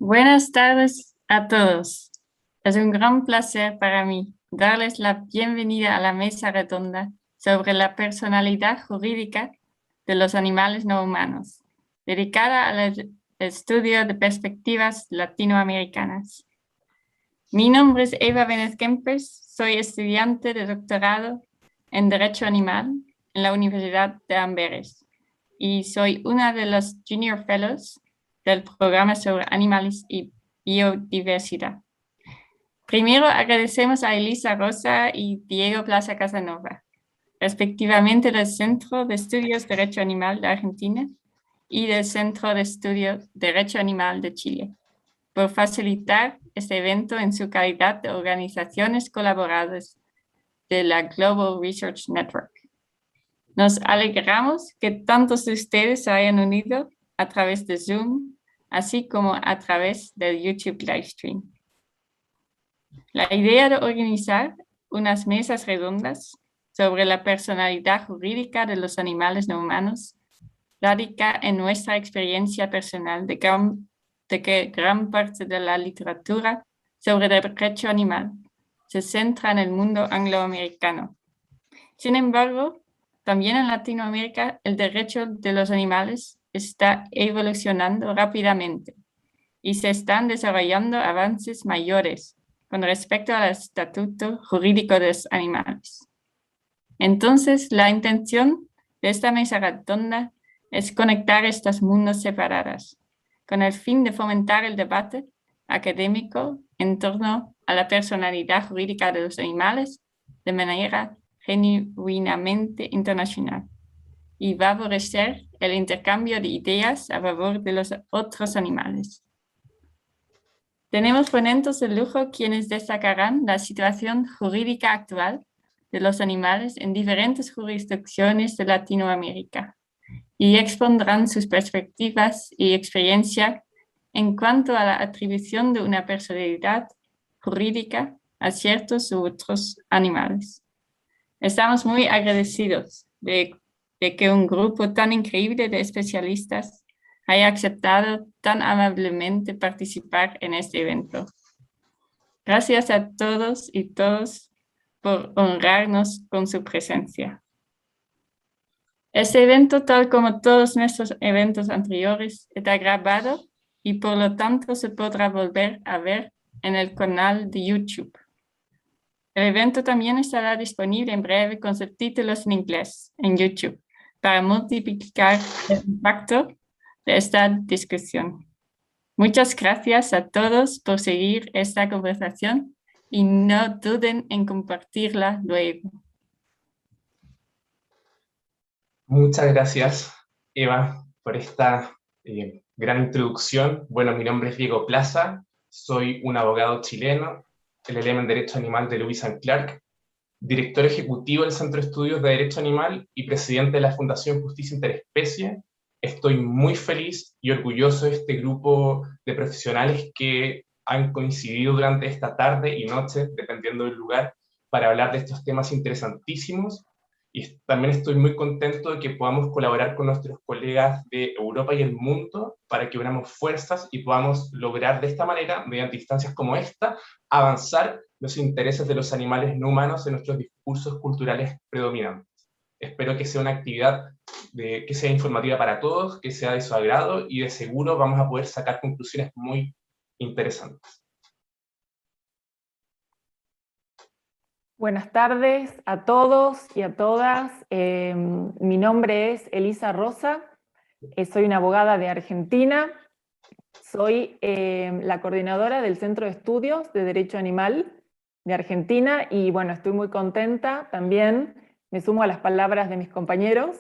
Buenas tardes a todos. Es un gran placer para mí darles la bienvenida a la mesa redonda sobre la personalidad jurídica de los animales no humanos, dedicada al estudio de perspectivas latinoamericanas. Mi nombre es Eva Benet Kempers, soy estudiante de doctorado en Derecho Animal en la Universidad de Amberes y soy una de las Junior Fellows del programa sobre animales y biodiversidad. Primero agradecemos a Elisa Rosa y Diego Plaza Casanova, respectivamente del Centro de Estudios Derecho Animal de Argentina y del Centro de Estudios Derecho Animal de Chile, por facilitar este evento en su calidad de organizaciones colaboradoras de la Global Research Network. Nos alegramos que tantos de ustedes se hayan unido a través de Zoom, así como a través del YouTube Livestream. La idea de organizar unas mesas redondas sobre la personalidad jurídica de los animales no humanos radica en nuestra experiencia personal de que gran parte de la literatura sobre derecho animal se centra en el mundo angloamericano. Sin embargo, también en Latinoamérica el derecho de los animales está evolucionando rápidamente y se están desarrollando avances mayores con respecto al estatuto jurídico de los animales. Entonces, la intención de esta mesa redonda es conectar estos mundos separados, con el fin de fomentar el debate académico en torno a la personalidad jurídica de los animales de manera genuinamente internacional y favorecer el intercambio de ideas a favor de los otros animales. Tenemos ponentes de lujo quienes destacarán la situación jurídica actual de los animales en diferentes jurisdicciones de Latinoamérica y expondrán sus perspectivas y experiencia en cuanto a la atribución de una personalidad jurídica a ciertos u otros animales. Estamos muy agradecidos de que un grupo tan increíble de especialistas haya aceptado tan amablemente participar en este evento. Gracias a todos y todas por honrarnos con su presencia. Este evento, tal como todos nuestros eventos anteriores, está grabado y por lo tanto se podrá volver a ver en el canal de YouTube. El evento también estará disponible en breve con subtítulos en inglés en YouTube para multiplicar el impacto de esta discusión. Muchas gracias a todos por seguir esta conversación y no duden en compartirla luego. Muchas gracias, Eva, por esta gran introducción. Bueno, mi nombre es Diego Plaza, soy un abogado chileno, LLM en Derecho Animal de Lewis and Clark, director ejecutivo del Centro de Estudios de Derecho Animal y presidente de la Fundación Justicia Interespecie. Estoy muy feliz y orgulloso de este grupo de profesionales que han coincidido durante esta tarde y noche, dependiendo del lugar, para hablar de estos temas interesantísimos. Y también estoy muy contento de que podamos colaborar con nuestros colegas de Europa y el mundo para que unamos fuerzas y podamos lograr de esta manera, mediante instancias como esta, avanzar los intereses de los animales no humanos en nuestros discursos culturales predominantes. Espero que sea una actividad que sea informativa para todos, que sea de su agrado y de seguro vamos a poder sacar conclusiones muy interesantes. Buenas tardes a todos y a todas. Mi nombre es Elisa Rosa, soy una abogada de Argentina, soy la coordinadora del Centro de Estudios de Derecho Animal de Argentina y bueno, estoy muy contenta también, me sumo a las palabras de mis compañeros,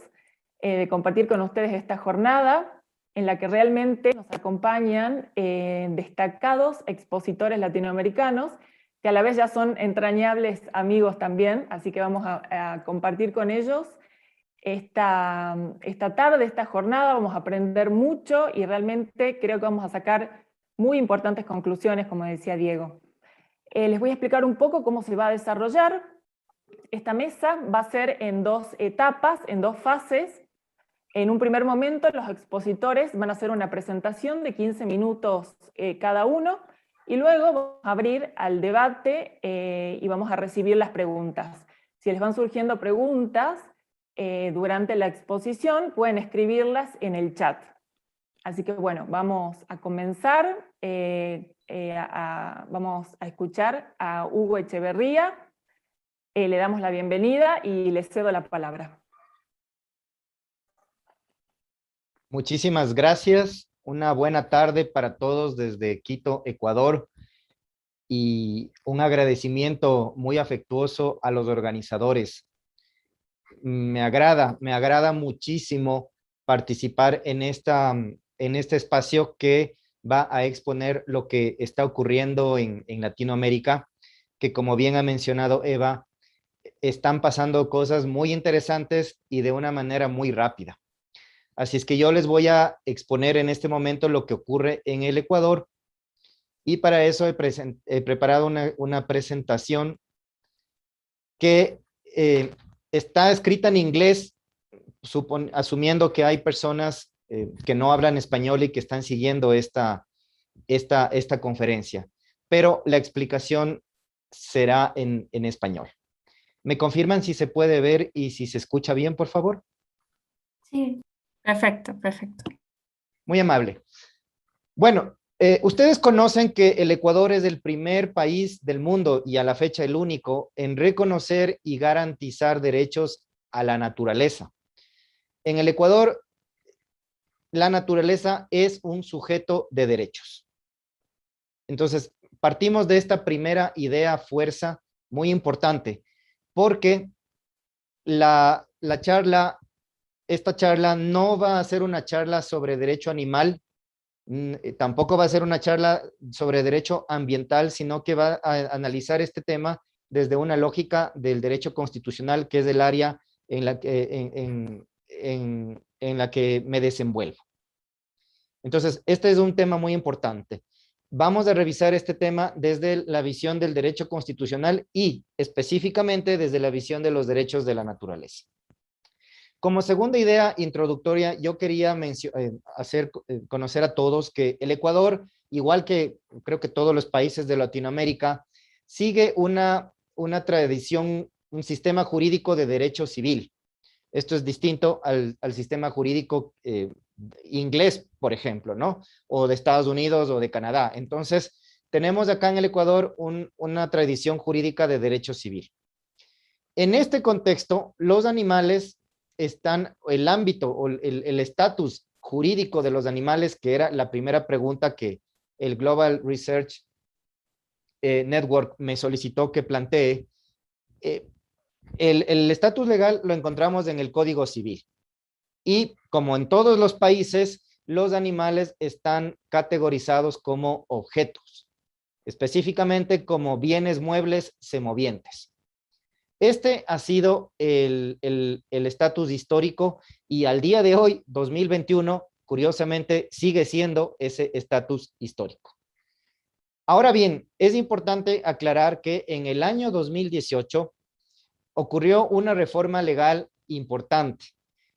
de compartir con ustedes esta jornada en la que realmente nos acompañan destacados expositores latinoamericanos que a la vez ya son entrañables amigos también, así que vamos a compartir con ellos esta tarde, esta jornada, vamos a aprender mucho y realmente creo que vamos a sacar muy importantes conclusiones, como decía Diego. Les voy a explicar un poco cómo se va a desarrollar. Esta mesa va a ser en dos etapas, en dos fases. En un primer momento, los expositores van a hacer una presentación de 15 minutos cada uno, y luego vamos a abrir al debate y vamos a recibir las preguntas. Si les van surgiendo preguntas durante la exposición, pueden escribirlas en el chat. Así que bueno, vamos a comenzar. Vamos a escuchar a Hugo Echeverría. Le damos la bienvenida y le cedo la palabra. Muchísimas gracias. Una buena tarde para todos desde Quito, Ecuador, y un agradecimiento muy afectuoso a los organizadores. Me agrada muchísimo participar en este espacio que va a exponer lo que está ocurriendo en Latinoamérica, que, como bien ha mencionado Eva, están pasando cosas muy interesantes y de una manera muy rápida. Así es que yo les voy a exponer en este momento lo que ocurre en el Ecuador, y para eso he preparado una presentación que está escrita en inglés, asumiendo que hay personas que no hablan español y que están siguiendo esta conferencia, pero la explicación será en español. ¿Me confirman si se puede ver y si se escucha bien, por favor? Sí, perfecto, perfecto. Muy amable. Bueno, ustedes conocen que el Ecuador es el primer país del mundo, y a la fecha el único, en reconocer y garantizar derechos a la naturaleza. En el Ecuador, la naturaleza es un sujeto de derechos. Entonces, partimos de esta primera idea fuerza muy importante, porque esta charla no va a ser una charla sobre derecho animal, tampoco va a ser una charla sobre derecho ambiental, sino que va a analizar este tema desde una lógica del derecho constitucional, que es el área en la que me desenvuelvo. Entonces, este es un tema muy importante. Vamos a revisar este tema desde la visión del derecho constitucional y específicamente desde la visión de los derechos de la naturaleza. Como segunda idea introductoria, yo quería hacer conocer a todos que el Ecuador, igual que creo que todos los países de Latinoamérica, sigue una tradición, un sistema jurídico de derecho civil. Esto es distinto al sistema jurídico inglés, por ejemplo, ¿no? O de Estados Unidos o de Canadá. Entonces, tenemos acá en el Ecuador una tradición jurídica de derecho civil. En este contexto, los animales el ámbito o el estatus jurídico de los animales, que era la primera pregunta que el Global Research Network me solicitó que plantee, el estatus legal lo encontramos en el Código Civil. Y como en todos los países, los animales están categorizados como objetos, específicamente como bienes muebles semovientes. Este ha sido el estatus histórico, y al día de hoy, 2021, curiosamente, sigue siendo ese estatus histórico. Ahora bien, es importante aclarar que en el año 2018 ocurrió una reforma legal importante.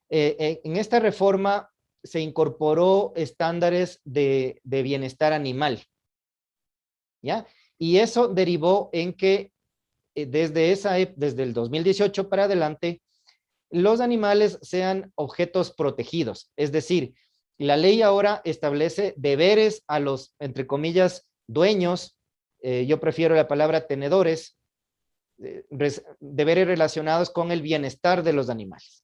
En esta reforma se incorporó estándares de bienestar animal, ¿ya? Y eso derivó en que desde el 2018 para adelante, los animales sean objetos protegidos. Es decir, la ley ahora establece deberes a los, entre comillas, dueños, yo prefiero la palabra tenedores, deberes relacionados con el bienestar de los animales.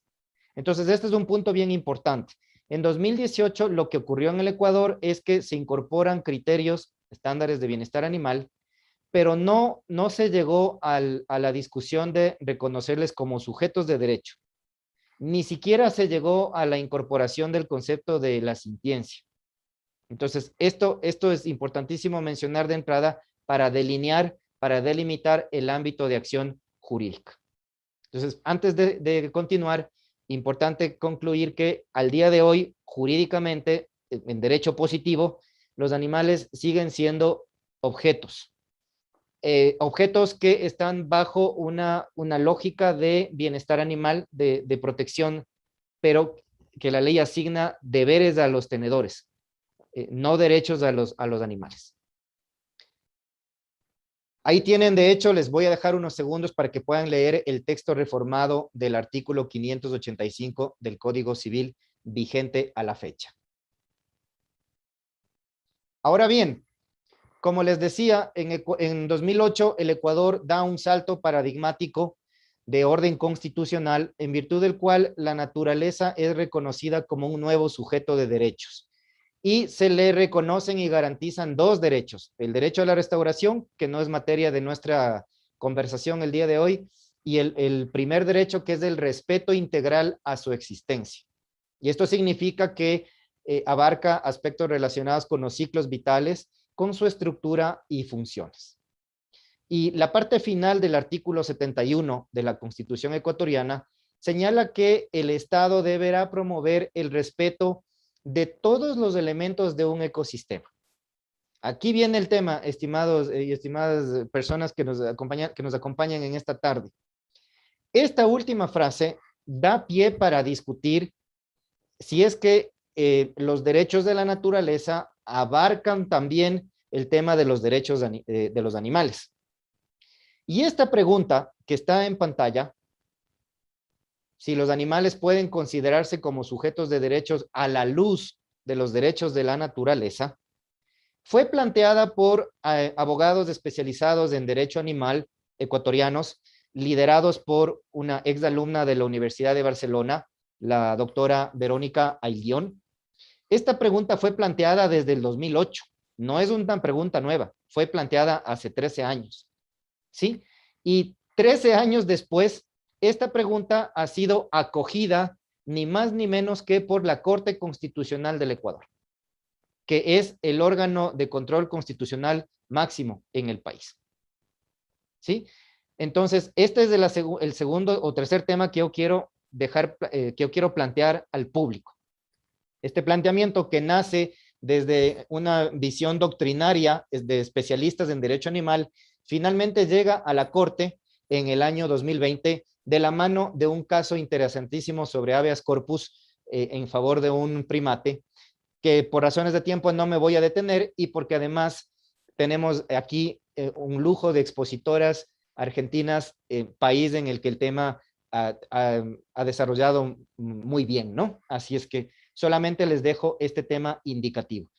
Entonces, este es un punto bien importante. En 2018, lo que ocurrió en el Ecuador es que se incorporan criterios, estándares de bienestar animal, pero no se llegó a la discusión de reconocerles como sujetos de derecho. Ni siquiera se llegó a la incorporación del concepto de la sintiencia. Entonces, esto es importantísimo mencionar de entrada para delinear, para delimitar el ámbito de acción jurídica. Entonces, antes de continuar, importante concluir que al día de hoy, jurídicamente, en derecho positivo, los animales siguen siendo objetos. Objetos que están bajo una lógica de bienestar animal, de protección, pero que la ley asigna deberes a los tenedores, no derechos a los animales. Ahí tienen, de hecho, les voy a dejar unos segundos para que puedan leer el texto reformado del artículo 585 del Código Civil vigente a la fecha. Ahora bien, como les decía, en 2008 el Ecuador da un salto paradigmático de orden constitucional en virtud del cual la naturaleza es reconocida como un nuevo sujeto de derechos y se le reconocen y garantizan dos derechos: el derecho a la restauración, que no es materia de nuestra conversación el día de hoy, y el primer derecho, que es el respeto integral a su existencia. Y esto significa que abarca aspectos relacionados con los ciclos vitales, con su estructura y funciones. Y la parte final del artículo 71 de la Constitución ecuatoriana señala que el Estado deberá promover el respeto de todos los elementos de un ecosistema. Aquí viene el tema, estimados y estimadas personas que nos acompañan en esta tarde. Esta última frase da pie para discutir si es que los derechos de la naturaleza abarcan también el tema de los derechos de los animales. Y esta pregunta que está en pantalla, si los animales pueden considerarse como sujetos de derechos a la luz de los derechos de la naturaleza, fue planteada por abogados especializados en derecho animal ecuatorianos, liderados por una exalumna de la Universidad de Barcelona, la doctora Verónica Ayllón. Esta pregunta fue planteada desde el 2008, no es una pregunta nueva, fue planteada hace 13 años, ¿sí? Y 13 años después, esta pregunta ha sido acogida ni más ni menos que por la Corte Constitucional del Ecuador, que es el órgano de control constitucional máximo en el país. ¿Sí? Entonces, este es el segundo o tercer tema que yo quiero plantear al público. Este planteamiento, que nace desde una visión doctrinaria de especialistas en derecho animal, finalmente llega a la Corte en el año 2020 de la mano de un caso interesantísimo sobre habeas corpus en favor de un primate, que por razones de tiempo no me voy a detener, y porque además tenemos aquí un lujo de expositoras argentinas, país en el que el tema ha desarrollado muy bien, ¿no? Así es que solamente les dejo este tema indicativo.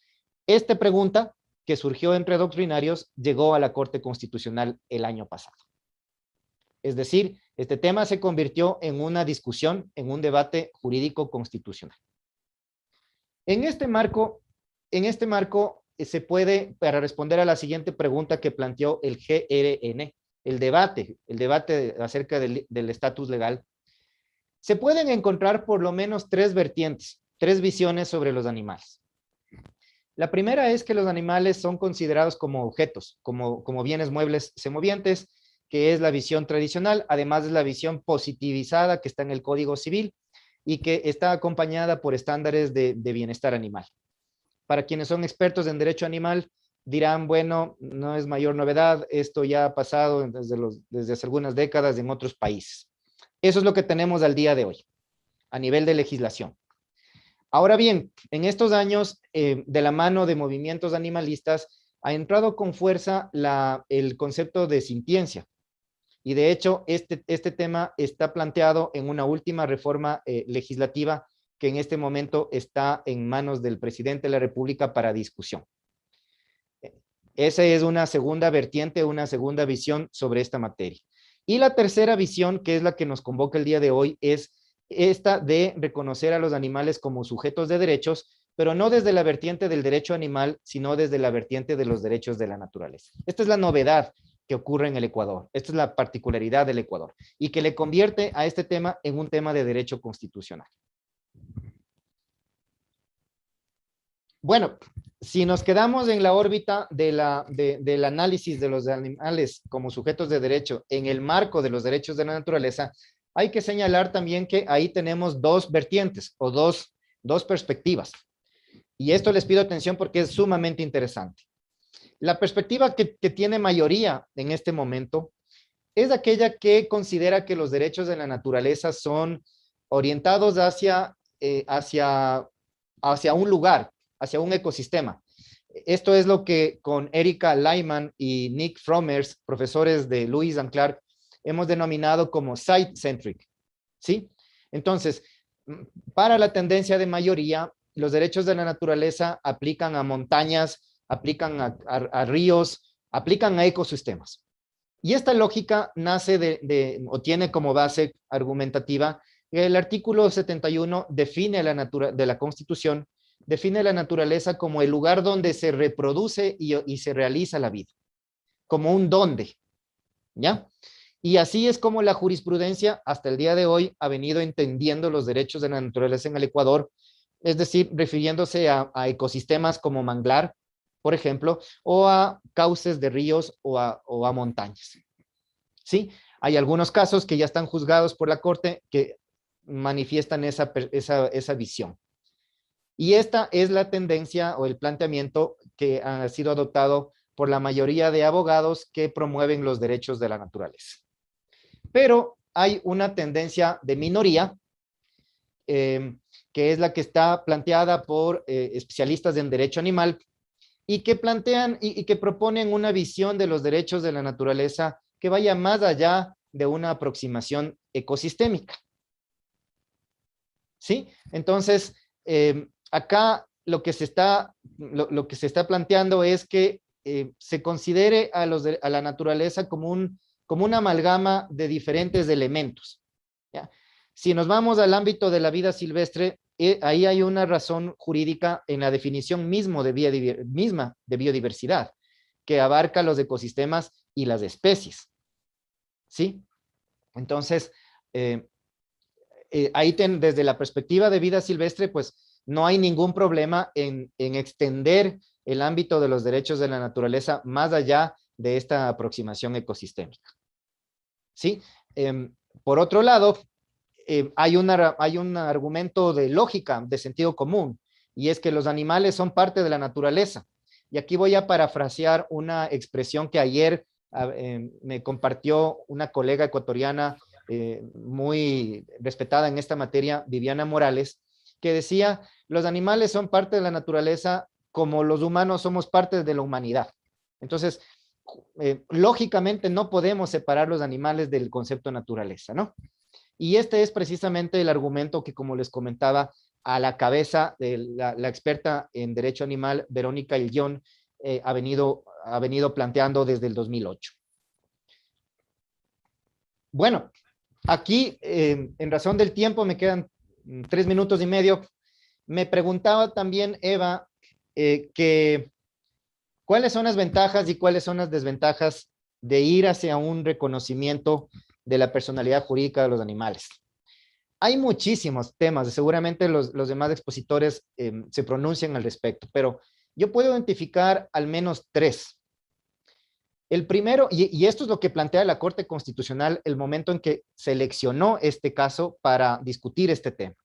Esta pregunta, que surgió entre doctrinarios, llegó a la Corte Constitucional el año pasado. Es decir, este tema se convirtió en una discusión, en un debate jurídico constitucional. En este marco se puede, para responder a la siguiente pregunta que planteó el GRN, el debate acerca del estatus legal, se pueden encontrar por lo menos tres vertientes, tres visiones sobre los animales. La primera es que los animales son considerados como objetos, como bienes muebles semovientes, que es la visión tradicional, además de la visión positivizada que está en el Código Civil y que está acompañada por estándares de bienestar animal. Para quienes son expertos en derecho animal, dirán, bueno, no es mayor novedad, esto ya ha pasado desde hace algunas décadas en otros países. Eso es lo que tenemos al día de hoy, a nivel de legislación. Ahora bien, en estos años, de la mano de movimientos animalistas, ha entrado con fuerza el concepto de sintiencia. Y de hecho, este tema está planteado en una última reforma legislativa que en este momento está en manos del presidente de la República para discusión. Esa es una segunda vertiente, una segunda visión sobre esta materia. Y la tercera visión, que es la que nos convoca el día de hoy, es esta de reconocer a los animales como sujetos de derechos, pero no desde la vertiente del derecho animal, sino desde la vertiente de los derechos de la naturaleza. Esta es la novedad que ocurre en el Ecuador. Esta es la particularidad del Ecuador y que le convierte a este tema en un tema de derecho constitucional. Bueno, si nos quedamos en la órbita del análisis de los animales como sujetos de derecho en el marco de los derechos de la naturaleza, hay que señalar también que ahí tenemos dos vertientes o dos perspectivas. Y esto les pido atención porque es sumamente interesante. La perspectiva que tiene mayoría en este momento es aquella que considera que los derechos de la naturaleza son orientados hacia hacia un lugar, hacia un ecosistema. Esto es lo que con Erika Lyman y Nick Frommers, profesores de Lewis and Clark, hemos denominado como site-centric, ¿sí? Entonces, para la tendencia de mayoría, los derechos de la naturaleza aplican a montañas, aplican a ríos, aplican a ecosistemas. Y esta lógica nace o tiene como base argumentativa el artículo 71 define de la Constitución, define la naturaleza como el lugar donde se reproduce y se realiza la vida, como un dónde, ¿ya? Y así es como la jurisprudencia hasta el día de hoy ha venido entendiendo los derechos de la naturaleza en el Ecuador, es decir, refiriéndose a ecosistemas como manglar, por ejemplo, o a cauces de ríos o a montañas. ¿Sí? Hay algunos casos que ya están juzgados por la Corte que manifiestan esa visión. Y esta es la tendencia o el planteamiento que ha sido adoptado por la mayoría de abogados que promueven los derechos de la naturaleza. Pero hay una tendencia de minoría, que es la que está planteada por especialistas en derecho animal, y que plantean y que proponen una visión de los derechos de la naturaleza que vaya más allá de una aproximación ecosistémica. ¿Sí? Entonces, acá lo que se está planteando es que se considere a la naturaleza como una amalgama de diferentes elementos, ¿ya? Si nos vamos al ámbito de la vida silvestre, ahí hay una razón jurídica en la definición misma de biodiversidad, que abarca los ecosistemas y las especies, ¿sí? Entonces, ahí desde la perspectiva de vida silvestre, pues no hay ningún problema en extender el ámbito de los derechos de la naturaleza más allá de esta aproximación ecosistémica, ¿sí? Por otro lado, hay un argumento de lógica, de sentido común, y es que los animales son parte de la naturaleza. Y aquí voy a parafrasear una expresión que ayer me compartió una colega ecuatoriana muy respetada en esta materia, Viviana Morales, que decía, los animales son parte de la naturaleza como los humanos somos parte de la humanidad. Entonces, lógicamente no podemos separar los animales del concepto de naturaleza, ¿no? Y este es precisamente el argumento que, como les comentaba, a la cabeza de la experta en derecho animal, Verónica Illón, ha venido planteando desde el 2008. Bueno, aquí, en razón del tiempo, me quedan 3 minutos y medio. Me preguntaba también Eva cuáles son las ventajas y cuáles son las desventajas de ir hacia un reconocimiento de la personalidad jurídica de los animales. Hay muchísimos temas, seguramente los demás expositores se pronuncian al respecto, pero yo puedo identificar al menos 3. El primero, y esto es lo que plantea la Corte Constitucional el momento en que seleccionó este caso para discutir este tema.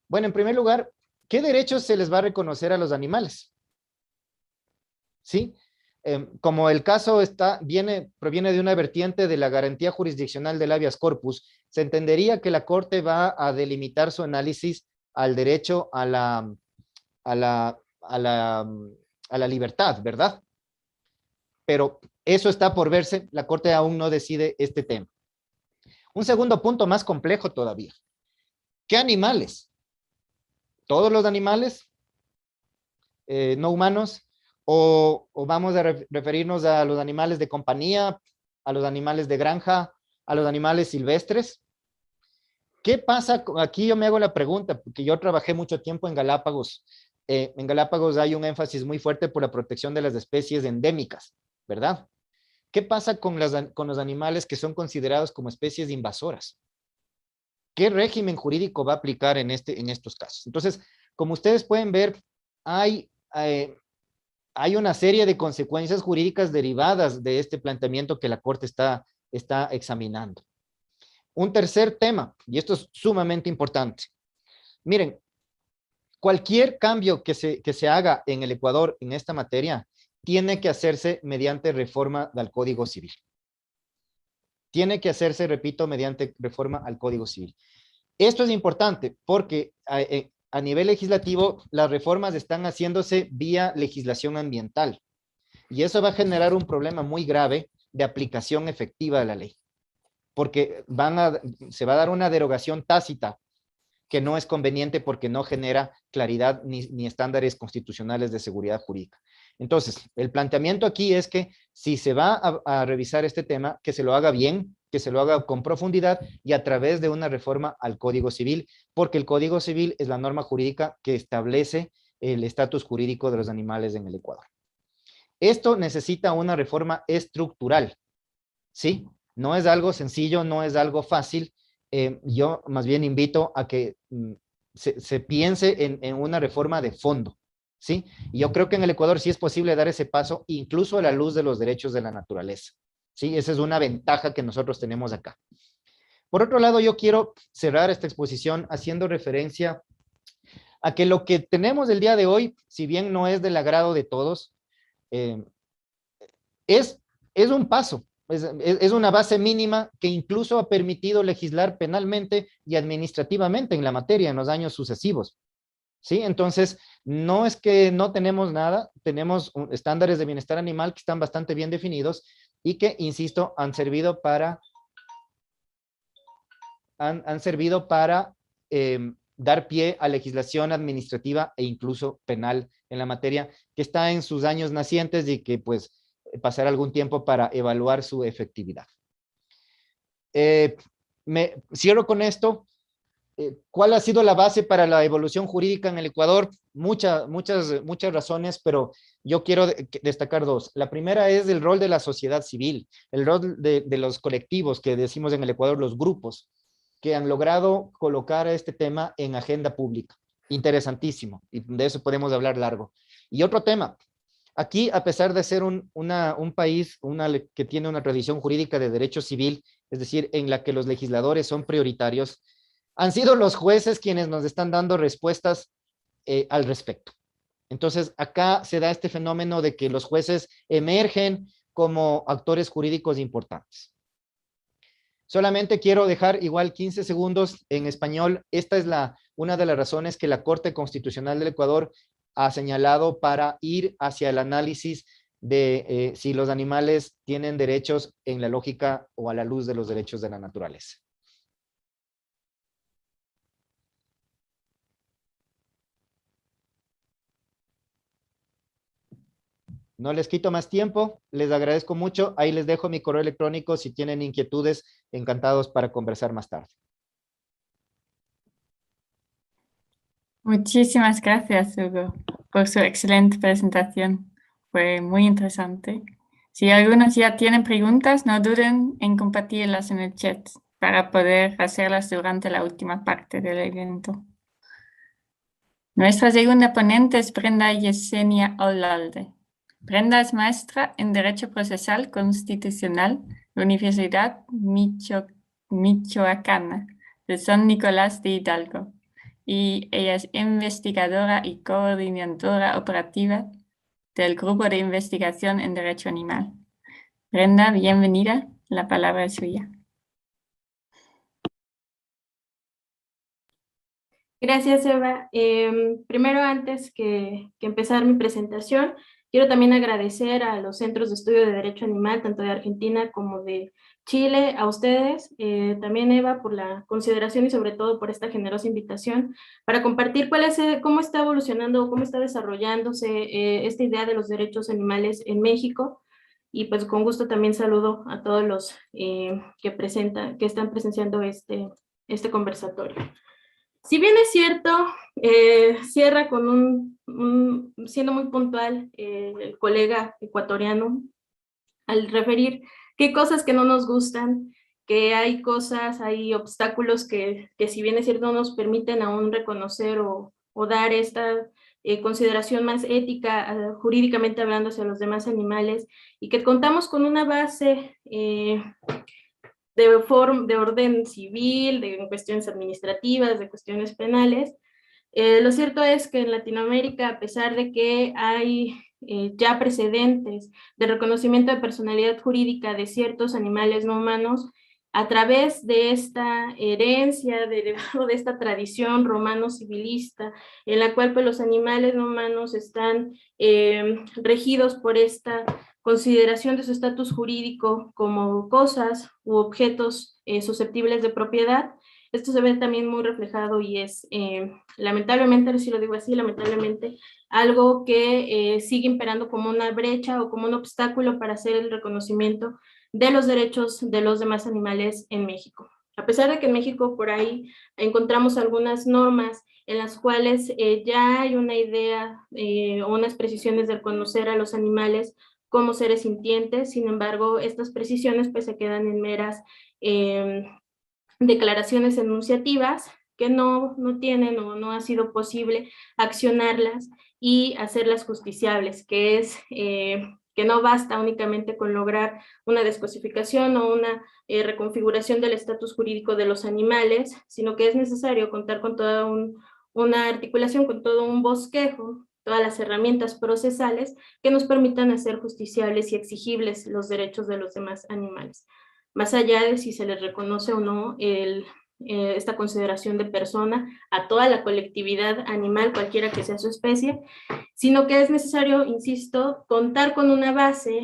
Bueno, en primer lugar, ¿qué derechos se les va a reconocer a los animales? ¿Sí? Como el caso proviene de una vertiente de la garantía jurisdiccional del habeas corpus, se entendería que la Corte va a delimitar su análisis al derecho a la libertad, ¿verdad? Pero eso está por verse, la Corte aún no decide este tema. Un segundo punto más complejo todavía. ¿Qué animales? ¿Todos los animales no humanos? ¿O vamos a referirnos a los animales de compañía, a los animales de granja, a los animales silvestres? ¿Qué pasa? Aquí yo me hago la pregunta, porque yo trabajé mucho tiempo en Galápagos. En Galápagos hay un énfasis muy fuerte por la protección de las especies endémicas, ¿verdad? ¿Qué pasa con los animales que son considerados como especies invasoras? ¿Qué régimen jurídico va a aplicar en estos casos? Entonces, como ustedes pueden ver, hay una serie de consecuencias jurídicas derivadas de este planteamiento que la Corte está examinando. Un tercer tema, y esto es sumamente importante. Miren, cualquier cambio que se haga en el Ecuador en esta materia tiene que hacerse mediante reforma del Código Civil. Tiene que hacerse, repito, mediante reforma al Código Civil. Esto es importante porque a nivel legislativo las reformas están haciéndose vía legislación ambiental y eso va a generar un problema muy grave de aplicación efectiva de la ley, porque se va a dar una derogación tácita que no es conveniente porque no genera claridad ni estándares constitucionales de seguridad jurídica. Entonces, el planteamiento aquí es que si se va a revisar este tema, que se lo haga bien, que se lo haga con profundidad y a través de una reforma al Código Civil, porque el Código Civil es la norma jurídica que establece el estatus jurídico de los animales en el Ecuador. Esto necesita una reforma estructural, ¿sí? No es algo sencillo, no es algo fácil. Yo más bien invito a que se piense en una reforma de fondo, ¿sí? Y yo creo que en el Ecuador sí es posible dar ese paso, incluso a la luz de los derechos de la naturaleza, ¿sí? Esa es una ventaja que nosotros tenemos acá. Por otro lado, yo quiero cerrar esta exposición haciendo referencia a que lo que tenemos el día de hoy, si bien no es del agrado de todos, es un paso, es una base mínima que incluso ha permitido legislar penalmente y administrativamente en la materia en los años sucesivos. ¿Sí? Entonces, no es que no tenemos nada, tenemos estándares de bienestar animal que están bastante bien definidos y que, insisto, han servido para dar pie a legislación administrativa e incluso penal en la materia, que está en sus años nacientes y que pues pasará algún tiempo para evaluar su efectividad. Me cierro con esto. ¿Cuál ha sido la base para la evolución jurídica en el Ecuador? Muchas razones, pero yo quiero destacar dos. La primera es el rol de la sociedad civil, el rol de los colectivos que decimos en el Ecuador, los grupos, que han logrado colocar este tema en agenda pública. Interesantísimo, y de eso podemos hablar largo. Y otro tema, aquí, a pesar de ser un país que tiene una tradición jurídica de derecho civil, es decir, en la que los legisladores son prioritarios, han sido los jueces quienes nos están dando respuestas al respecto. Entonces, acá se da este fenómeno de que los jueces emergen como actores jurídicos importantes. Solamente quiero dejar igual 15 segundos en español. Esta es una de las razones que la Corte Constitucional del Ecuador ha señalado para ir hacia el análisis de si los animales tienen derechos en la lógica o a la luz de los derechos de la naturaleza. No les quito más tiempo, les agradezco mucho. Ahí les dejo mi correo electrónico si tienen inquietudes, encantados para conversar más tarde. Muchísimas gracias, Hugo, por su excelente presentación. Fue muy interesante. Si algunos ya tienen preguntas, no duden en compartirlas en el chat para poder hacerlas durante la última parte del evento. Nuestra segunda ponente es Brenda Yesenia Olalde. Brenda es maestra en Derecho Procesal Constitucional de la Universidad Michoacana de San Nicolás de Hidalgo y ella es investigadora y coordinadora operativa del Grupo de Investigación en Derecho Animal. Brenda, bienvenida, la palabra es suya. Gracias, Eva. Primero, antes que empezar mi presentación, quiero también agradecer a los Centros de Estudio de Derecho Animal, tanto de Argentina como de Chile, a ustedes, también Eva, por la consideración y sobre todo por esta generosa invitación para compartir cómo está evolucionando, cómo está desarrollándose esta idea de los derechos animales en México. Y pues con gusto también saludo a todos los que están presenciando este conversatorio. Si bien es cierto, cierra con siendo muy puntual el colega ecuatoriano al referir qué cosas que no nos gustan, que hay obstáculos que si bien es cierto no nos permiten aún reconocer o dar esta consideración más ética, jurídicamente hablando, hacia los demás animales, y que contamos con una base de orden civil, de cuestiones administrativas, de cuestiones penales. Lo cierto es que en Latinoamérica, a pesar de que hay ya precedentes de reconocimiento de personalidad jurídica de ciertos animales no humanos, a través de esta herencia, derivado de esta tradición romano-civilista, en la cual pues, los animales no humanos están regidos por esta consideración de su estatus jurídico como cosas u objetos susceptibles de propiedad. Esto se ve también muy reflejado y es lamentablemente, si lo digo así, lamentablemente, algo que sigue imperando como una brecha o como un obstáculo para hacer el reconocimiento de los derechos de los demás animales en México. A pesar de que en México por ahí encontramos algunas normas en las cuales ya hay una idea o unas precisiones de reconocer a los animales como seres sintientes, sin embargo, estas precisiones pues se quedan en meras declaraciones enunciativas que no tienen o no ha sido posible accionarlas y hacerlas justiciables, que es que no basta únicamente con lograr una descosificación o una reconfiguración del estatus jurídico de los animales, sino que es necesario contar con toda una articulación, con todo un bosquejo, todas las herramientas procesales que nos permitan hacer justiciables y exigibles los derechos de los demás animales. Más allá de si se les reconoce o no esta consideración de persona a toda la colectividad animal, cualquiera que sea su especie, sino que es necesario, insisto, contar con una base,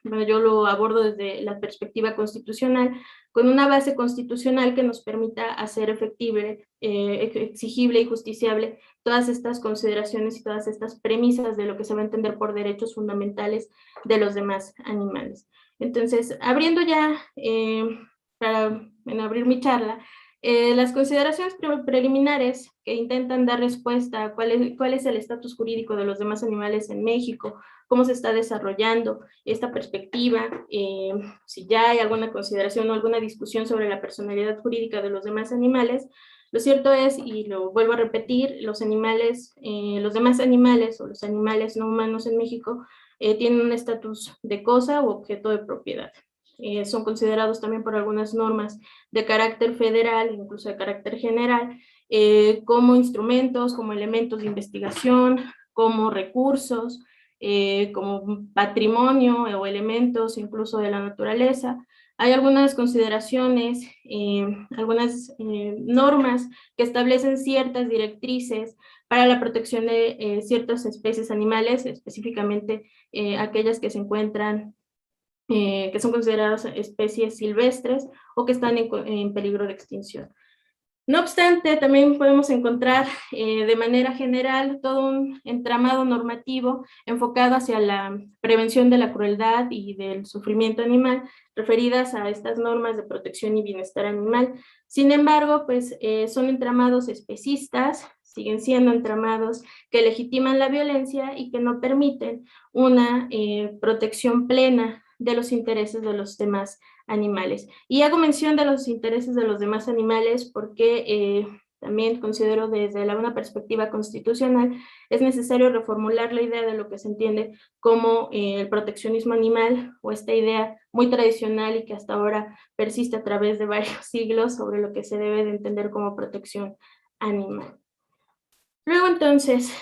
bueno, yo lo abordo desde la perspectiva constitucional, con una base constitucional que nos permita hacer efectible, exigible y justiciable todas estas consideraciones y todas estas premisas de lo que se va a entender por derechos fundamentales de los demás animales. Entonces, abriendo ya, para abrir mi charla, las consideraciones preliminares que intentan dar respuesta a cuál es el estatus jurídico de los demás animales en México, cómo se está desarrollando esta perspectiva, si ya hay alguna consideración o alguna discusión sobre la personalidad jurídica de los demás animales. Lo cierto es, y lo vuelvo a repetir, los demás animales o los animales no humanos en México tienen un estatus de cosa u objeto de propiedad. Son considerados también por algunas normas de carácter federal, incluso de carácter general, como instrumentos, como elementos de investigación, como recursos, como patrimonio o elementos incluso de la naturaleza. Hay algunas consideraciones, algunas normas que establecen ciertas directrices para la protección de ciertas especies animales, específicamente aquellas que se encuentran, que son consideradas especies silvestres o que están en peligro de extinción. No obstante, también podemos encontrar de manera general todo un entramado normativo enfocado hacia la prevención de la crueldad y del sufrimiento animal, referidas a estas normas de protección y bienestar animal. Sin embargo, pues son entramados especistas, siguen siendo entramados que legitiman la violencia y que no permiten una protección plena de los intereses de los demás animales. Y hago mención de los intereses de los demás animales porque también considero desde una perspectiva constitucional es necesario reformular la idea de lo que se entiende como el proteccionismo animal, o esta idea muy tradicional y que hasta ahora persiste a través de varios siglos sobre lo que se debe de entender como protección animal. Luego entonces,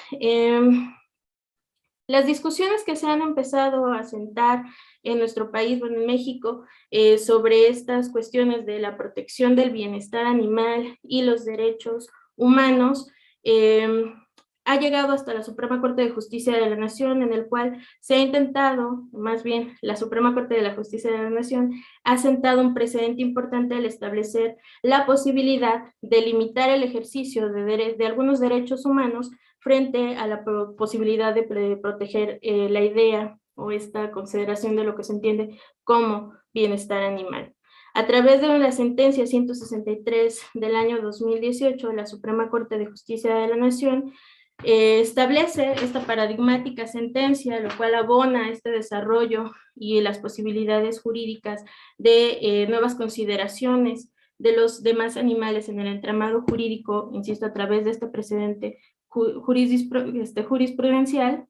las discusiones que se han empezado a sentar en nuestro país, bueno, en México, sobre estas cuestiones de la protección del bienestar animal y los derechos humanos, ha llegado hasta la Suprema Corte de Justicia de la Nación, en el cual se ha intentado, más bien la Suprema Corte de la Justicia de la Nación, ha sentado un precedente importante al establecer la posibilidad de limitar el ejercicio de algunos derechos humanos frente a la posibilidad de proteger la idea o esta consideración de lo que se entiende como bienestar animal. A través de la sentencia 163 del año 2018, la Suprema Corte de Justicia de la Nación establece esta paradigmática sentencia, lo cual abona este desarrollo y las posibilidades jurídicas de nuevas consideraciones de los demás animales en el entramado jurídico, insisto, a través de este precedente jurisprudencial.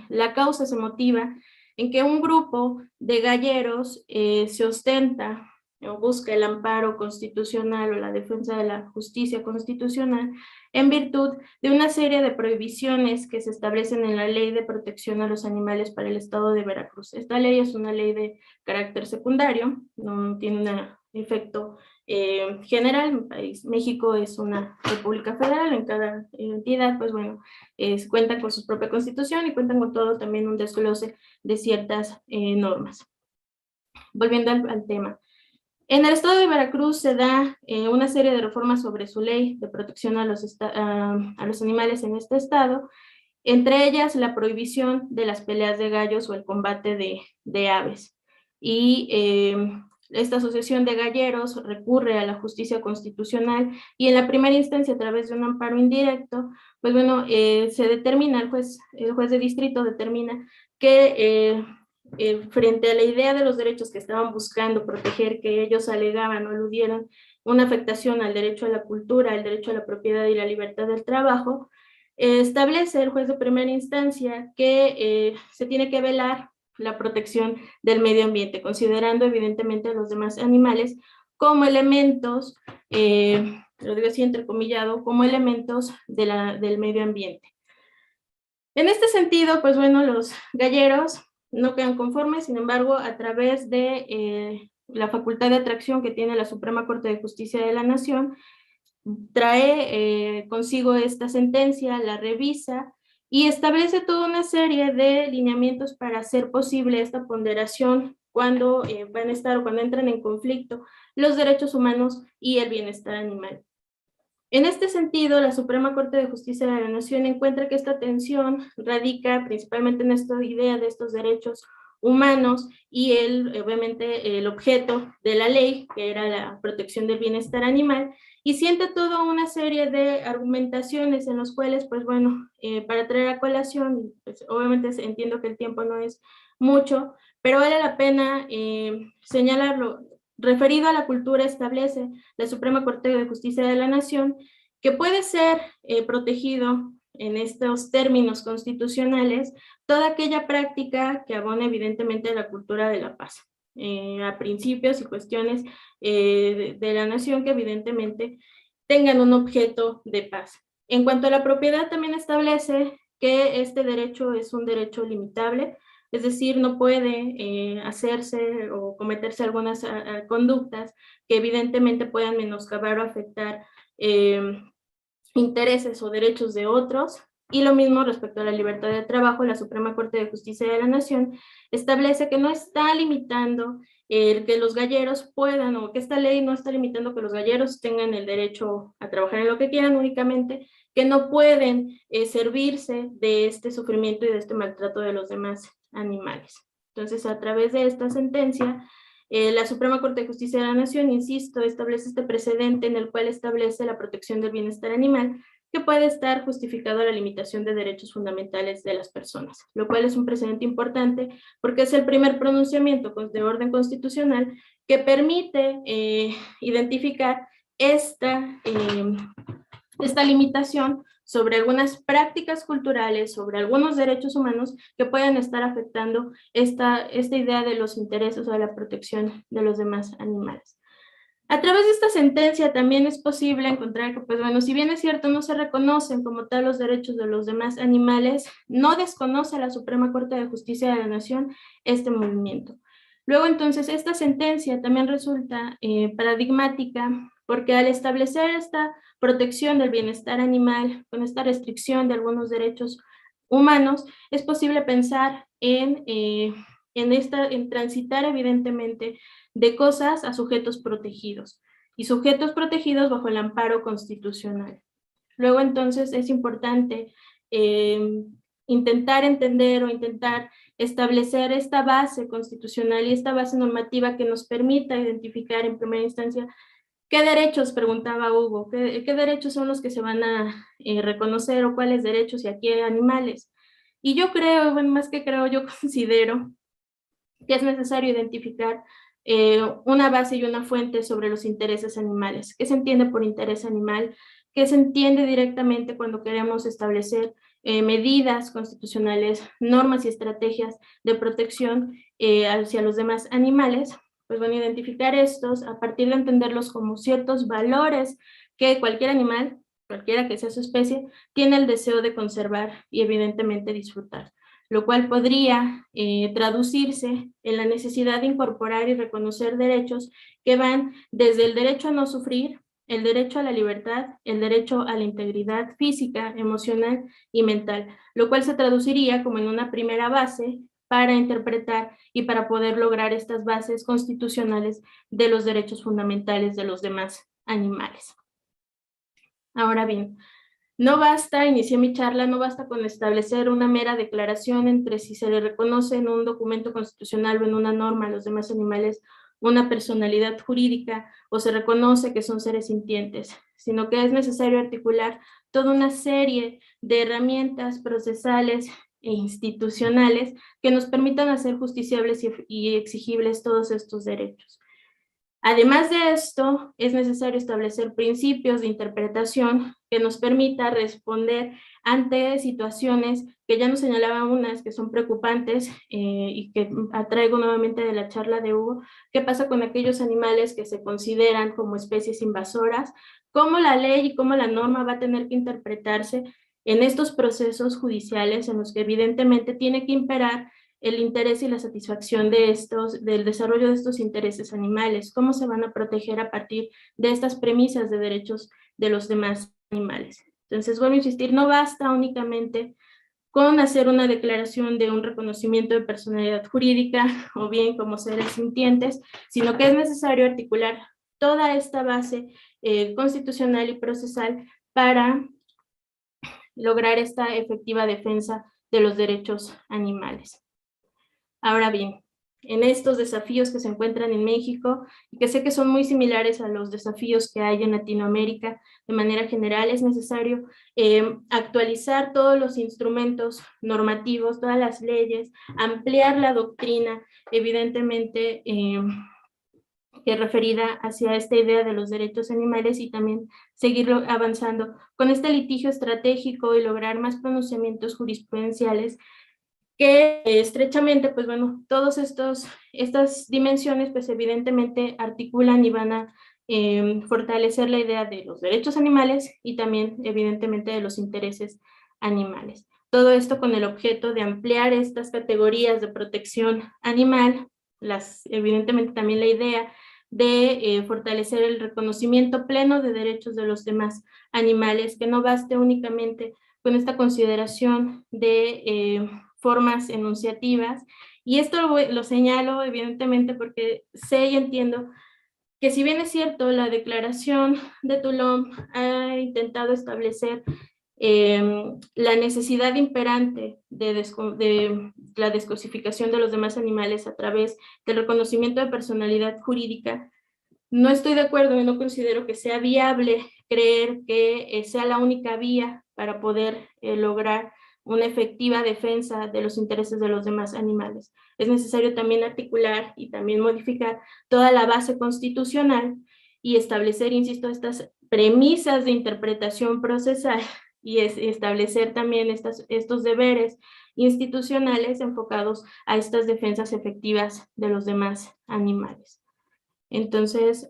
La causa se motiva en que un grupo de galleros se ostenta o busca el amparo constitucional o la defensa de la justicia constitucional en virtud de una serie de prohibiciones que se establecen en la Ley de Protección a los Animales para el Estado de Veracruz. Esta ley es una ley de carácter secundario, no tiene un efecto general. México es una república federal, en cada entidad, pues bueno, cuentan con su propia constitución y cuentan con todo también un desglose de ciertas normas. Volviendo al tema. En el estado de Veracruz se da una serie de reformas sobre su ley de protección a los animales en este estado, entre ellas la prohibición de las peleas de gallos o el combate de aves. Y esta asociación de galleros recurre a la justicia constitucional y en la primera instancia, a través de un amparo indirecto, pues bueno, se determina, el juez de distrito determina que frente a la idea de los derechos que estaban buscando proteger, que ellos alegaban o aludieron una afectación al derecho a la cultura, al derecho a la propiedad y la libertad del trabajo, establece el juez de primera instancia que se tiene que velar la protección del medio ambiente, considerando evidentemente a los demás animales como elementos, lo digo así entrecomillado, como elementos del medio ambiente. En este sentido, pues bueno, los galleros no quedan conformes, sin embargo, a través de la facultad de atracción que tiene la Suprema Corte de Justicia de la Nación, trae consigo esta sentencia, la revisa y establece toda una serie de lineamientos para hacer posible esta ponderación cuando van a estar o cuando entran en conflicto los derechos humanos y el bienestar animal. En este sentido, la Suprema Corte de Justicia de la Nación encuentra que esta tensión radica principalmente en esta idea de estos derechos humanos y obviamente el objeto de la ley, que era la protección del bienestar animal, y siente toda una serie de argumentaciones en los cuales, pues bueno, para traer a colación, pues obviamente entiendo que el tiempo no es mucho, pero vale la pena señalarlo. Referido a la cultura, establece la Suprema Corte de Justicia de la Nación que puede ser protegido en estos términos constitucionales toda aquella práctica que abone evidentemente a la cultura de la paz, a principios y cuestiones de la nación que evidentemente tengan un objeto de paz. En cuanto a la propiedad, también establece que este derecho es un derecho limitable, es decir, no puede hacerse o cometerse algunas conductas que evidentemente puedan menoscabar o afectar intereses o derechos de otros. Y lo mismo respecto a la libertad de trabajo, la Suprema Corte de Justicia de la Nación establece que no está limitando que los galleros puedan, o que esta ley no está limitando que los galleros tengan el derecho a trabajar en lo que quieran, únicamente que no pueden servirse de este sufrimiento y de este maltrato de los demás animales. Entonces, a través de esta sentencia, la Suprema Corte de Justicia de la Nación, insisto, establece este precedente en el cual establece la protección del bienestar animal, que puede estar justificado a la limitación de derechos fundamentales de las personas, lo cual es un precedente importante porque es el primer pronunciamiento de orden constitucional que permite identificar esta limitación sobre algunas prácticas culturales, sobre algunos derechos humanos que puedan estar afectando esta idea de los intereses o de la protección de los demás animales. A través de esta sentencia también es posible encontrar que, pues bueno, si bien es cierto, no se reconocen como tal los derechos de los demás animales, no desconoce la Suprema Corte de Justicia de la Nación este movimiento. Luego, entonces, esta sentencia también resulta paradigmática porque al establecer esta protección del bienestar animal, con esta restricción de algunos derechos humanos, es posible pensar en transitar evidentemente de cosas a sujetos protegidos, y sujetos protegidos bajo el amparo constitucional. Luego, entonces, es importante intentar entender o intentar establecer esta base constitucional y esta base normativa que nos permita identificar en primera instancia qué derechos, preguntaba Hugo, qué derechos son los que se van a reconocer o cuáles derechos y a qué animales. Y yo creo, bueno, más que creo, yo considero que es necesario identificar una base y una fuente sobre los intereses animales. ¿Qué se entiende por interés animal? ¿Qué se entiende directamente cuando queremos establecer medidas constitucionales, normas y estrategias de protección hacia los demás animales? Pues bueno, identificar estos a partir de entenderlos como ciertos valores que cualquier animal cualquiera que sea su especie, tiene el deseo de conservar y evidentemente disfrutar, lo cual podría traducirse en la necesidad de incorporar y reconocer derechos que van desde el derecho a no sufrir, el derecho a la libertad, el derecho a la integridad física, emocional y mental, lo cual se traduciría como en una primera base para interpretar y para poder lograr estas bases constitucionales de los derechos fundamentales de los demás animales. Ahora bien, no basta, inicié mi charla, no basta con establecer una mera declaración entre si se le reconoce en un documento constitucional o en una norma a los demás animales una personalidad jurídica o se reconoce que son seres sintientes, sino que es necesario articular toda una serie de herramientas procesales e institucionales que nos permitan hacer justiciables y exigibles todos estos derechos. Además de esto, es necesario establecer principios de interpretación que nos permita responder ante situaciones que ya nos señalaban unas que son preocupantes y que traigo nuevamente de la charla de Hugo. ¿Qué pasa con aquellos animales que se consideran como especies invasoras? ¿Cómo la ley y cómo la norma va a tener que interpretarse en estos procesos judiciales en los que evidentemente tiene que imperar el interés y la satisfacción del desarrollo de estos intereses animales? ¿Cómo se van a proteger a partir de estas premisas de derechos de los demás animales? Entonces, vuelvo a insistir, no basta únicamente con hacer una declaración de un reconocimiento de personalidad jurídica o bien como seres sintientes, sino que es necesario articular toda esta base constitucional y procesal para lograr esta efectiva defensa de los derechos animales. Ahora bien, en estos desafíos que se encuentran en México, y que sé que son muy similares a los desafíos que hay en Latinoamérica de manera general, es necesario actualizar todos los instrumentos normativos, todas las leyes, ampliar la doctrina, evidentemente, que es referida hacia esta idea de los derechos animales y también seguirlo avanzando con este litigio estratégico y lograr más pronunciamientos jurisprudenciales que estrechamente, pues bueno, todas estas dimensiones, pues evidentemente articulan y van a fortalecer la idea de los derechos animales y también, evidentemente, de los intereses animales. Todo esto con el objeto de ampliar estas categorías de protección animal, evidentemente también la idea de fortalecer el reconocimiento pleno de derechos de los demás animales, que no baste únicamente con esta consideración de formas enunciativas, y esto lo señalo evidentemente porque sé y entiendo que si bien es cierto, la Declaración de Toulon ha intentado establecer la necesidad imperante de la descosificación de los demás animales a través del reconocimiento de personalidad jurídica, no estoy de acuerdo y no considero que sea viable creer que sea la única vía para poder lograr una efectiva defensa de los intereses de los demás animales. Es necesario también articular y también modificar toda la base constitucional y establecer, insisto, estas premisas de interpretación procesal y establecer también estos deberes institucionales enfocados a estas defensas efectivas de los demás animales. Entonces,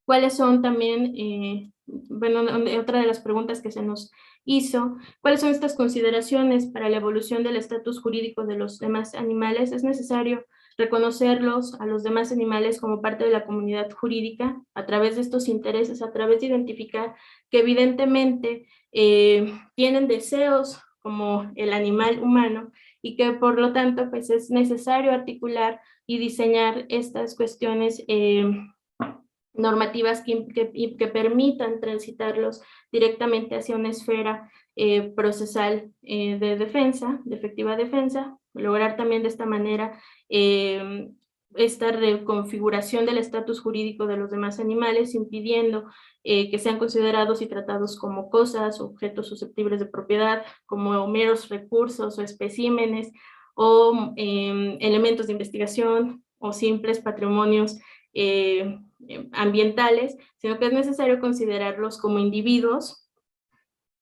¿cuáles son también, bueno, otra de las preguntas que se nos hizo, cuáles son estas consideraciones para la evolución del estatus jurídico de los demás animales? Es necesario reconocerlos a los demás animales como parte de la comunidad jurídica a través de estos intereses, a través de identificar que evidentemente tienen deseos como el animal humano y que por lo tanto pues es necesario articular y diseñar estas cuestiones normativas que permitan transitarlos directamente hacia una esfera procesal de defensa, de efectiva defensa, lograr también de esta manera esta reconfiguración del estatus jurídico de los demás animales, impidiendo que sean considerados y tratados como cosas, objetos susceptibles de propiedad, como meros recursos o especímenes, o elementos de investigación o simples patrimonios ambientales, sino que es necesario considerarlos como individuos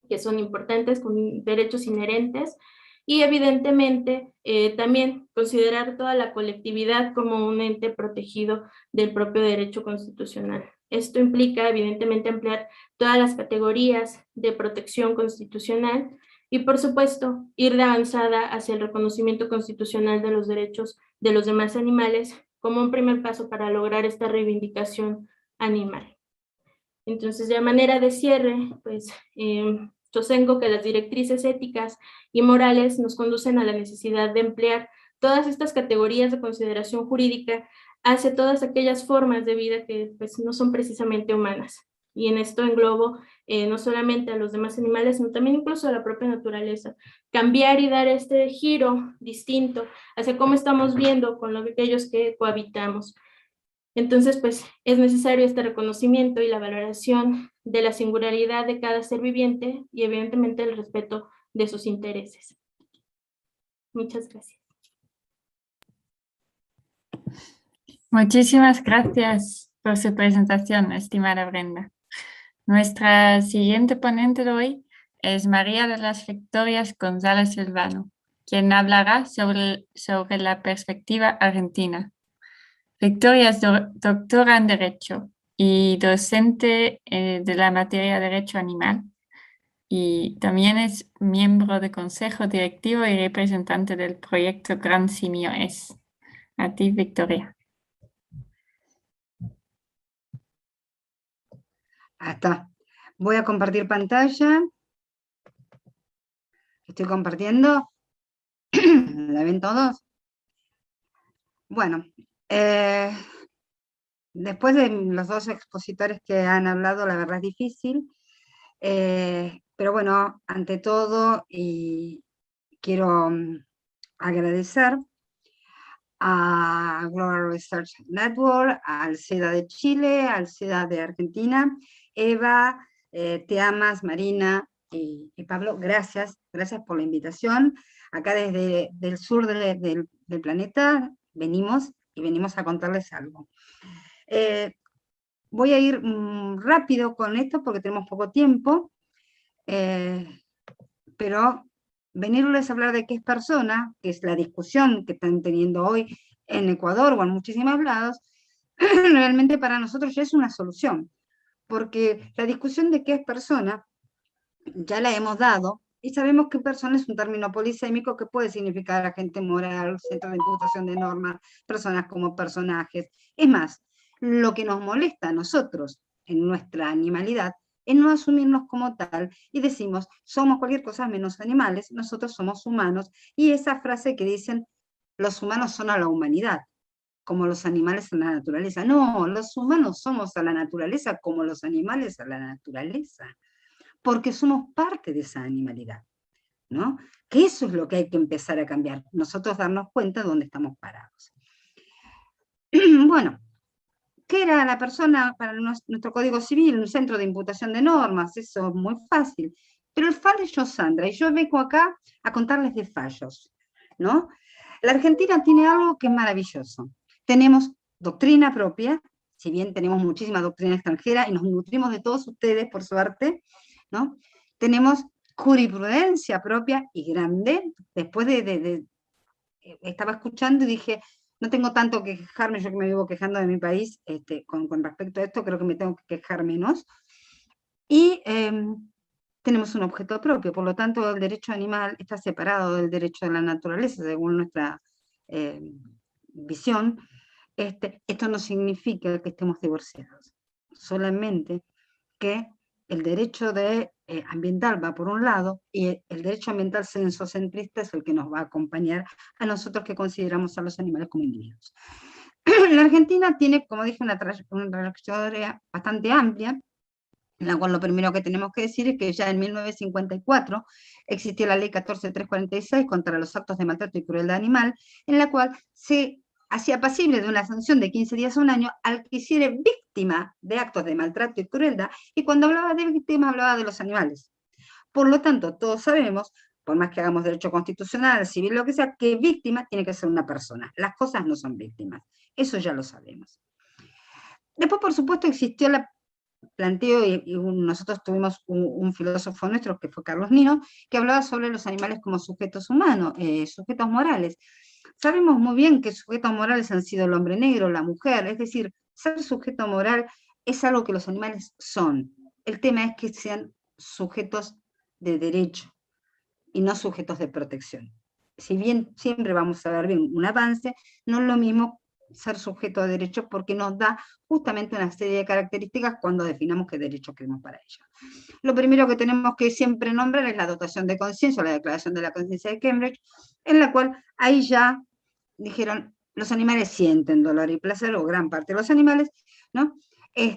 que son importantes, con derechos inherentes, y evidentemente también considerar toda la colectividad como un ente protegido del propio derecho constitucional. Esto implica, evidentemente, ampliar todas las categorías de protección constitucional y, por supuesto, ir de avanzada hacia el reconocimiento constitucional de los derechos de los demás animales como un primer paso para lograr esta reivindicación animal. Entonces, de manera de cierre, pues sostengo que las directrices éticas y morales nos conducen a la necesidad de emplear todas estas categorías de consideración jurídica hacia todas aquellas formas de vida que pues, no son precisamente humanas. Y en esto englobo no solamente a los demás animales, sino también incluso a la propia naturaleza. Cambiar y dar este giro distinto hacia cómo estamos viendo con aquellos que cohabitamos. Entonces, pues, es necesario este reconocimiento y la valoración de la singularidad de cada ser viviente y, evidentemente, el respeto de sus intereses. Muchas gracias. Muchísimas gracias por su presentación, estimada Brenda. Nuestra siguiente ponente de hoy es María de las Victorias González Silvano, quien hablará sobre la perspectiva argentina. Victoria es doctora en Derecho y docente de la materia de Derecho Animal, y también es miembro del Consejo Directivo y representante del proyecto Gran Simio Es. A ti, Victoria. Hasta. Voy a compartir pantalla. Estoy compartiendo. ¿La ven todos? Bueno, después de los dos expositores que han hablado, la verdad es difícil. Pero bueno, ante todo, quiero agradecer a Global Research Network, al CEDA de Chile, al CEDA de Argentina, Eva, Teamas, Marina y Pablo, gracias por la invitación. Acá desde el sur del planeta venimos a contarles algo. Voy a ir rápido con esto porque tenemos poco tiempo, pero venirles a hablar de qué es persona, que es la discusión que están teniendo hoy en Ecuador o en muchísimos lados, realmente para nosotros ya es una solución, porque la discusión de qué es persona ya la hemos dado, y sabemos que persona es un término polisémico que puede significar agente moral, centro de imputación de normas, personas como personajes. Es más, lo que nos molesta a nosotros en nuestra animalidad es no asumirnos como tal y decimos, somos cualquier cosa menos animales, nosotros somos humanos, y esa frase que dicen, los humanos son a la humanidad, como los animales a la naturaleza. No, los humanos somos a la naturaleza como los animales a la naturaleza, porque somos parte de esa animalidad, ¿no? Que eso es lo que hay que empezar a cambiar, nosotros darnos cuenta de dónde estamos parados. Bueno, ¿qué era la persona para nuestro Código Civil? Un centro de imputación de normas, eso es muy fácil. Pero el fallo, Sandra, y yo vengo acá a contarles de fallos, ¿no? La Argentina tiene algo que es maravilloso. Tenemos doctrina propia, si bien tenemos muchísima doctrina extranjera y nos nutrimos de todos ustedes, por suerte, ¿no? Tenemos jurisprudencia propia y grande. Después estaba escuchando y dije, no tengo tanto que quejarme, yo que me vivo quejando de mi país, con respecto a esto creo que me tengo que quejar menos. Y tenemos un objeto propio, por lo tanto el derecho animal está separado del derecho de la naturaleza, según nuestra visión. Esto no significa que estemos divorciados, solamente que el derecho ambiental va por un lado y el derecho ambiental censocentrista es el que nos va a acompañar a nosotros que consideramos a los animales como individuos. La Argentina tiene, como dije, una trayectoria bastante amplia, en la cual lo primero que tenemos que decir es que ya en 1954 existió la ley 14346 contra los actos de maltrato y crueldad animal, en la cual se hacía pasible de una sanción de 15 días a un año al que hiciera víctima de actos de maltrato y crueldad, y cuando hablaba de víctima hablaba de los animales. Por lo tanto, todos sabemos, por más que hagamos derecho constitucional, civil, lo que sea, que víctima tiene que ser una persona. Las cosas no son víctimas. Eso ya lo sabemos. Después, por supuesto, existió el planteo, y nosotros tuvimos un filósofo nuestro, que fue Carlos Nino, que hablaba sobre los animales como sujetos humanos, sujetos morales. Sabemos muy bien que sujetos morales han sido el hombre negro, la mujer, es decir, ser sujeto moral es algo que los animales son. El tema es que sean sujetos de derecho y no sujetos de protección. Si bien siempre vamos a ver bien un avance, no es lo mismo ser sujeto de derecho porque nos da justamente una serie de características cuando definamos qué derecho queremos para ellos. Lo primero que tenemos que siempre nombrar es la dotación de conciencia, la Declaración de la Conciencia de Cambridge, en la cual ahí ya dijeron, los animales sienten dolor y placer, o gran parte de los animales, ¿no? Y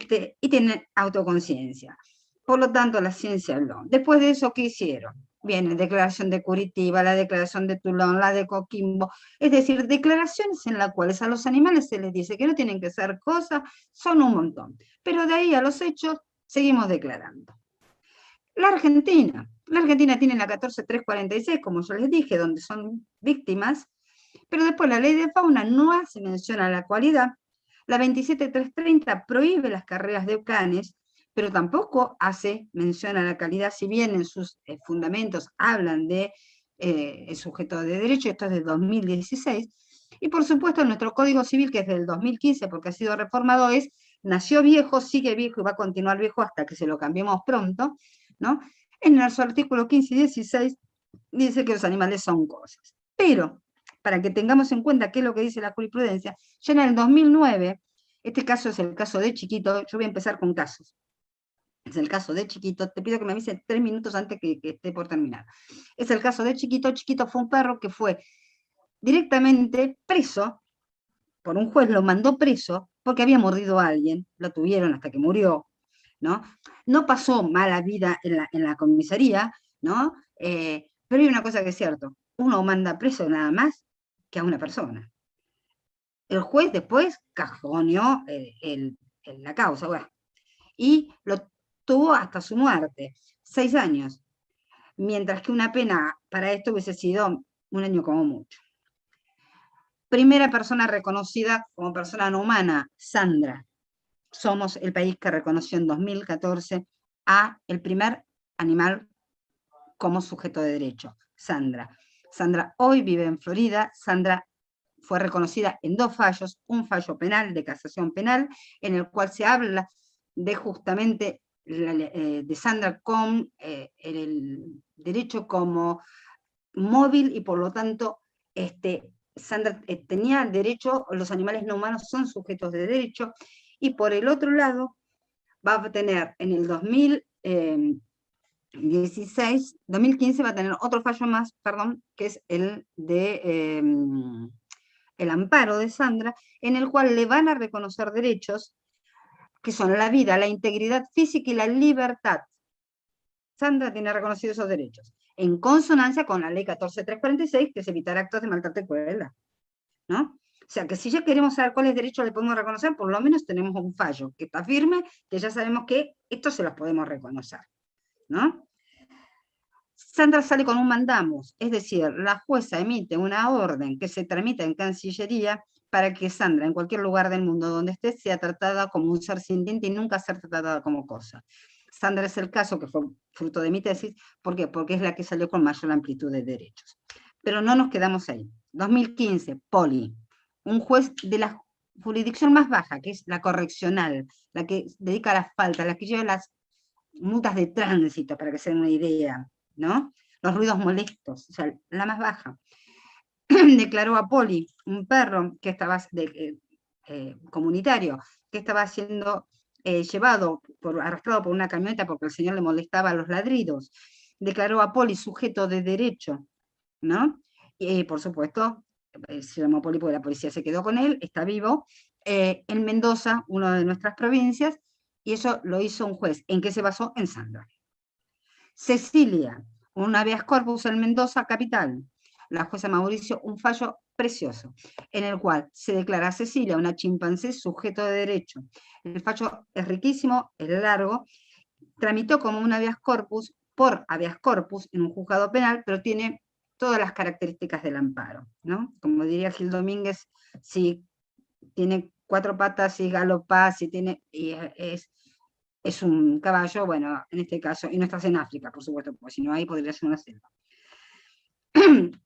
tienen autoconciencia. Por lo tanto, la ciencia habló. Después de eso, ¿qué hicieron? Viene la Declaración de Curitiba, la Declaración de Toulon, la de Coquimbo, es decir, declaraciones en las cuales a los animales se les dice que no tienen que hacer cosas, son un montón. Pero de ahí a los hechos, seguimos declarando. La Argentina tiene la 14346, como yo les dije, donde son víctimas, pero después la ley de fauna no hace mención a la cualidad. La 27330 prohíbe las carreras de canes, pero tampoco hace mención a la calidad, si bien en sus fundamentos hablan de el sujeto de derecho, esto es de 2016, y por supuesto nuestro Código Civil, que es del 2015, porque ha sido reformado, nació viejo, sigue viejo y va a continuar viejo hasta que se lo cambiemos pronto, ¿no? En su artículo 15 y 16 dice que los animales son cosas. Pero, para que tengamos en cuenta qué es lo que dice la jurisprudencia, ya en el 2009, este caso es el caso de Chiquito, yo voy a empezar con casos. Es el caso de Chiquito, te pido que me avise 3 minutos antes que esté por terminar. Es el caso de Chiquito. Chiquito fue un perro que fue directamente preso, por un juez lo mandó preso, porque había mordido a alguien, lo tuvieron hasta que murió, ¿no? No pasó mala vida en la comisaría, ¿no? Pero hay una cosa que es cierto, uno manda preso nada más que a una persona. El juez después cajoneó la causa, bueno, y lo tuvo hasta su muerte, 6 años, mientras que una pena para esto hubiese sido 1 año como mucho. Primera persona reconocida como persona no humana, Sandra. Somos el país que reconoció en 2014 a el primer animal como sujeto de derecho, Sandra. Sandra hoy vive en Florida. Sandra fue reconocida en 2 fallos, un fallo penal de casación penal, en el cual se habla de justamente de Sandra con el derecho como móvil y por lo tanto Sandra tenía derecho, los animales no humanos son sujetos de derecho, y por el otro lado va a tener en el 2015 va a tener otro fallo más, perdón, que es el de el amparo de Sandra, en el cual le van a reconocer derechos que son la vida, la integridad física y la libertad. Sandra tiene reconocidos esos derechos, en consonancia con la ley 14346, que es evitar actos de maltrato y crueldad, ¿no? O sea, que si ya queremos saber cuáles derechos le podemos reconocer, por lo menos tenemos un fallo que está firme, que ya sabemos que estos se los podemos reconocer, ¿no? Sandra sale con un mandamos, es decir, la jueza emite una orden que se tramita en Cancillería para que Sandra, en cualquier lugar del mundo donde esté, sea tratada como un ser sintiente y nunca ser tratada como cosa. Sandra es el caso que fue fruto de mi tesis. ¿Por qué? Porque es la que salió con mayor amplitud de derechos. Pero no nos quedamos ahí. 2015, Poli, un juez de la jurisdicción más baja, que es la correccional, la que dedica a las faltas, la que lleva las multas de tránsito, para que se den una idea, ¿no? Los ruidos molestos, o sea, la más baja. Declaró a Poli, un perro que estaba comunitario, que estaba siendo arrastrado por una camioneta porque el señor le molestaba los ladridos. Declaró a Poli sujeto de derecho, ¿no? Y por supuesto, se llamó Poli porque la policía se quedó con él, está vivo, en Mendoza, una de nuestras provincias, y eso lo hizo un juez. ¿En qué se basó? En Sandra. Cecilia, un habeas corpus en Mendoza, capital. La jueza Mauricio, un fallo precioso, en el cual se declara a Cecilia, una chimpancé, sujeto de derecho. El fallo es riquísimo, es largo, tramitó como un habeas corpus, por habeas corpus, en un juzgado penal, pero tiene todas las características del amparo, ¿no? Como diría Gil Domínguez, si tiene 4 patas, si galopa, si tiene... es un caballo, bueno, en este caso, y no estás en África, por supuesto, porque si no ahí podría ser una selva.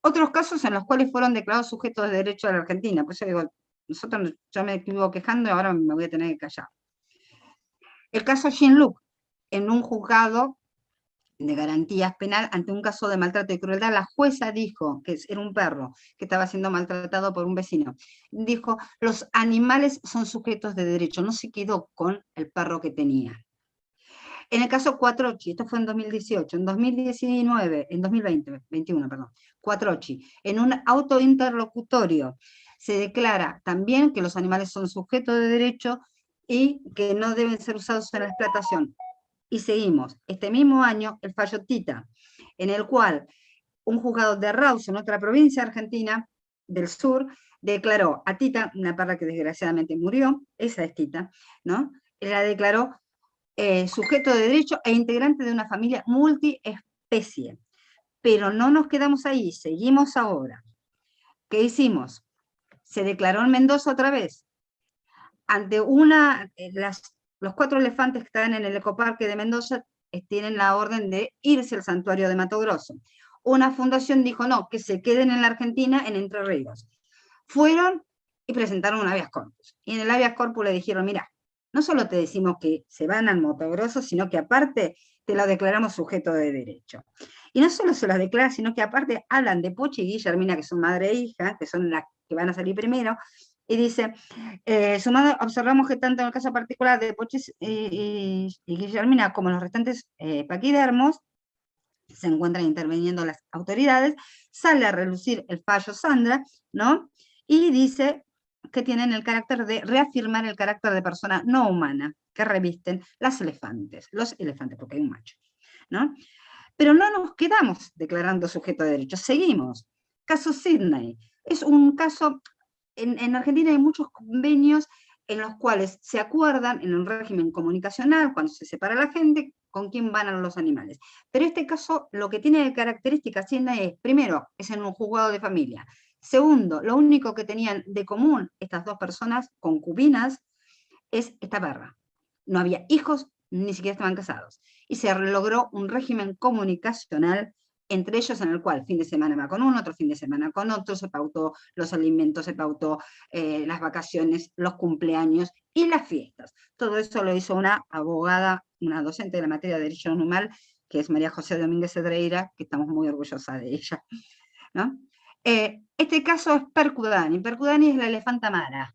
Otros casos en los cuales fueron declarados sujetos de derecho a la Argentina, por eso digo, nosotros, yo me equivoco quejando y ahora me voy a tener que callar. El caso Shin-Luk, en un juzgado de garantías penal ante un caso de maltrato y crueldad, la jueza dijo que era un perro que estaba siendo maltratado por un vecino. Dijo, los animales son sujetos de derecho, no se quedó con el perro que tenía. En el caso Quattrocchi, esto fue en 2018, en 2019, en 2021, perdón, Quattrocchi, en un auto interlocutorio se declara también que los animales son sujetos de derecho y que no deben ser usados en la explotación. Y seguimos, este mismo año, el fallo Tita, en el cual un juzgado de Rawson, en otra provincia argentina del sur, declaró a Tita, una perra que desgraciadamente murió, esa es Tita, ¿no? La declaró sujeto de derecho e integrante de una familia multiespecie. Pero no nos quedamos ahí, seguimos ahora. ¿Qué hicimos? Se declaró en Mendoza otra vez, ante los 4 elefantes que están en el ecoparque de Mendoza tienen la orden de irse al santuario de Mato Grosso. Una fundación dijo, no, que se queden en la Argentina, en Entre Ríos. Fueron y presentaron un habeas corpus. Y en el habeas corpus le dijeron, mira, no solo te decimos que se van al Mato Grosso, sino que aparte te lo declaramos sujeto de derecho. Y no solo se los declara, sino que aparte hablan de Pochi y Guillermina, que son madre e hija, que son las que van a salir primero, y dice, sumado, observamos que tanto en el caso particular de Pochis y Guillermina como en los restantes paquidermos, se encuentran interviniendo las autoridades, sale a relucir el fallo Sandra, ¿no? Y dice que tienen el carácter de reafirmar el carácter de persona no humana que revisten los elefantes, porque hay un macho, ¿no? Pero no nos quedamos declarando sujeto de derecho, seguimos. Caso Sidney, es un caso, en Argentina hay muchos convenios en los cuales se acuerdan en un régimen comunicacional, cuando se separa la gente, con quién van a los animales. Pero este caso, lo que tiene de característica Sidney es, primero, es en un juzgado de familia. Segundo, lo único que tenían de común estas dos personas, concubinas, es esta perra. No había hijos, ni siquiera estaban casados. Y se logró un régimen comunicacional entre ellos en el cual fin de semana va con uno, otro fin de semana con otro, se pautó los alimentos, se pautó las vacaciones, los cumpleaños y las fiestas. Todo eso lo hizo una abogada, una docente de la materia de Derecho Animal, que es María José Domínguez Cedreira, que estamos muy orgullosas de ella, ¿no? Este caso es Percudani. Percudani es la elefanta mara.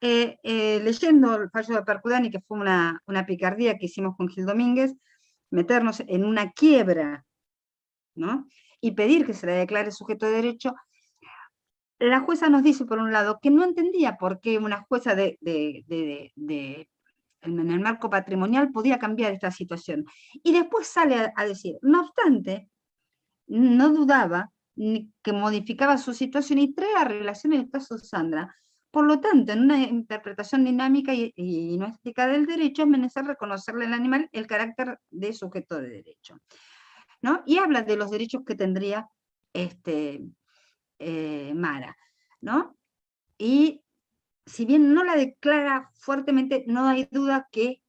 Leyendo el fallo de Percudani, que fue una picardía que hicimos con Gil Domínguez, meternos en una quiebra, ¿no? Y pedir que se le declare sujeto de derecho, la jueza nos dice, por un lado, que no entendía por qué una jueza en el marco patrimonial podía cambiar esta situación. Y después sale a decir, no obstante, no dudaba que modificaba su situación y trae a relación el caso Sandra. Por lo tanto, en una interpretación dinámica y no estética del derecho, es menester reconocerle al animal el carácter de sujeto de derecho, ¿no? Y habla de los derechos que tendría Mara, ¿no? Y si bien no la declara fuertemente, no hay duda que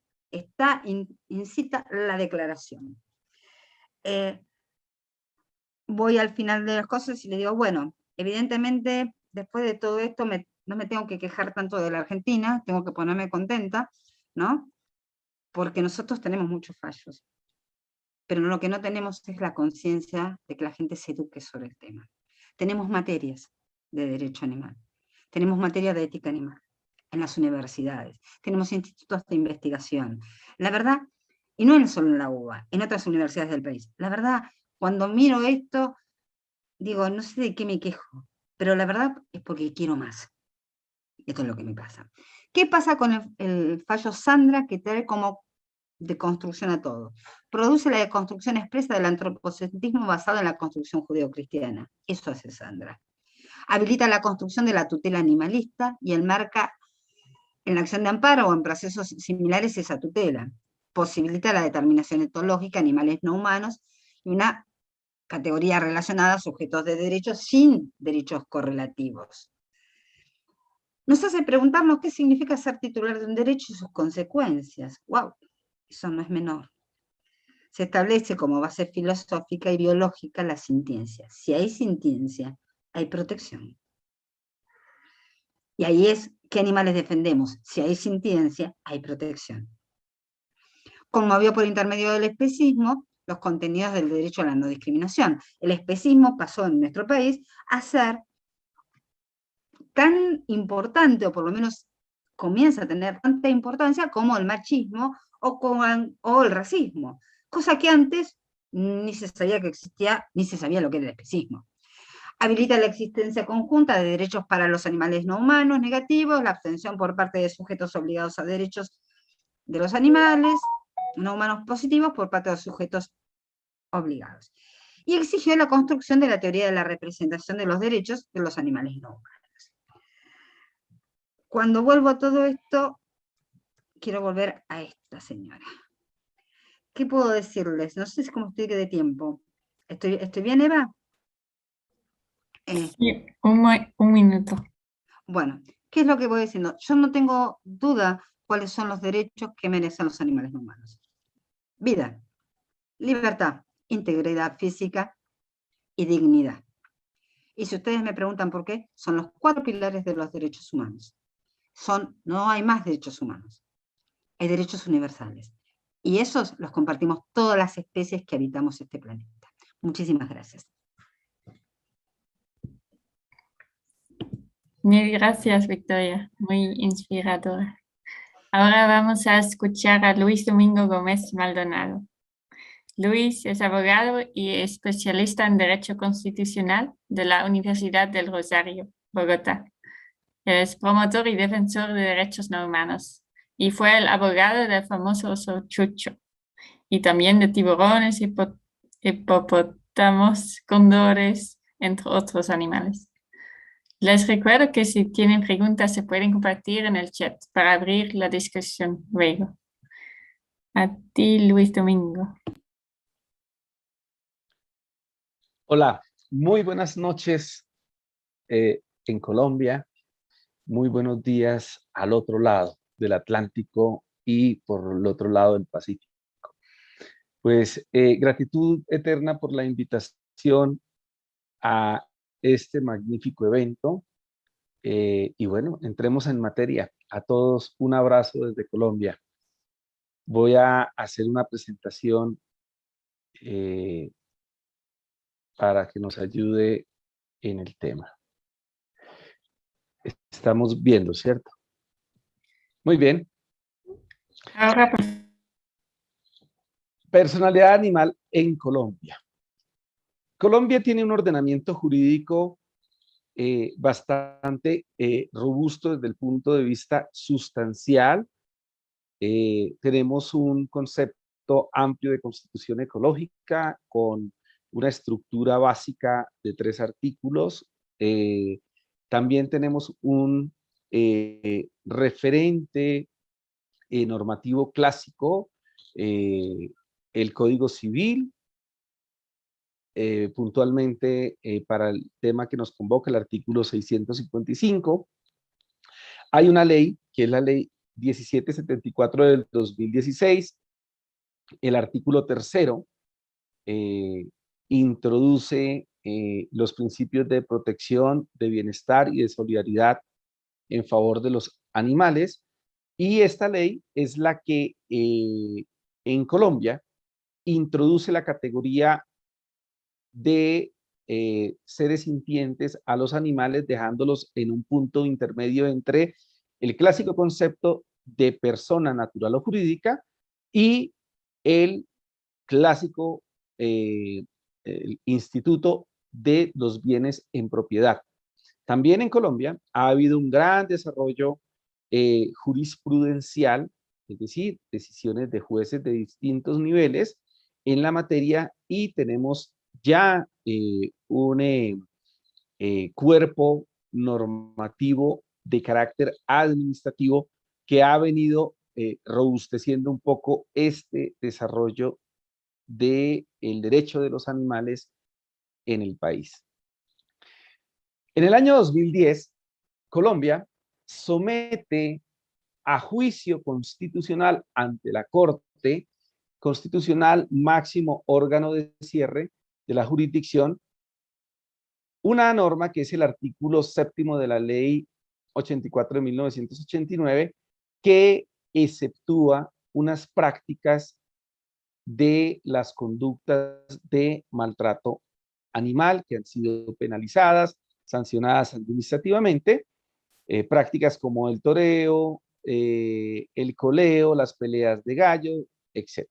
incita la declaración. Voy al final de las cosas y le digo, bueno, evidentemente, después de todo esto, no me tengo que quejar tanto de la Argentina, tengo que ponerme contenta, ¿no? Porque nosotros tenemos muchos fallos, pero lo que no tenemos es la conciencia de que la gente se eduque sobre el tema. Tenemos materias de derecho animal, tenemos materia de ética animal en las universidades, tenemos institutos de investigación. La verdad, y no solo en la UBA, en otras universidades del país, la verdad, cuando miro esto, digo, no sé de qué me quejo, pero la verdad es porque quiero más. Esto es lo que me pasa. ¿Qué pasa con el fallo Sandra, que trae como deconstrucción a todo? Produce la deconstrucción expresa del antropocentrismo basado en la construcción judeocristiana. Eso hace Sandra. Habilita la construcción de la tutela animalista y enmarca en la acción de amparo o en procesos similares esa tutela. Posibilita la determinación etológica de animales no humanos y una categoría relacionada a sujetos de derechos sin derechos correlativos. Nos hace preguntarnos qué significa ser titular de un derecho y sus consecuencias. ¡Wow! Eso no es menor. Se establece como base filosófica y biológica la sintiencia. Si hay sintiencia, hay protección. Y ahí es, ¿qué animales defendemos? Si hay sintiencia, hay protección. conmovió por intermedio del especismo los contenidos del derecho a la no discriminación. El especismo pasó en nuestro país a ser tan importante, o por lo menos comienza a tener tanta importancia como el machismo o el racismo, cosa que antes ni se sabía que existía, ni se sabía lo que era el especismo. Habilita la existencia conjunta de derechos para los animales no humanos negativos, la abstención por parte de sujetos obligados a derechos de los animales no humanos positivos por parte de los sujetos obligados. Y exigió la construcción de la teoría de la representación de los derechos de los animales no humanos. Cuando vuelvo a todo esto, quiero volver a esta señora. ¿Qué puedo decirles? No sé cómo estoy de tiempo. ¿Estoy bien, Eva? Sí, un minuto. Bueno, ¿qué es lo que voy diciendo? Yo no tengo duda cuáles son los derechos que merecen los animales no humanos. Vida, libertad, integridad física y dignidad. Y si ustedes me preguntan por qué, son los 4 pilares de los derechos humanos. No hay más derechos humanos. Hay derechos universales. Y esos los compartimos todas las especies que habitamos este planeta. Muchísimas gracias. Mil gracias, Victoria. Muy inspiradora. Ahora vamos a escuchar a Luis Domingo Gómez Maldonado. Luis es abogado y especialista en Derecho Constitucional de la Universidad del Rosario, Bogotá. Él es promotor y defensor de derechos no humanos y fue el abogado del famoso oso Chucho y también de tiburones, hipopótamos, cóndores, entre otros animales. Les recuerdo que si tienen preguntas se pueden compartir en el chat para abrir la discusión luego. A ti, Luis Domingo. Hola, muy buenas noches en Colombia, muy buenos días al otro lado del Atlántico y por el otro lado del Pacífico. Pues gratitud eterna por la invitación a este magnífico evento y bueno, entremos en materia. A todos un abrazo desde Colombia. Voy a hacer una presentación para que nos ayude en el tema. Estamos viendo, ¿cierto? Muy bien. Ahora, pues. Personalidad animal en Colombia. Colombia tiene un ordenamiento jurídico bastante robusto desde el punto de vista sustancial. Tenemos un concepto amplio de constitución ecológica con una estructura básica de 3 artículos. También tenemos un referente normativo clásico, el Código Civil, puntualmente para el tema que nos convoca, el artículo 655. Hay una ley, que es la ley 1774 del 2016, el artículo 3º, introduce los principios de protección, de bienestar y de solidaridad en favor de los animales, y esta ley es la que en Colombia introduce la categoría de seres sintientes a los animales, dejándolos en un punto intermedio entre el clásico concepto de persona natural o jurídica y el clásico el instituto de los bienes en propiedad. También en Colombia ha habido un gran desarrollo jurisprudencial, es decir, decisiones de jueces de distintos niveles en la materia, y tenemos ya un cuerpo normativo de carácter administrativo que ha venido robusteciendo un poco este desarrollo del derecho de los animales en el país. En el año 2010, Colombia somete a juicio constitucional ante la Corte Constitucional, máximo órgano de cierre de la jurisdicción, una norma que es el artículo 7º de la Ley 84 de 1989, que exceptúa unas prácticas de las conductas de maltrato animal que han sido penalizadas, sancionadas administrativamente, prácticas como el toreo, el coleo, las peleas de gallo, etc.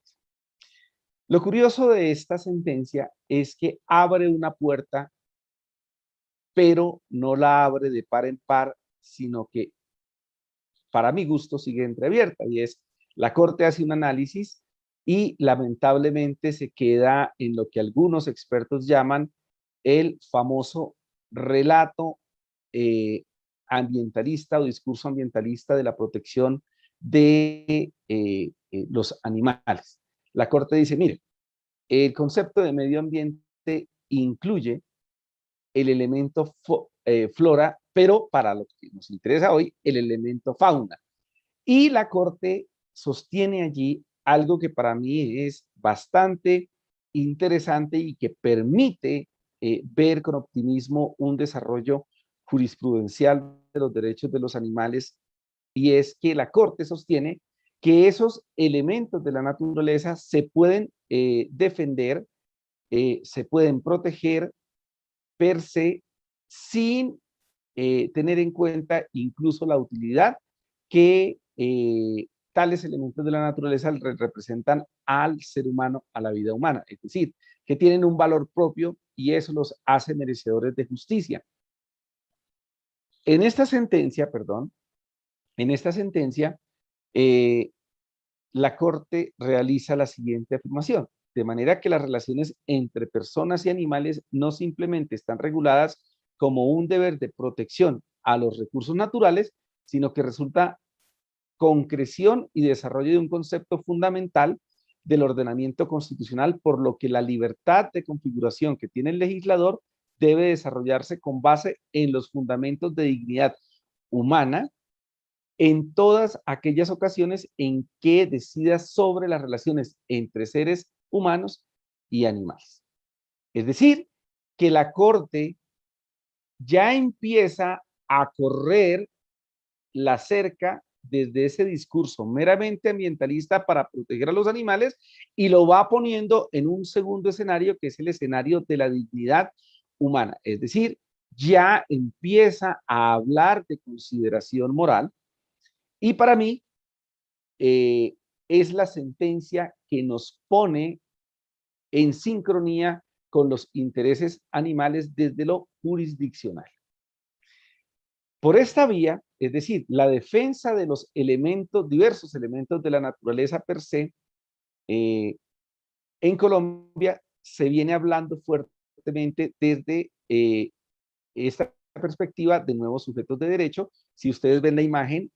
Lo curioso de esta sentencia es que abre una puerta, pero no la abre de par en par, sino que para mi gusto sigue entreabierta, y es la Corte hace un análisis y lamentablemente se queda en lo que algunos expertos llaman el famoso relato ambientalista o discurso ambientalista de la protección de los animales. La Corte dice, mire, el concepto de medio ambiente incluye el elemento flora, pero para lo que nos interesa hoy, el elemento fauna. Y la Corte sostiene allí algo que para mí es bastante interesante y que permite ver con optimismo un desarrollo jurisprudencial de los derechos de los animales, y es que la Corte sostiene que esos elementos de la naturaleza se pueden defender, se pueden proteger per se, sin tener en cuenta incluso la utilidad que tales elementos de la naturaleza representan al ser humano, a la vida humana. Es decir, que tienen un valor propio y eso los hace merecedores de justicia. En esta sentencia, la Corte realiza la siguiente afirmación, de manera que las relaciones entre personas y animales no simplemente están reguladas como un deber de protección a los recursos naturales, sino que resulta concreción y desarrollo de un concepto fundamental del ordenamiento constitucional, por lo que la libertad de configuración que tiene el legislador debe desarrollarse con base en los fundamentos de dignidad humana en todas aquellas ocasiones en que decida sobre las relaciones entre seres humanos y animales. Es decir, que la Corte ya empieza a correr la cerca desde ese discurso meramente ambientalista para proteger a los animales y lo va poniendo en un segundo escenario, que es el escenario de la dignidad humana. Es decir, ya empieza a hablar de consideración moral, y para mí es la sentencia que nos pone en sincronía con los intereses animales desde lo jurisdiccional. Por esta vía, es decir, la defensa de los elementos, diversos elementos de la naturaleza per se, en Colombia se viene hablando fuertemente desde esta perspectiva de nuevos sujetos de derecho. Si ustedes ven la imagen,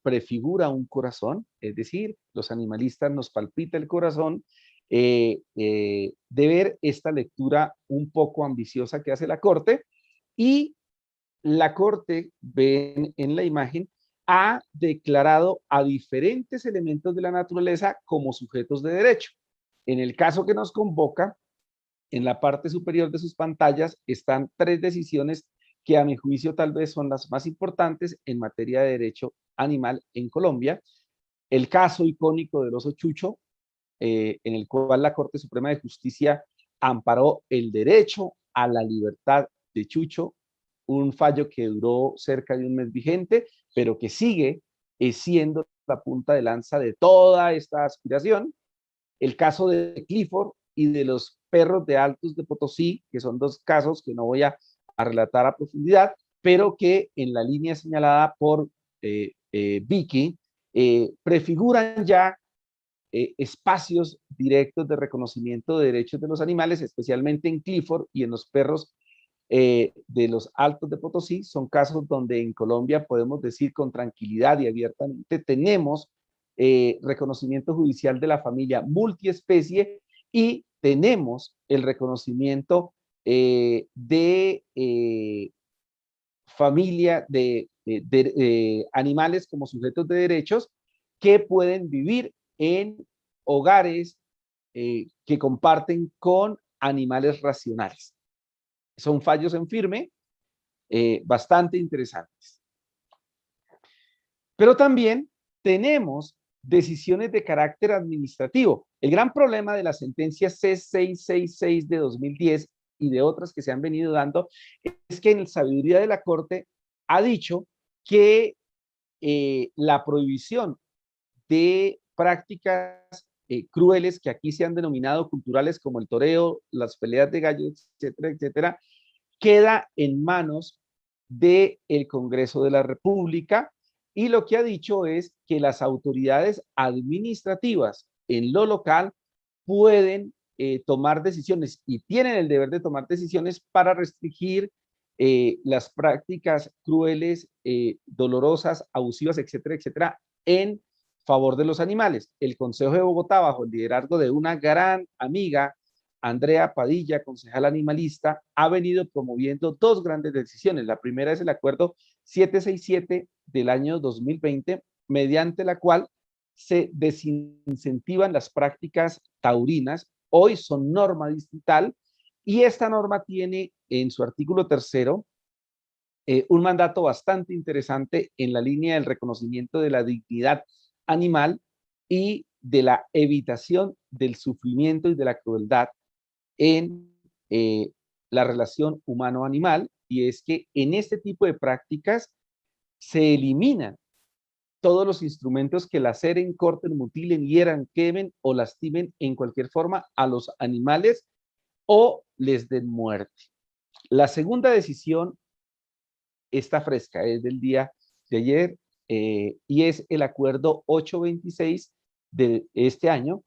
prefigura un corazón, es decir, los animalistas nos palpita el corazón, de ver esta lectura un poco ambiciosa que hace la Corte, y la Corte, ven en la imagen, ha declarado a diferentes elementos de la naturaleza como sujetos de derecho. En el caso que nos convoca, en la parte superior de sus pantallas están 3 decisiones que a mi juicio tal vez son las más importantes en materia de derecho animal en Colombia. El caso icónico del oso Chucho, en el cual la Corte Suprema de Justicia amparó el derecho a la libertad de Chucho, un fallo que duró cerca de un mes vigente, pero que sigue siendo la punta de lanza de toda esta aspiración. El caso de Clifford y de los perros de Altos de Potosí, que son 2 casos que no voy a relatar a profundidad, pero que en la línea señalada por Vicky, prefiguran ya espacios directos de reconocimiento de derechos de los animales, especialmente en Clifford y en los perros de los Altos de Potosí. Son casos donde en Colombia podemos decir con tranquilidad y abiertamente tenemos reconocimiento judicial de la familia multiespecie, y tenemos el reconocimiento de familia de animales como sujetos de derechos que pueden vivir en hogares que comparten con animales racionales. Son fallos en firme bastante interesantes. Pero también tenemos decisiones de carácter administrativo, El gran problema de la sentencia C666 de 2010 y de otras que se han venido dando es que en la sabiduría de la Corte ha dicho que la prohibición de prácticas crueles que aquí se han denominado culturales como el toreo, las peleas de gallos, etcétera, etcétera, queda en manos del Congreso de la República, y lo que ha dicho es que las autoridades administrativas en lo local pueden tomar decisiones y tienen el deber de tomar decisiones para restringir las prácticas crueles, dolorosas, abusivas, etcétera, etcétera, en favor de los animales. El Consejo de Bogotá, bajo el liderazgo de una gran amiga, Andrea Padilla, concejal animalista, ha venido promoviendo dos grandes decisiones. La primera es el acuerdo 767 del año 2020, mediante la cual se desincentivan las prácticas taurinas. Hoy son norma distrital y esta norma tiene en su artículo 3 un mandato bastante interesante en la línea del reconocimiento de la dignidad animal y de la evitación del sufrimiento y de la crueldad en la relación humano-animal, y es que en este tipo de prácticas se eliminan todos los instrumentos que laceren, corten, mutilen, hieran, quemen o lastimen en cualquier forma a los animales o les den muerte. La segunda decisión está fresca, es del día de ayer, y es el acuerdo 826 de este año,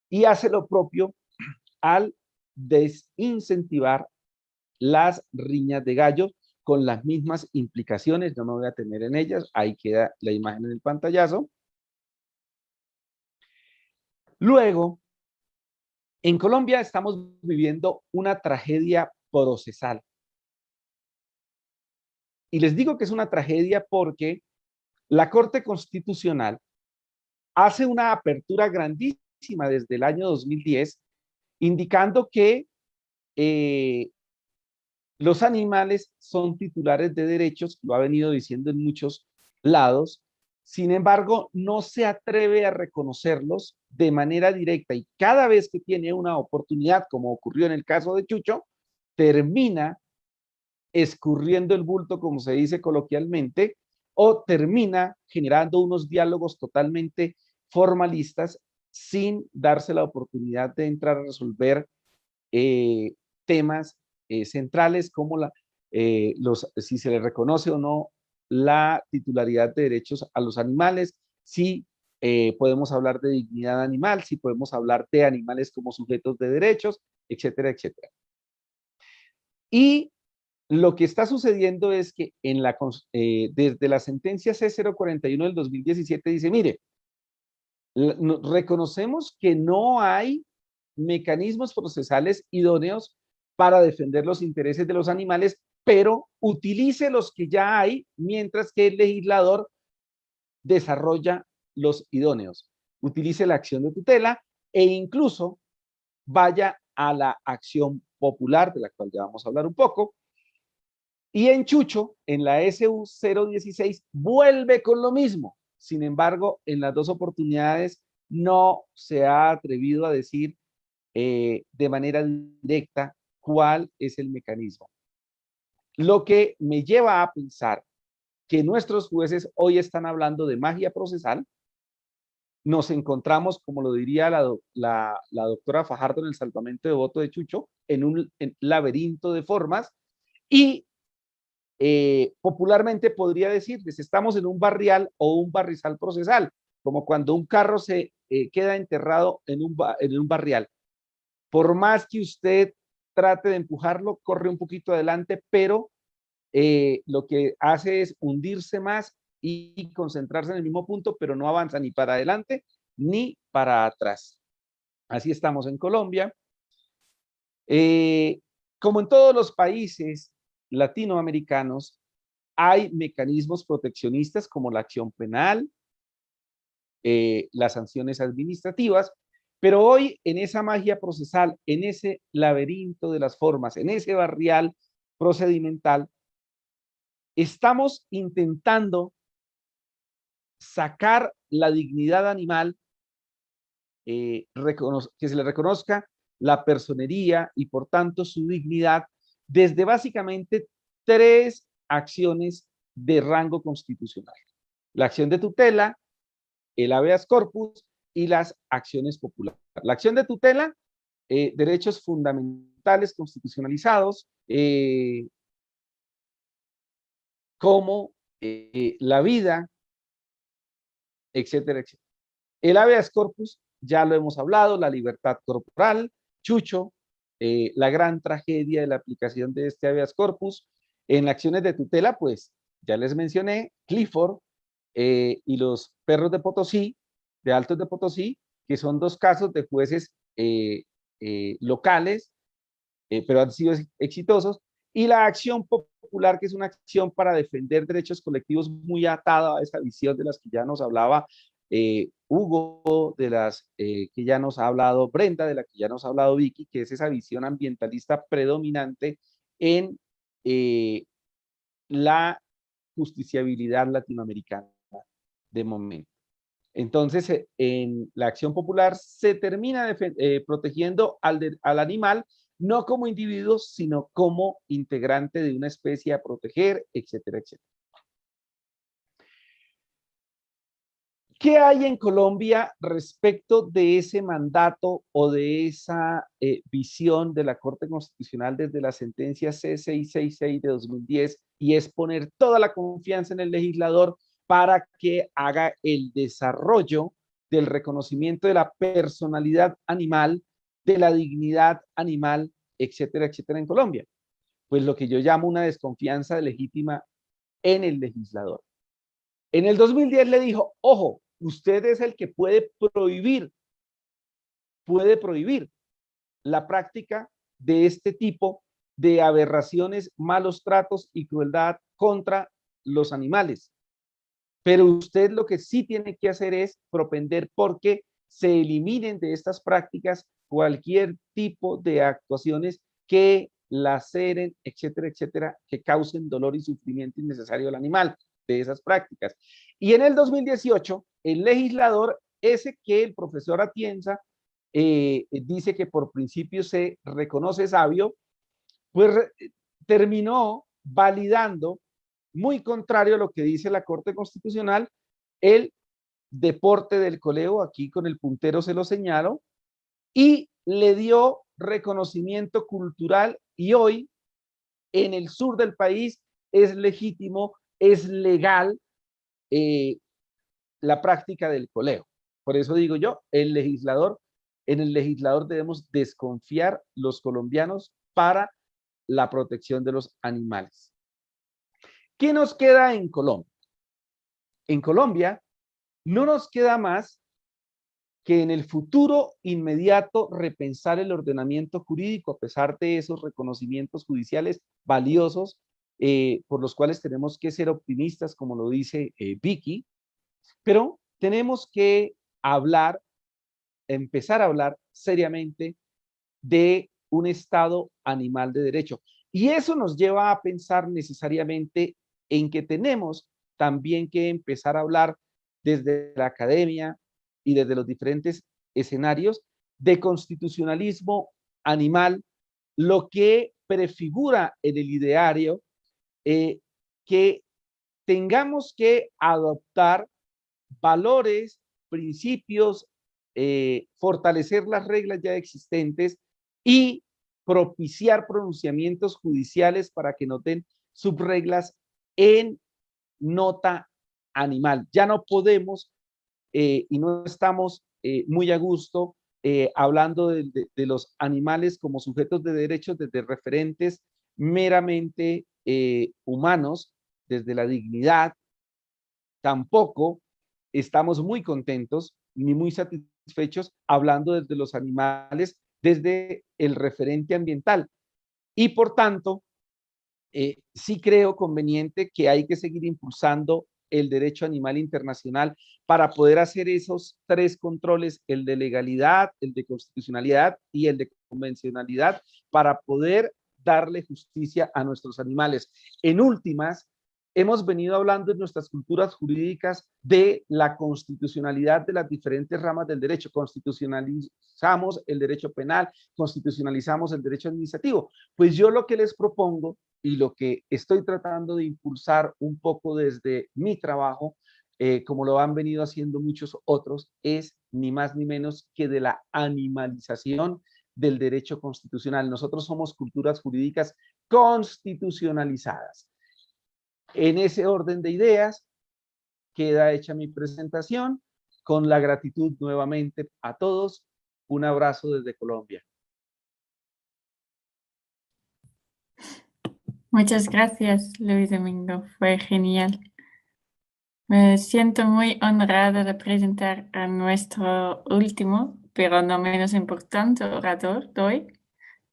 y hace lo propio al desincentivar las riñas de gallos con las mismas implicaciones. No me voy a tener en ellas, ahí queda la imagen en el pantallazo. Luego, en Colombia estamos viviendo una tragedia procesal. Y les digo que es una tragedia porque la Corte Constitucional hace una apertura grandísima desde el año 2010, indicando que los animales son titulares de derechos, lo ha venido diciendo en muchos lados. Sin embargo, no se atreve a reconocerlos de manera directa, y cada vez que tiene una oportunidad, como ocurrió en el caso de Chucho, termina escurriendo el bulto, como se dice coloquialmente, o termina generando unos diálogos totalmente formalistas sin darse la oportunidad de entrar a resolver temas centrales como si se le reconoce o no la titularidad de derechos a los animales, si podemos hablar de dignidad animal, si podemos hablar de animales como sujetos de derechos, etcétera, etcétera. Y lo que está sucediendo es que desde la sentencia C041 del 2017 dice, mire, reconocemos que no hay mecanismos procesales idóneos para defender los intereses de los animales, pero utilice los que ya hay mientras que el legislador desarrolla los idóneos. Utilice la acción de tutela e incluso vaya a la acción popular, de la cual ya vamos a hablar un poco. Y en Chucho, en la SU 016, vuelve con lo mismo. Sin embargo, en las dos oportunidades no se ha atrevido a decir de manera directa cuál es el mecanismo. Lo que me lleva a pensar que nuestros jueces hoy están hablando de magia procesal. Nos encontramos, como lo diría la doctora Fajardo en el salvamento de voto de Chucho, en un laberinto de formas, y popularmente podría decirles, estamos en un barrial o un barrizal procesal, como cuando un carro se queda enterrado en un barrial. Por más que usted trate de empujarlo, corre un poquito adelante, pero lo que hace es hundirse más y concentrarse en el mismo punto, pero no avanza ni para adelante ni para atrás. Así estamos en Colombia. Como en todos los países latinoamericanos, hay mecanismos proteccionistas como la acción penal, las sanciones administrativas, pero hoy en esa magia procesal, en ese laberinto de las formas, en ese barrial procedimental, estamos intentando sacar la dignidad animal que se le reconozca la personería y por tanto su dignidad desde básicamente 3 acciones de rango constitucional: la acción de tutela, el habeas corpus y las acciones populares. La acción de tutela, derechos fundamentales constitucionalizados, como la vida, etcétera, etcétera. El habeas corpus, ya lo hemos hablado, la libertad corporal, Chucho, la gran tragedia de la aplicación de este habeas corpus. En acciones de tutela, pues, ya les mencioné, Clifford y los perros de Potosí, de Altos de Potosí, que son 2 casos de jueces locales, pero han sido exitosos, y la acción popular, que es una acción para defender derechos colectivos muy atada a esa visión de las que ya nos hablaba Hugo, de las que ya nos ha hablado Brenda, de la que ya nos ha hablado Vicky, que es esa visión ambientalista predominante en la justiciabilidad latinoamericana de momento. Entonces, en la acción popular se termina protegiendo al animal, no como individuo, sino como integrante de una especie a proteger, etcétera, etcétera. ¿Qué hay en Colombia respecto de ese mandato o de esa visión de la Corte Constitucional desde la sentencia C666 de 2010? Y es poner toda la confianza en el legislador para que haga el desarrollo del reconocimiento de la personalidad animal, de la dignidad animal, etcétera, etcétera, en Colombia. Pues lo que yo llamo una desconfianza legítima en el legislador. En el 2010 le dijo, ojo, usted es el que puede prohibir la práctica de este tipo de aberraciones, malos tratos y crueldad contra los animales. Pero usted lo que sí tiene que hacer es propender porque se eliminen de estas prácticas cualquier tipo de actuaciones que laceren, etcétera, etcétera, que causen dolor y sufrimiento innecesario al animal de esas prácticas. Y en el 2018, el legislador, ese que el profesor Atienza dice que por principio se reconoce sabio, pues terminó validando, muy contrario a lo que dice la Corte Constitucional, el deporte del coleo, aquí con el puntero se lo señalo, y le dio reconocimiento cultural y hoy en el sur del país es legítimo, es legal la práctica del coleo. Por eso digo yo, en el legislador debemos desconfiar los colombianos para la protección de los animales. ¿Qué nos queda en Colombia? En Colombia no nos queda más que en el futuro inmediato repensar el ordenamiento jurídico a pesar de esos reconocimientos judiciales valiosos por los cuales tenemos que ser optimistas, como lo dice Vicky, pero tenemos que empezar a hablar seriamente de un Estado animal de derecho. Y eso nos lleva a pensar necesariamente en que tenemos también que empezar a hablar desde la academia y desde los diferentes escenarios de constitucionalismo animal, lo que prefigura en el ideario que tengamos que adoptar valores, principios, fortalecer las reglas ya existentes y propiciar pronunciamientos judiciales para que nos den subreglas en nota animal. Ya no podemos y no estamos muy a gusto hablando de los animales como sujetos de derechos desde referentes meramente humanos, desde la dignidad. Tampoco estamos muy contentos ni muy satisfechos hablando desde los animales, desde el referente ambiental. Y por tanto, sí creo conveniente que hay que seguir impulsando el derecho animal internacional para poder hacer esos 3 controles, el de legalidad, el de constitucionalidad y el de convencionalidad, para poder darle justicia a nuestros animales. En últimas, hemos venido hablando en nuestras culturas jurídicas de la constitucionalidad de las diferentes ramas del derecho. Constitucionalizamos el derecho penal, constitucionalizamos el derecho administrativo. Pues yo lo que les propongo y lo que estoy tratando de impulsar un poco desde mi trabajo, como lo han venido haciendo muchos otros, es ni más ni menos que de la animalización del derecho constitucional. Nosotros somos culturas jurídicas constitucionalizadas. En ese orden de ideas, queda hecha mi presentación, con la gratitud nuevamente a todos. Un abrazo desde Colombia. Muchas gracias, Luis Domingo. Fue genial. Me siento muy honrada de presentar a nuestro último, pero no menos importante orador de hoy,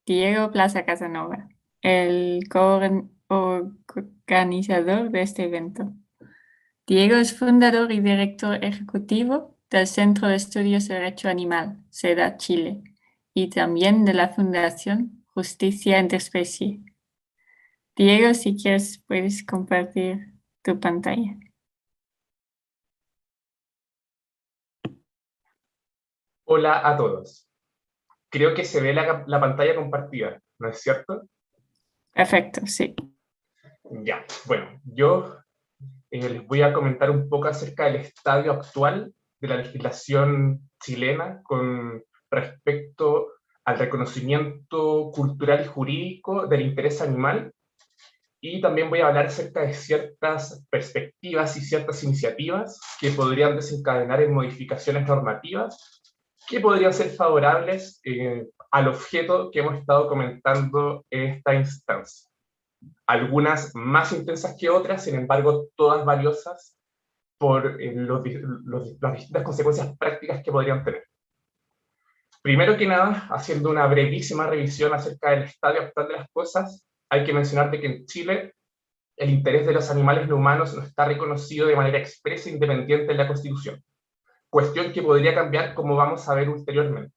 Diego Plaza Casanova, el coorganizador de este evento. Diego es fundador y director ejecutivo del Centro de Estudios de Derecho Animal, CEDA Chile, y también de la Fundación Justicia Interespecie. Diego, si quieres, puedes compartir tu pantalla. Hola a todos. Creo que se ve la pantalla compartida, ¿no es cierto? Perfecto, sí. Ya, bueno, yo les voy a comentar un poco acerca del estadio actual de la legislación chilena con respecto al reconocimiento cultural y jurídico del interés animal, y también voy a hablar acerca de ciertas perspectivas y ciertas iniciativas que podrían desencadenar en modificaciones normativas que podrían ser favorables al objeto que hemos estado comentando en esta instancia. Algunas más intensas que otras, sin embargo, todas valiosas por las distintas consecuencias prácticas que podrían tener. Primero que nada, haciendo una brevísima revisión acerca del estadio actual de las cosas, hay que mencionar que en Chile el interés de los animales no humanos no está reconocido de manera expresa e independiente en la Constitución. Cuestión que podría cambiar, como vamos a ver ulteriormente.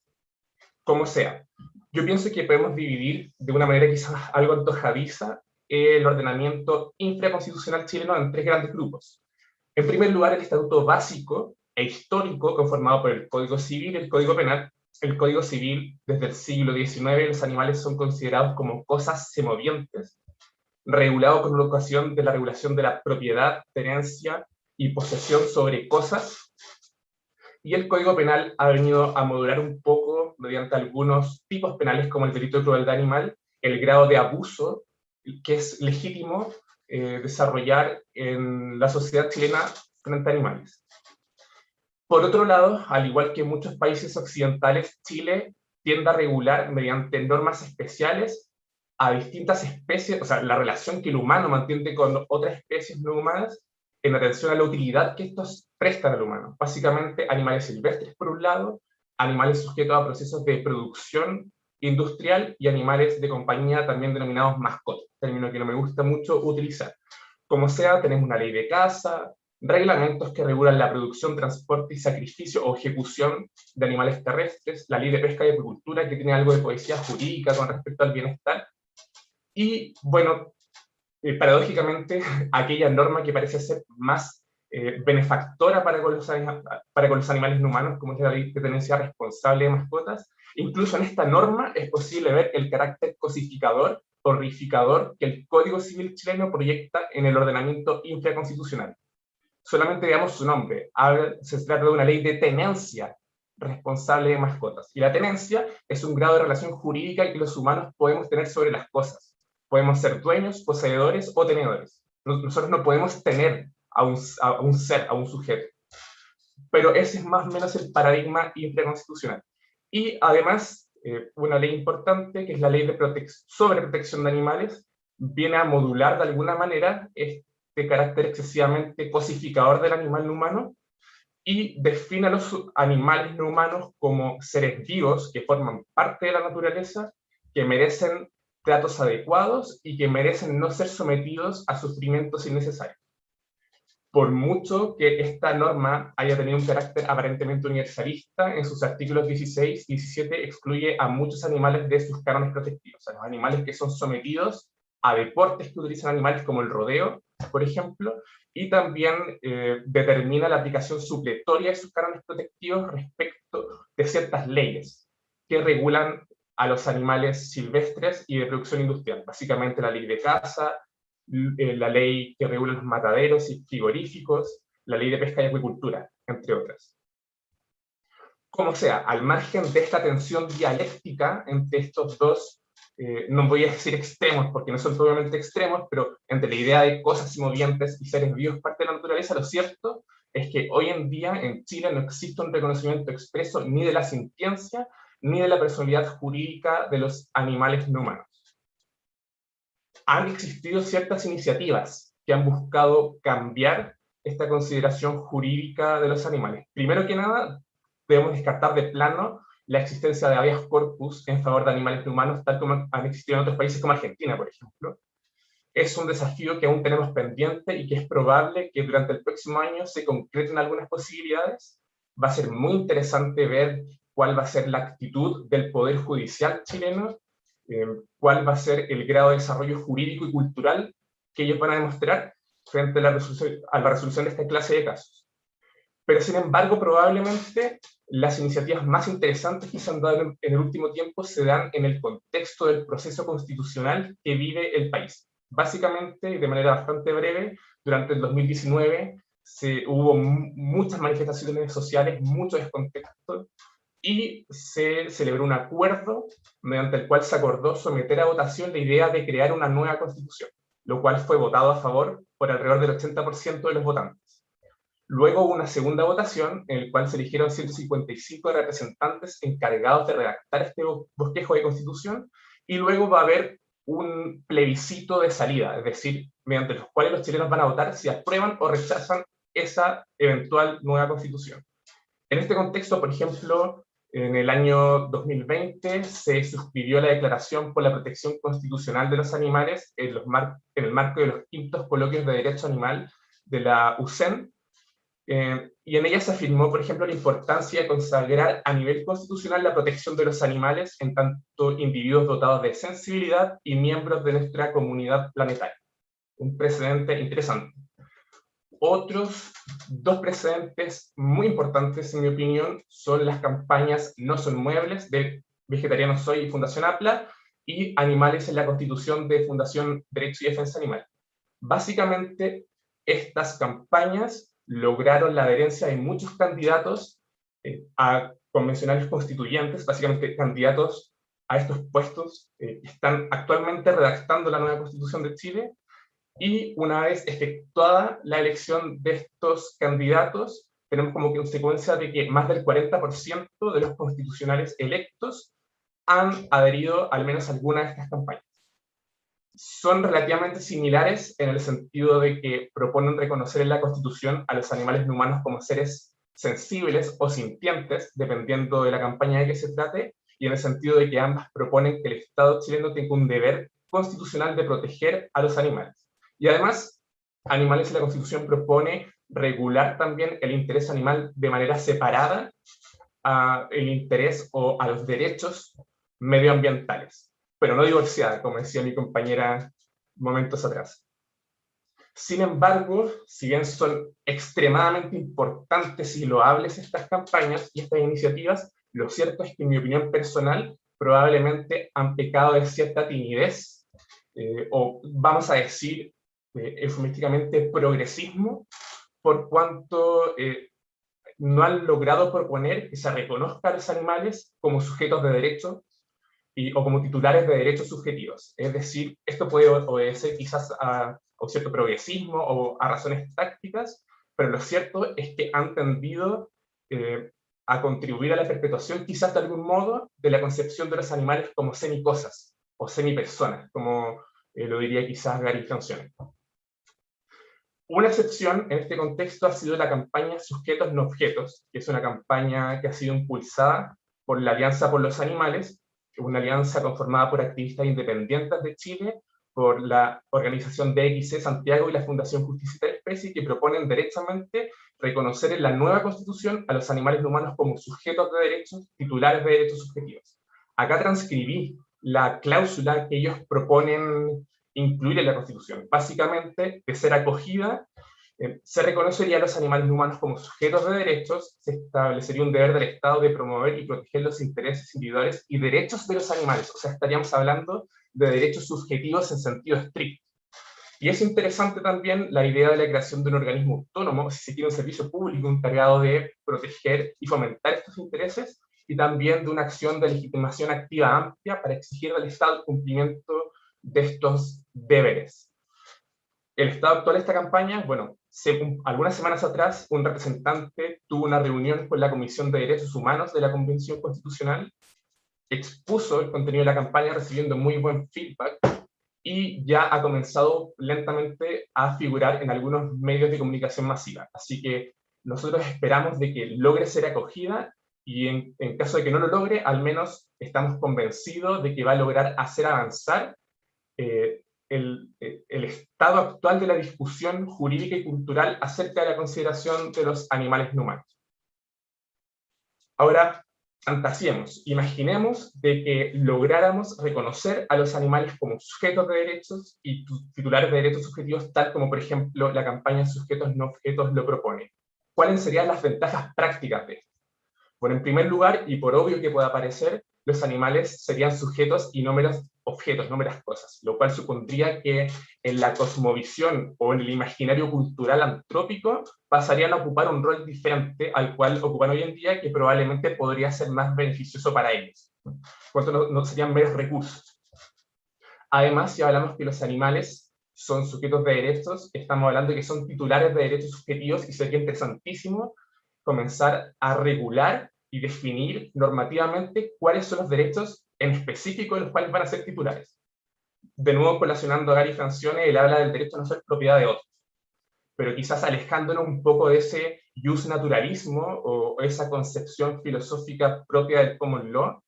Como sea, yo pienso que podemos dividir de una manera quizás algo antojadiza el ordenamiento infraconstitucional chileno en tres grandes grupos. En primer lugar, el estatuto básico e histórico conformado por el Código Civil y el Código Penal. El Código Civil, desde el siglo XIX, los animales son considerados como cosas semovientes, regulado con la ocasión de la regulación de la propiedad, tenencia y posesión sobre cosas. Y el Código Penal ha venido a modular un poco, mediante algunos tipos penales como el delito de crueldad animal, el grado de abuso que es legítimo desarrollar en la sociedad chilena frente a animales. Por otro lado, al igual que muchos países occidentales, Chile tiende a regular mediante normas especiales a distintas especies, o sea, la relación que el humano mantiene con otras especies no humanas en atención a la utilidad que estos prestan al humano. Básicamente, animales silvestres por un lado, animales sujetos a procesos de producción industrial y animales de compañía también denominados mascotas, término que no me gusta mucho utilizar. Como sea, tenemos una ley de caza, reglamentos que regulan la producción, transporte y sacrificio o ejecución de animales terrestres, la ley de pesca y acuicultura que tiene algo de poesía jurídica con respecto al bienestar, y bueno, paradójicamente, aquella norma que parece ser más benefactora para con los animales no humanos, como es la ley de tenencia responsable de mascotas. Incluso en esta norma es posible ver el carácter cosificador, horrificador, que el Código Civil chileno proyecta en el ordenamiento infraconstitucional. Solamente veamos su nombre. Se trata de una ley de tenencia responsable de mascotas. Y la tenencia es un grado de relación jurídica que los humanos podemos tener sobre las cosas. Podemos ser dueños, poseedores o tenedores. Nosotros no podemos tener a un ser, a un sujeto. Pero ese es más o menos el paradigma infraconstitucional. Y además, una ley importante, que es la ley sobre protección de animales, viene a modular de alguna manera este carácter excesivamente cosificador del animal no humano y define a los animales no humanos como seres vivos que forman parte de la naturaleza, que merecen tratos adecuados y que merecen no ser sometidos a sufrimientos innecesarios. Por mucho que esta norma haya tenido un carácter aparentemente universalista, en sus artículos 16 y 17 excluye a muchos animales de sus cánones protectivos, a los animales que son sometidos a deportes que utilizan animales como el rodeo, por ejemplo, y también determina la aplicación supletoria de sus cánones protectivos respecto de ciertas leyes que regulan a los animales silvestres y de producción industrial. Básicamente la ley de caza, la ley que regula los mataderos y frigoríficos, la ley de pesca y acuicultura, entre otras. Como sea, al margen de esta tensión dialéctica entre estos dos, no voy a decir extremos, porque no son totalmente extremos, pero entre la idea de cosas movientes y seres vivos parte de la naturaleza, lo cierto es que hoy en día en Chile no existe un reconocimiento expreso ni de la sintiencia, ni de la personalidad jurídica de los animales no humanos. Han existido ciertas iniciativas que han buscado cambiar esta consideración jurídica de los animales. Primero que nada, debemos descartar de plano la existencia de habeas corpus en favor de animales no humanos, tal como han existido en otros países como Argentina, por ejemplo. Es un desafío que aún tenemos pendiente y que es probable que durante el próximo año se concreten algunas posibilidades. Va a ser muy interesante ver cuál va a ser la actitud del Poder Judicial chileno, cuál va a ser el grado de desarrollo jurídico y cultural que ellos van a demostrar frente a la resolución de esta clase de casos. Pero sin embargo, probablemente las iniciativas más interesantes que se han dado en el último tiempo se dan en el contexto del proceso constitucional que vive el país. Básicamente, y de manera bastante breve, durante el 2019 hubo muchas manifestaciones sociales, mucho descontento, y se celebró un acuerdo mediante el cual se acordó someter a votación la idea de crear una nueva constitución, lo cual fue votado a favor por alrededor del 80% de los votantes. Luego hubo una segunda votación en la cual se eligieron 155 representantes encargados de redactar este bosquejo de constitución, y luego va a haber un plebiscito de salida, es decir, mediante los cuales los chilenos van a votar si aprueban o rechazan esa eventual nueva constitución. En este contexto, por ejemplo, en el año 2020 se suscribió la Declaración por la Protección Constitucional de los Animales en el marco de los 5º Coloquios de Derecho Animal de la UCEN, y en ella se afirmó, por ejemplo, la importancia de consagrar a nivel constitucional la protección de los animales en tanto individuos dotados de sensibilidad y miembros de nuestra comunidad planetaria. Un precedente interesante. Otros dos precedentes muy importantes, en mi opinión, son las campañas No Son Muebles de Vegetariano Soy y Fundación APLA, y Animales en la Constitución de Fundación Derecho y Defensa Animal. Básicamente, estas campañas lograron la adherencia de muchos candidatos a convencionales constituyentes, básicamente candidatos a estos puestos que están actualmente redactando la nueva Constitución de Chile, y una vez efectuada la elección de estos candidatos, tenemos como consecuencia de que más del 40% de los constitucionales electos han adherido al menos a alguna de estas campañas. Son relativamente similares en el sentido de que proponen reconocer en la Constitución a los animales no humanos como seres sensibles o sintientes, dependiendo de la campaña de que se trate, y en el sentido de que ambas proponen que el Estado chileno tenga un deber constitucional de proteger a los animales. Y además, Animales en la Constitución propone regular también el interés animal de manera separada al interés o a los derechos medioambientales, pero no divorciada, como decía mi compañera momentos atrás. Sin embargo, si bien son extremadamente importantes y loables estas campañas y estas iniciativas, lo cierto es que en mi opinión personal probablemente han pecado de cierta timidez, o vamos a decir eufemísticamente progresismo, por cuanto no han logrado proponer que se reconozca a los animales como sujetos de derecho o como titulares de derechos subjetivos. Es decir, esto puede obedecer quizás a un cierto progresismo o a razones tácticas, pero lo cierto es que han tendido a contribuir a la perpetuación, quizás de algún modo, de la concepción de los animales como semicosas o semipersonas, como lo diría quizás Gary Francione. Una excepción en este contexto ha sido la campaña Sujetos no Objetos, que es una campaña que ha sido impulsada por la Alianza por los Animales, una alianza conformada por activistas independientes de Chile, por la organización DXC Santiago y la Fundación Justicia y Especie, que proponen derechamente reconocer en la nueva Constitución a los animales no humanos como sujetos de derechos, titulares de derechos subjetivos. Acá transcribí la cláusula que ellos proponen incluir en la Constitución. Básicamente, de ser acogida, se reconocería a los animales no humanos como sujetos de derechos, se establecería un deber del Estado de promover y proteger los intereses individuales y derechos de los animales, o sea, estaríamos hablando de derechos subjetivos en sentido estricto. Y es interesante también la idea de la creación de un organismo autónomo, si se quiere un servicio público encargado de proteger y fomentar estos intereses, y también de una acción de legitimación activa amplia para exigir al Estado el cumplimiento de estos deberes. El estado actual de esta campaña, bueno, algunas semanas atrás un representante tuvo una reunión con la Comisión de Derechos Humanos de la Convención Constitucional, expuso el contenido de la campaña recibiendo muy buen feedback y ya ha comenzado lentamente a figurar en algunos medios de comunicación masiva. Así que nosotros esperamos de que logre ser acogida y en caso de que no lo logre, al menos estamos convencidos de que va a lograr hacer avanzar el estado actual de la discusión jurídica y cultural acerca de la consideración de los animales no humanos. Ahora, fantasiemos, imaginemos de que lográramos reconocer a los animales como sujetos de derechos y titulares de derechos subjetivos, tal como, por ejemplo, la campaña Sujetos no objetos lo propone. ¿Cuáles serían las ventajas prácticas de esto? Bueno, en primer lugar, y por obvio que pueda parecer, los animales serían sujetos y no meros objetos, no meras cosas, lo cual supondría que en la cosmovisión o en el imaginario cultural antrópico pasarían a ocupar un rol diferente al cual ocupan hoy en día, que probablemente podría ser más beneficioso para ellos. Por tanto, no serían meros recursos. Además, si hablamos que los animales son sujetos de derechos, estamos hablando de que son titulares de derechos subjetivos y sería interesantísimo comenzar a regular y definir normativamente cuáles son los derechos en específico de los cuales van a ser titulares. De nuevo, relacionando a Gary Francione, él habla del derecho a no ser propiedad de otros, pero quizás alejándonos un poco de ese jus naturalismo o esa concepción filosófica propia del common law,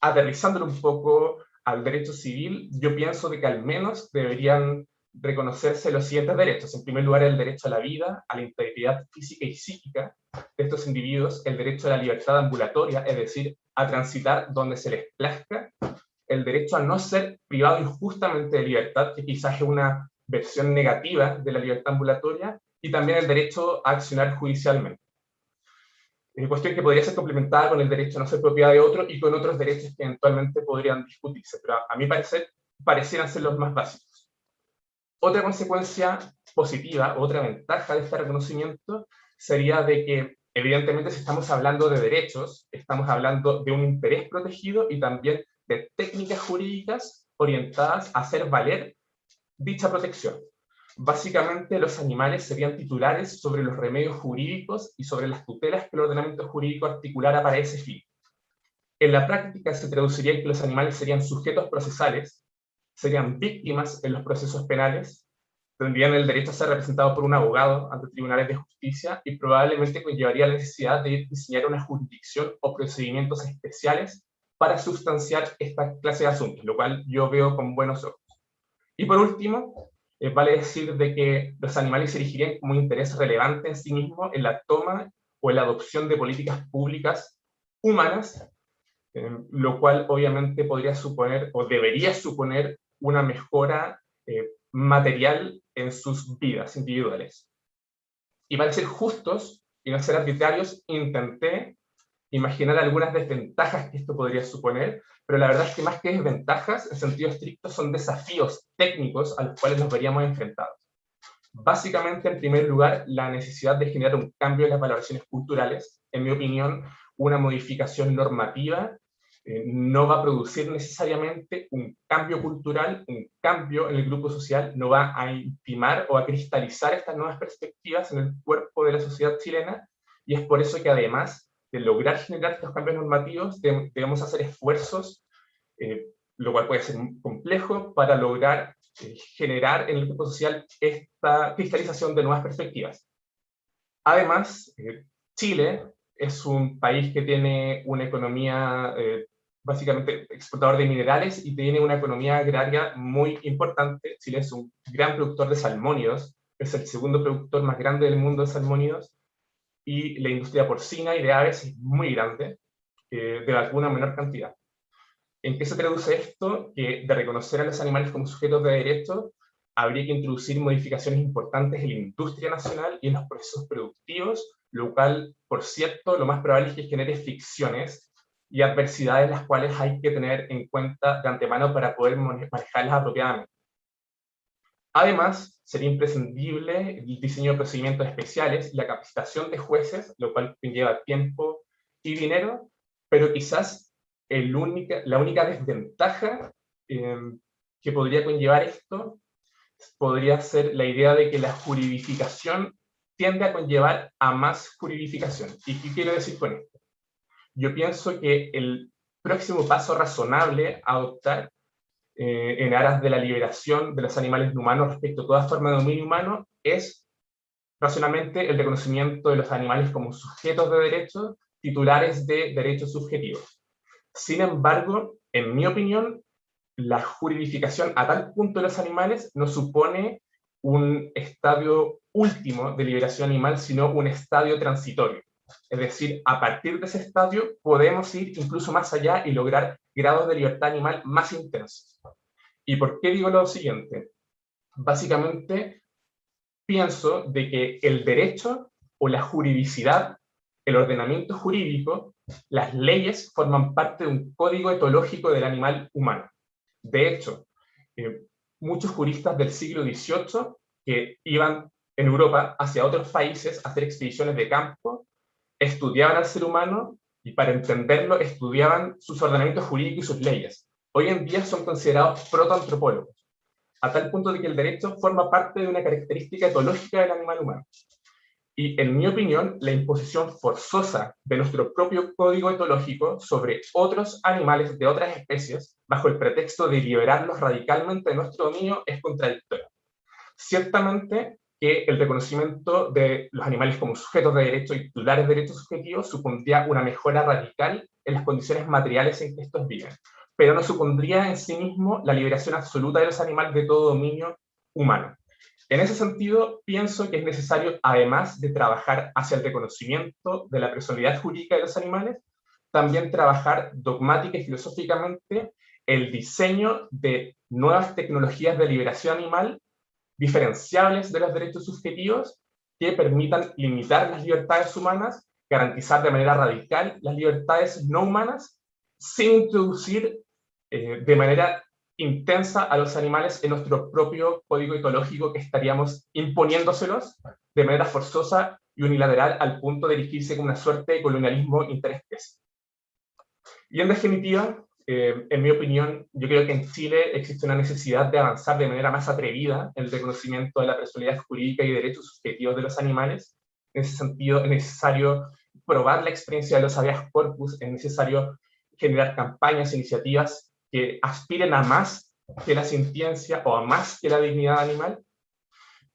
aterrizándolo un poco al derecho civil, yo pienso de que al menos deberían reconocerse los siguientes derechos. En primer lugar, el derecho a la vida, a la integridad física y psíquica de estos individuos, el derecho a la libertad ambulatoria, es decir, a transitar donde se les plazca, el derecho a no ser privado injustamente de libertad, que quizás es una versión negativa de la libertad ambulatoria, y también el derecho a accionar judicialmente. Es cuestión que podría ser complementada con el derecho a no ser propiedad de otro y con otros derechos que eventualmente podrían discutirse, pero a mi parecer parecieran ser los más básicos. Otra consecuencia positiva, otra ventaja de este reconocimiento sería de que, evidentemente, si estamos hablando de derechos, estamos hablando de un interés protegido y también de técnicas jurídicas orientadas a hacer valer dicha protección. Básicamente, los animales serían titulares sobre los remedios jurídicos y sobre las tutelas que el ordenamiento jurídico articulara para ese fin. En la práctica se traduciría en que los animales serían sujetos procesales, serían víctimas en los procesos penales, tendrían el derecho a ser representados por un abogado ante tribunales de justicia y probablemente conllevaría la necesidad de diseñar una jurisdicción o procedimientos especiales para sustanciar esta clase de asuntos, lo cual yo veo con buenos ojos. Y por último, vale decir de que los animales se erigirían como un interés relevante en sí mismo en la toma o en la adopción de políticas públicas humanas, lo cual obviamente podría suponer o debería suponer una mejora material en sus vidas individuales. Y para ser justos y no ser arbitrarios, intenté imaginar algunas desventajas que esto podría suponer, pero la verdad es que más que desventajas, en sentido estricto, son desafíos técnicos a los cuales nos veríamos enfrentados. Básicamente, en primer lugar, la necesidad de generar un cambio en las valoraciones culturales. En mi opinión, una modificación normativa no va a producir necesariamente un cambio cultural, un cambio en el grupo social, no va a intimar o a cristalizar estas nuevas perspectivas en el cuerpo de la sociedad chilena, y es por eso que además de lograr generar estos cambios normativos, debemos hacer esfuerzos, lo cual puede ser complejo, para lograr generar en el grupo social esta cristalización de nuevas perspectivas. Además, Chile es un país que tiene una economía básicamente exportador de minerales y tiene una economía agraria muy importante. Chile es un gran productor de salmónidos, es el segundo productor más grande del mundo de salmónidos, y la industria porcina y de aves es muy grande, de vacuna en menor cantidad. ¿En qué se traduce esto? Que de reconocer a los animales como sujetos de derecho, habría que introducir modificaciones importantes en la industria nacional y en los procesos productivos, lo cual, por cierto, lo más probable es que genere fricciones y adversidades las cuales hay que tener en cuenta de antemano para poder manejarlas apropiadamente. Además, sería imprescindible el diseño de procedimientos especiales y la capacitación de jueces, lo cual conlleva tiempo y dinero, pero quizás la única desventaja que podría conllevar esto podría ser la idea de que la juridificación tiende a conllevar a más juridificación. ¿Y qué quiero decir con esto? Yo pienso que el próximo paso razonable a adoptar en aras de la liberación de los animales no humanos respecto a toda forma de dominio humano es racionalmente el reconocimiento de los animales como sujetos de derechos, titulares de derechos subjetivos. Sin embargo, en mi opinión, la juridificación a tal punto de los animales no supone un estadio último de liberación animal, sino un estadio transitorio. Es decir, a partir de ese estadio podemos ir incluso más allá y lograr grados de libertad animal más intensos. ¿Y por qué digo lo siguiente? Básicamente, pienso de que el derecho o la juridicidad, el ordenamiento jurídico, las leyes forman parte de un código etológico del animal humano. De hecho, muchos juristas del siglo XVIII que iban en Europa hacia otros países a hacer expediciones de campo, estudiaban al ser humano y para entenderlo estudiaban sus ordenamientos jurídicos y sus leyes. Hoy en día son considerados protoantropólogos, a tal punto de que el derecho forma parte de una característica etológica del animal humano. Y en mi opinión, la imposición forzosa de nuestro propio código etológico sobre otros animales de otras especies, bajo el pretexto de liberarlos radicalmente de nuestro dominio, es contradictorio. Ciertamente que el reconocimiento de los animales como sujetos de derecho y titulares de derechos subjetivos supondría una mejora radical en las condiciones materiales en que estos viven, pero no supondría en sí mismo la liberación absoluta de los animales de todo dominio humano. En ese sentido, pienso que es necesario, además de trabajar hacia el reconocimiento de la personalidad jurídica de los animales, también trabajar dogmática y filosóficamente el diseño de nuevas tecnologías de liberación animal diferenciables de los derechos subjetivos que permitan limitar las libertades humanas, garantizar de manera radical las libertades no humanas, sin introducir de manera intensa a los animales en nuestro propio código etológico que estaríamos imponiéndoselos de manera forzosa y unilateral al punto de erigirse como una suerte de colonialismo interespecie. Y en definitiva, en mi opinión, yo creo que en Chile existe una necesidad de avanzar de manera más atrevida en el reconocimiento de la personalidad jurídica y derechos subjetivos de los animales. En ese sentido, es necesario probar la experiencia de los habeas corpus, es necesario generar campañas, iniciativas que aspiren a más que la sintiencia o a más que la dignidad animal.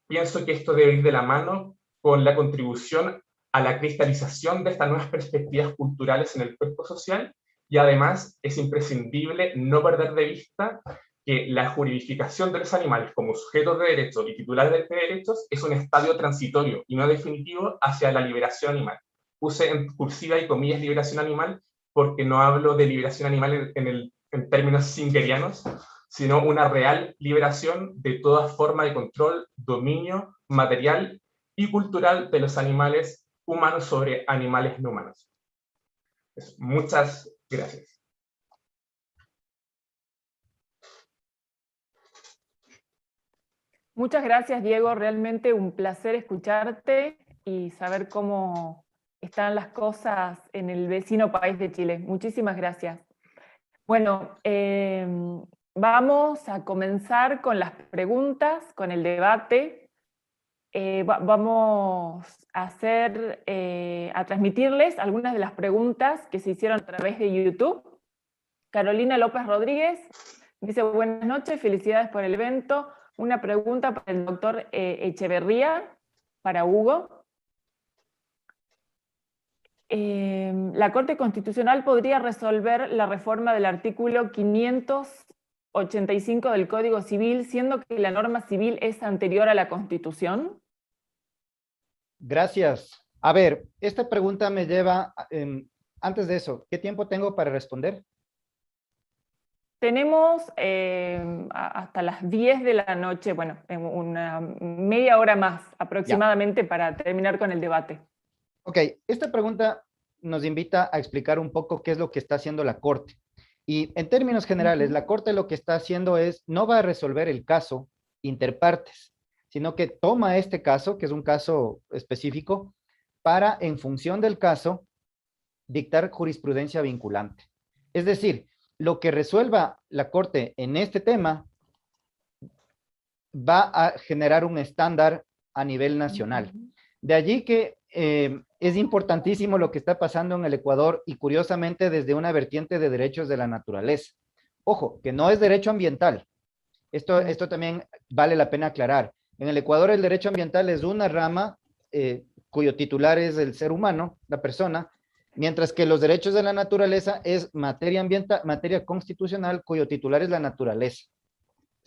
Pienso que esto debe ir de la mano con la contribución a la cristalización de estas nuevas perspectivas culturales en el cuerpo social, y además es imprescindible no perder de vista que la juridificación de los animales como sujetos de derechos y titulares de derechos es un estadio transitorio y no definitivo hacia la liberación animal. Puse en cursiva y comillas liberación animal porque no hablo de liberación animal en términos singerianos, sino una real liberación de toda forma de control, dominio material y cultural de los animales humanos sobre animales no humanos. Muchas gracias. Muchas gracias, Diego. Realmente un placer escucharte y saber cómo están las cosas en el vecino país de Chile. Muchísimas gracias. Bueno, vamos a comenzar con las preguntas, con el debate. Vamos a transmitirles algunas de las preguntas que se hicieron a través de YouTube. Carolina López Rodríguez dice: buenas noches, felicidades por el evento. Una pregunta para el doctor Echeverría, para Hugo. La Corte Constitucional podría resolver la reforma del artículo 585 del Código Civil, siendo que la norma civil es anterior a la Constitución. Gracias. A ver, esta pregunta me lleva, antes de eso, ¿qué tiempo tengo para responder? Tenemos hasta las 10 de la noche, bueno, una media hora más aproximadamente para terminar con el debate. Ok, esta pregunta nos invita a explicar un poco qué es lo que está haciendo la Corte. Y en términos generales, la Corte lo que está haciendo es, no va a resolver el caso interpartes, sino que toma este caso, que es un caso específico, para, en función del caso, dictar jurisprudencia vinculante. Es decir, lo que resuelva la Corte en este tema va a generar un estándar a nivel nacional. De allí que es importantísimo lo que está pasando en el Ecuador y curiosamente desde una vertiente de derechos de la naturaleza. Ojo, que no es derecho ambiental. Esto también vale la pena aclarar. En el Ecuador el derecho ambiental es una rama cuyo titular es el ser humano, la persona, mientras que los derechos de la naturaleza es materia ambiental, materia constitucional cuyo titular es la naturaleza.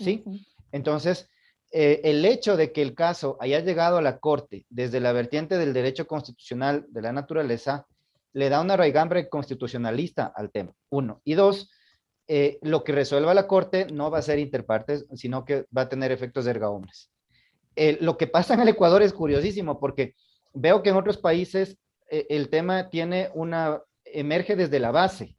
¿Sí? Entonces, el hecho de que el caso haya llegado a la Corte desde la vertiente del derecho constitucional de la naturaleza le da una raigambre constitucionalista al tema, uno. Y dos, lo que resuelva la Corte no va a ser interpartes, sino que va a tener efectos erga omnes. Lo que pasa en el Ecuador es curiosísimo porque veo que en otros países el tema emerge desde la base,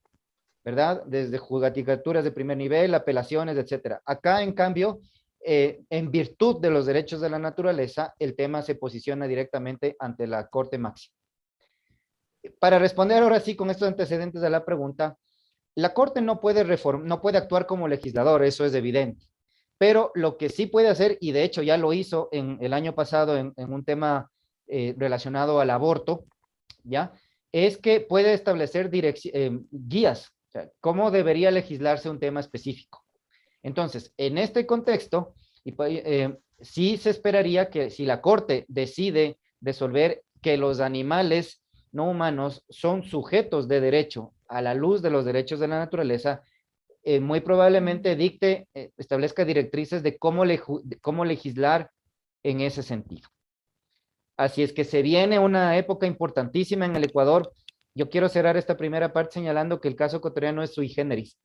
¿verdad? Desde judicaturas de primer nivel, apelaciones, etcétera. Acá, en cambio, en virtud de los derechos de la naturaleza, el tema se posiciona directamente ante la Corte Máxima. Para responder ahora sí con estos antecedentes a la pregunta, la Corte no puede actuar como legislador, eso es evidente. Pero lo que sí puede hacer, y de hecho ya lo hizo el año pasado en un tema relacionado al aborto, ¿ya? Es que puede establecer guías, o sea, cómo debería legislarse un tema específico. Entonces, en este contexto, sí se esperaría que si la Corte decide resolver que los animales no humanos son sujetos de derecho a la luz de los derechos de la naturaleza, muy probablemente establezca directrices de cómo legislar en ese sentido. Así es que se viene una época importantísima en el Ecuador. Yo quiero cerrar esta primera parte señalando que el caso ecuatoriano es sui generis,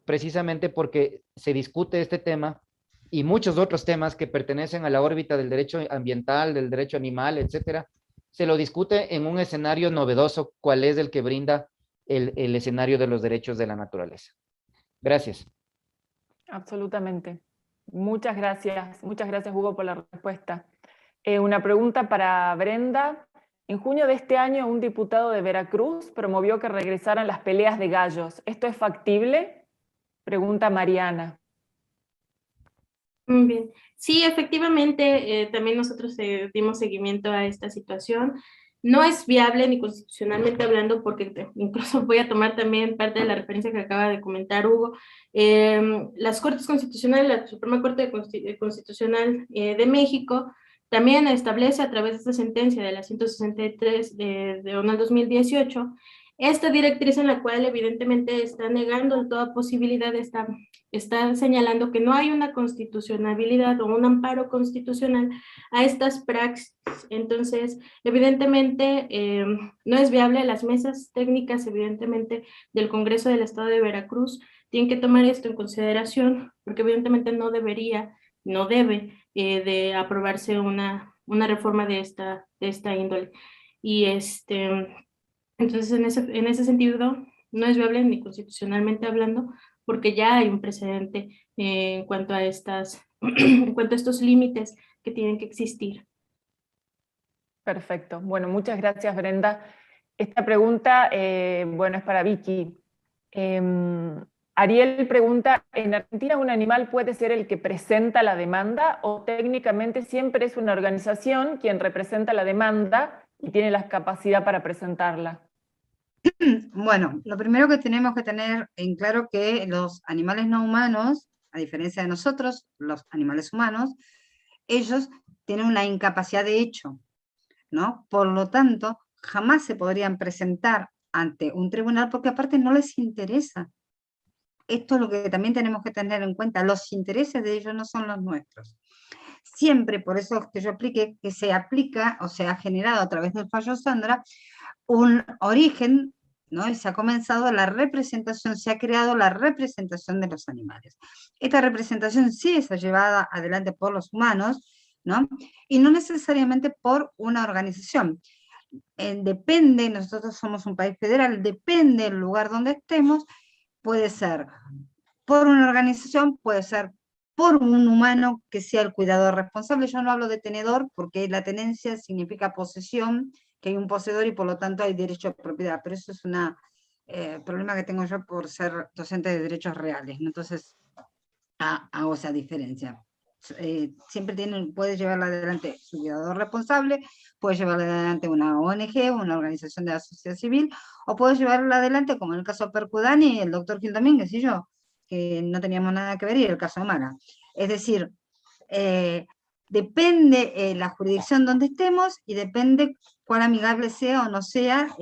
precisamente porque se discute este tema y muchos otros temas que pertenecen a la órbita del derecho ambiental, del derecho animal, etcétera, se lo discute en un escenario novedoso, cual es el que brinda el escenario de los derechos de la naturaleza. Gracias. Absolutamente. Muchas gracias, Hugo, por la respuesta. Una pregunta para Brenda. En junio de este año, un diputado de Veracruz promovió que regresaran las peleas de gallos. ¿Esto es factible? Pregunta Mariana. Muy bien. Sí, efectivamente, también nosotros dimos seguimiento a esta situación. No es viable ni constitucionalmente hablando, porque incluso voy a tomar también parte de la referencia que acaba de comentar Hugo. Las Cortes Constitucionales, la Suprema Corte Constitucional de México, también establece a través de esta sentencia de la 163 de 2018, esta directriz en la cual evidentemente está negando toda posibilidad, está señalando que no hay una constitucionalidad o un amparo constitucional a estas praxis. Entonces, evidentemente, no es viable. Las mesas técnicas, evidentemente, del Congreso del Estado de Veracruz tienen que tomar esto en consideración, porque evidentemente no debe de aprobarse una reforma de esta índole. Y entonces, en ese sentido, no es viable ni constitucionalmente hablando, porque ya hay un precedente en cuanto a en cuanto a estos límites que tienen que existir. Perfecto. Bueno, muchas gracias, Brenda. Esta pregunta, bueno, es para Vicky. Ariel pregunta, ¿en Argentina un animal puede ser el que presenta la demanda o técnicamente siempre es una organización quien representa la demanda y tiene la capacidad para presentarla? Bueno, lo primero que tenemos que tener en claro que los animales no humanos, a diferencia de nosotros, los animales humanos, ellos tienen una incapacidad de hecho, ¿no? Por lo tanto, jamás se podrían presentar ante un tribunal porque aparte no les interesa. Esto es lo que también tenemos que tener en cuenta, los intereses de ellos no son los nuestros. Siempre, por eso es que yo apliqué, que se aplica o se ha generado a través del fallo Sandra un origen ¿no? Y se ha comenzado la representación, se ha creado la representación de los animales. Esta representación sí es llevada adelante por los humanos, ¿no? Y no necesariamente por una organización. Depende, nosotros somos un país federal, depende del lugar donde estemos, puede ser por una organización, puede ser por un humano que sea el cuidador responsable. Yo no hablo de tenedor porque la tenencia significa posesión, que hay un poseedor y por lo tanto hay derecho a propiedad, pero eso es un problema que tengo yo por ser docente de derechos reales, ¿no? Entonces hago esa diferencia. Siempre puede llevarla adelante su cuidador responsable, puede llevarla adelante una ONG, una organización de la sociedad civil, o puede llevarla adelante, como en el caso de Percudani, el doctor Gil Domínguez y yo, que no teníamos nada que ver, y el caso Amara. Es decir, depende la jurisdicción donde estemos y depende cuán amigable sea o no sea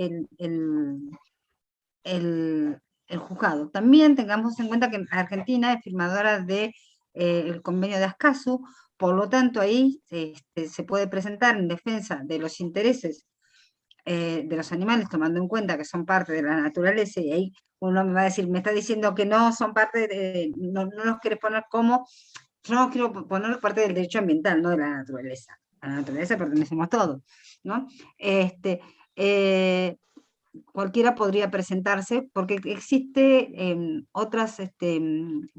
el juzgado. También tengamos en cuenta que Argentina es firmadora de el convenio de Ascasu, por lo tanto ahí se puede presentar en defensa de los intereses de los animales, tomando en cuenta que son parte de la naturaleza, y ahí uno me va a decir, me está diciendo que no son parte no los quieres poner como, yo no quiero poner parte del derecho ambiental, no de la naturaleza. A la naturaleza pertenecemos todos, ¿no? Cualquiera podría presentarse, porque existe otras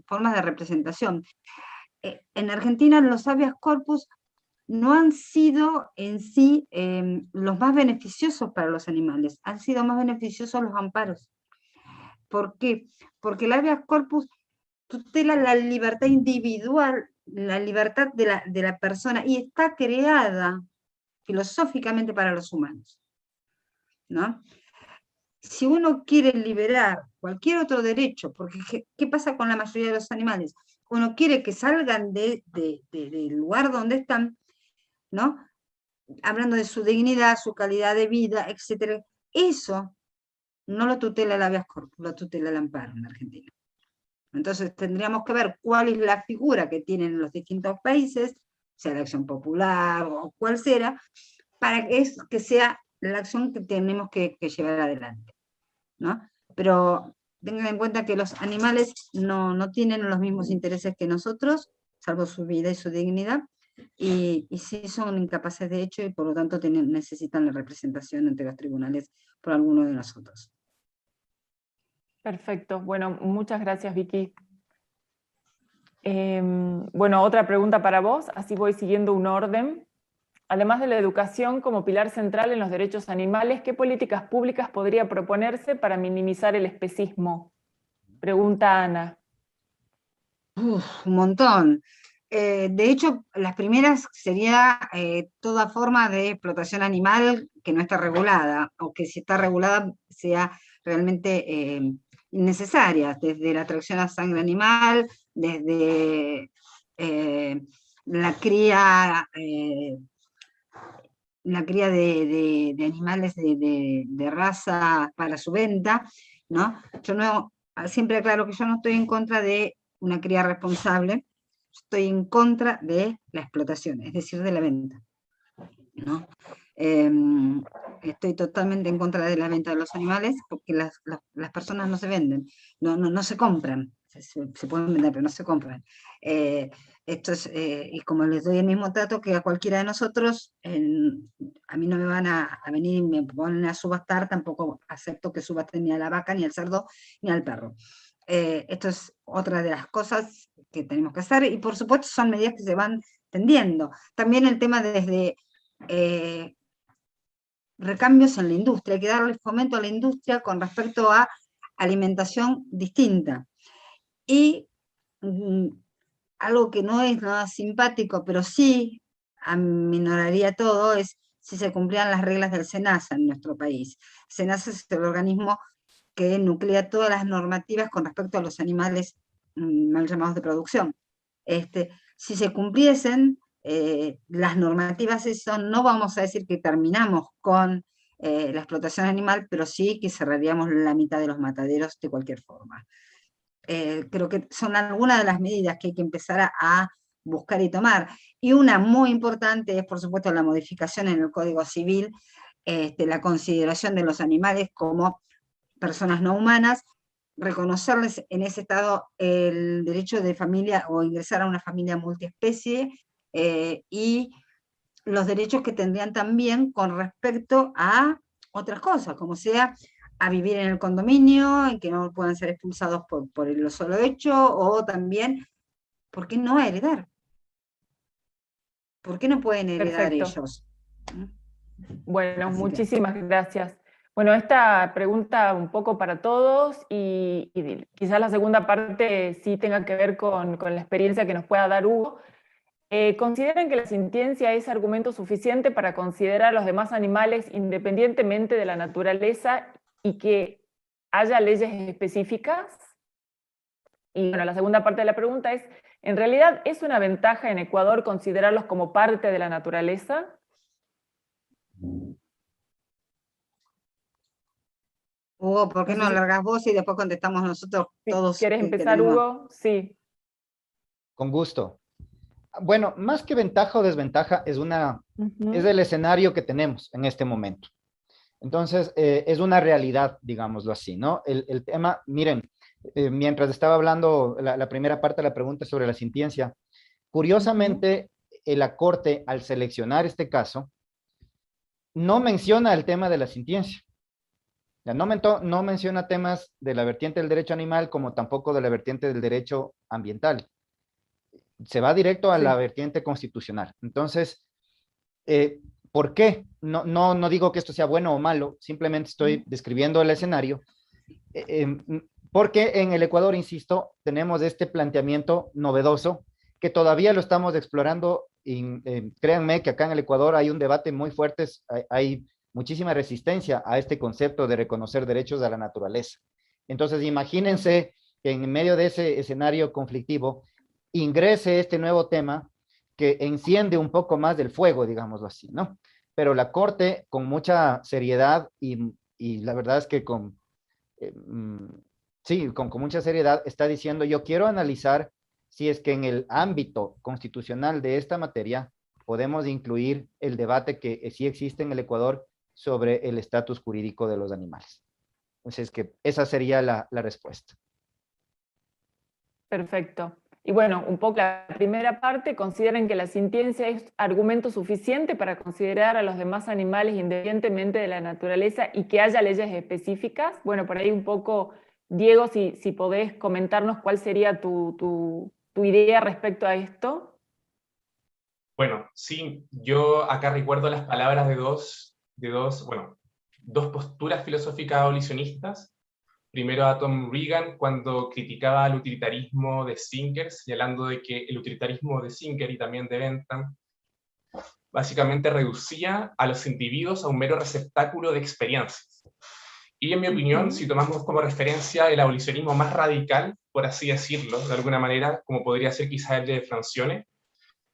formas de representación. En Argentina los habeas corpus no han sido en sí los más beneficiosos para los animales, han sido más beneficiosos los amparos. ¿Por qué? Porque el habeas corpus tutela la libertad individual, la libertad de la persona, y está creada filosóficamente para los humanos, ¿no? Si uno quiere liberar cualquier otro derecho, porque ¿qué pasa con la mayoría de los animales? Uno quiere que salgan del lugar donde están, ¿no? Hablando de su dignidad, su calidad de vida, etc. Eso no lo tutela el habeas corpus, lo tutela el amparo en Argentina. Entonces tendríamos que ver cuál es la figura que tienen los distintos países, sea la acción popular o cuál sea, para que sea la acción que tenemos que llevar adelante, ¿no? Pero tengan en cuenta que los animales no tienen los mismos intereses que nosotros, salvo su vida y su dignidad, y sí son incapaces de hecho, y por lo tanto necesitan la representación ante los tribunales por alguno de nosotros. Perfecto. Bueno, muchas gracias, Vicky. Bueno, otra pregunta para vos, así voy siguiendo un orden. Además de la educación como pilar central en los derechos animales, ¿qué políticas públicas podría proponerse para minimizar el especismo? Pregunta Ana. Un montón. De hecho, las primeras sería toda forma de explotación animal que no está regulada, o que si está regulada sea realmente innecesaria, desde la tracción a sangre animal, desde la cría de animales de raza para su venta, ¿no? Yo siempre aclaro que yo no estoy en contra de una cría responsable, estoy en contra de la explotación, es decir, de la venta, ¿no? Estoy totalmente en contra de la venta de los animales, porque las personas no se venden, no se compran, se pueden vender, pero no se compran. Esto es, y como les doy el mismo trato que a cualquiera de nosotros, a mí no me van a venir y me ponen a subastar, tampoco acepto que subasten ni a la vaca, ni al cerdo, ni al perro. Esto es otra de las cosas que tenemos que hacer, y por supuesto son medidas que se van tendiendo. También el tema desde recambios en la industria, hay que darle fomento a la industria con respecto a alimentación distinta. Y algo que no es nada simpático, pero sí aminoraría todo, es si se cumplían las reglas del SENASA en nuestro país. SENASA es el organismo que nuclea todas las normativas con respecto a los animales mal llamados de producción. Si se cumpliesen las normativas, eso no vamos a decir que terminamos con la explotación animal, pero sí que cerraríamos la mitad de los mataderos de cualquier forma. Creo que son algunas de las medidas que hay que empezar a buscar y tomar. Y una muy importante es, por supuesto, la modificación en el Código Civil, la consideración de los animales como personas no humanas, reconocerles en ese estado el derecho de familia o ingresar a una familia multiespecie, y los derechos que tendrían también con respecto a otras cosas, como sea a vivir en el condominio, en que no puedan ser expulsados por el solo hecho, o también, ¿por qué no heredar? ¿Por qué no pueden heredar Perfecto. ellos? Bueno, Así que- muchísimas gracias. Bueno, esta pregunta un poco para todos y quizás la segunda parte sí tenga que ver con la experiencia que nos pueda dar Hugo. ¿Consideran que la sintiencia es argumento suficiente para considerar a los demás animales independientemente de la naturaleza y que haya leyes específicas? Y bueno, la segunda parte de la pregunta es, ¿en realidad es una ventaja en Ecuador considerarlos como parte de la naturaleza? Hugo, ¿por qué No no sé si alargás vos y después contestamos nosotros todos ¿quieres que empezar, tenemos? Hugo? Sí. Con gusto. Bueno, más que ventaja o desventaja, es Ujú. el escenario que tenemos en este momento. Entonces, es una realidad, digámoslo así, ¿no? El tema, miren, mientras estaba hablando la primera parte de la pregunta sobre la sintiencia, curiosamente, la Corte, al seleccionar este caso, no menciona el tema de la sintiencia. Ya, no menciona temas de la vertiente del derecho animal como tampoco de la vertiente del derecho ambiental. Se va directo a la Sí. vertiente constitucional. Entonces, ¿por qué? No digo que esto sea bueno o malo, simplemente estoy describiendo el escenario, porque en el Ecuador, insisto, tenemos este planteamiento novedoso que todavía lo estamos explorando y créanme que acá en el Ecuador hay un debate muy fuerte, hay muchísima resistencia a este concepto de reconocer derechos a la naturaleza. Entonces, imagínense que en medio de ese escenario conflictivo ingrese este nuevo tema que enciende un poco más del fuego, digámoslo así, ¿no? Pero la Corte, con mucha seriedad y la verdad es que sí, con mucha seriedad, está diciendo, yo quiero analizar si es que en el ámbito constitucional de esta materia podemos incluir el debate que sí existe en el Ecuador sobre el estatus jurídico de los animales. Entonces, que esa sería la respuesta. Perfecto. Y bueno, un poco la primera parte, ¿consideran que la sintiencia es argumento suficiente para considerar a los demás animales independientemente de la naturaleza y que haya leyes específicas? Bueno, por ahí un poco, Diego, si podés comentarnos cuál sería tu idea respecto a esto. Bueno, sí, yo acá recuerdo las palabras de dos posturas filosóficas abolicionistas. Primero a Tom Reagan cuando criticaba el utilitarismo de Singer, señalando de que el utilitarismo de Singer y también de Bentham básicamente reducía a los individuos a un mero receptáculo de experiencias. Y en mi opinión, si tomamos como referencia el abolicionismo más radical, por así decirlo, de alguna manera, como podría ser quizás el de Francione,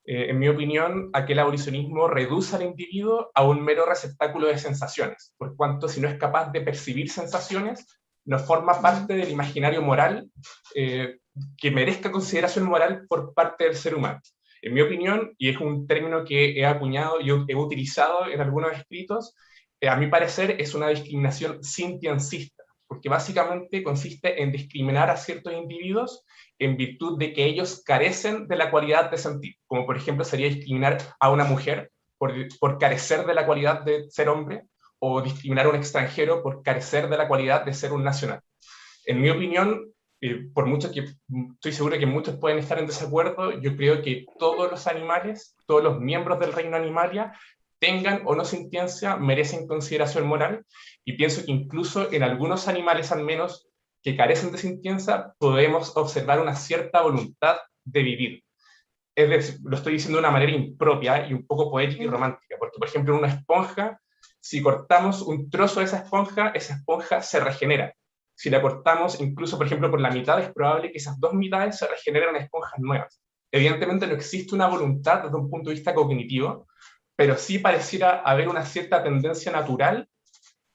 en mi opinión, aquel abolicionismo reduce al individuo a un mero receptáculo de sensaciones, por cuanto si no es capaz de percibir sensaciones, no forma parte del imaginario moral que merezca consideración moral por parte del ser humano. En mi opinión, y es un término que he acuñado y he utilizado en algunos escritos, a mi parecer es una discriminación sintiencista, porque básicamente consiste en discriminar a ciertos individuos en virtud de que ellos carecen de la cualidad de sentir, como por ejemplo sería discriminar a una mujer por carecer de la cualidad de ser hombre, o discriminar a un extranjero por carecer de la cualidad de ser un nacional. En mi opinión, por mucho que estoy seguro que muchos pueden estar en desacuerdo, yo creo que todos los animales, todos los miembros del reino animalia, tengan o no sintiencia, merecen consideración moral, y pienso que incluso en algunos animales al menos que carecen de sintiencia, podemos observar una cierta voluntad de vivir. Es decir, lo estoy diciendo de una manera impropia y un poco poética y romántica, porque por ejemplo en una esponja, si cortamos un trozo de esa esponja se regenera. Si la cortamos incluso, por ejemplo, por la mitad, es probable que esas dos mitades se regeneren en esponjas nuevas. Evidentemente no existe una voluntad desde un punto de vista cognitivo, pero sí pareciera haber una cierta tendencia natural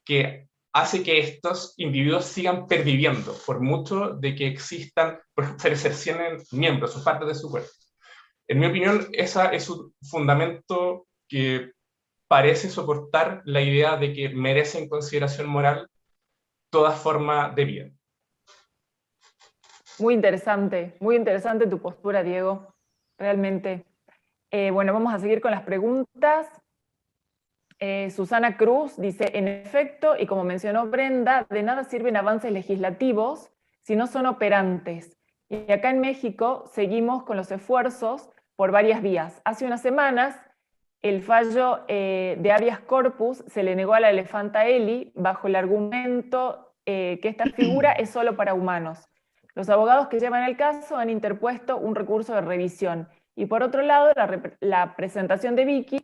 que hace que estos individuos sigan perviviendo, por mucho de que existan, se les cercenen miembros o partes de su cuerpo. En mi opinión, ese es un fundamento que parece soportar la idea de que merecen consideración moral toda forma de vida. Muy interesante tu postura, Diego, realmente. Bueno, vamos a seguir con las preguntas. Susana Cruz dice, en efecto, y como mencionó Brenda, de nada sirven avances legislativos si no son operantes. Y acá en México seguimos con los esfuerzos por varias vías. Hace unas semanas, el fallo de habeas corpus se le negó a la elefanta Eli bajo el argumento que esta figura es solo para humanos. Los abogados que llevan el caso han interpuesto un recurso de revisión. Y por otro lado, la presentación de Vicky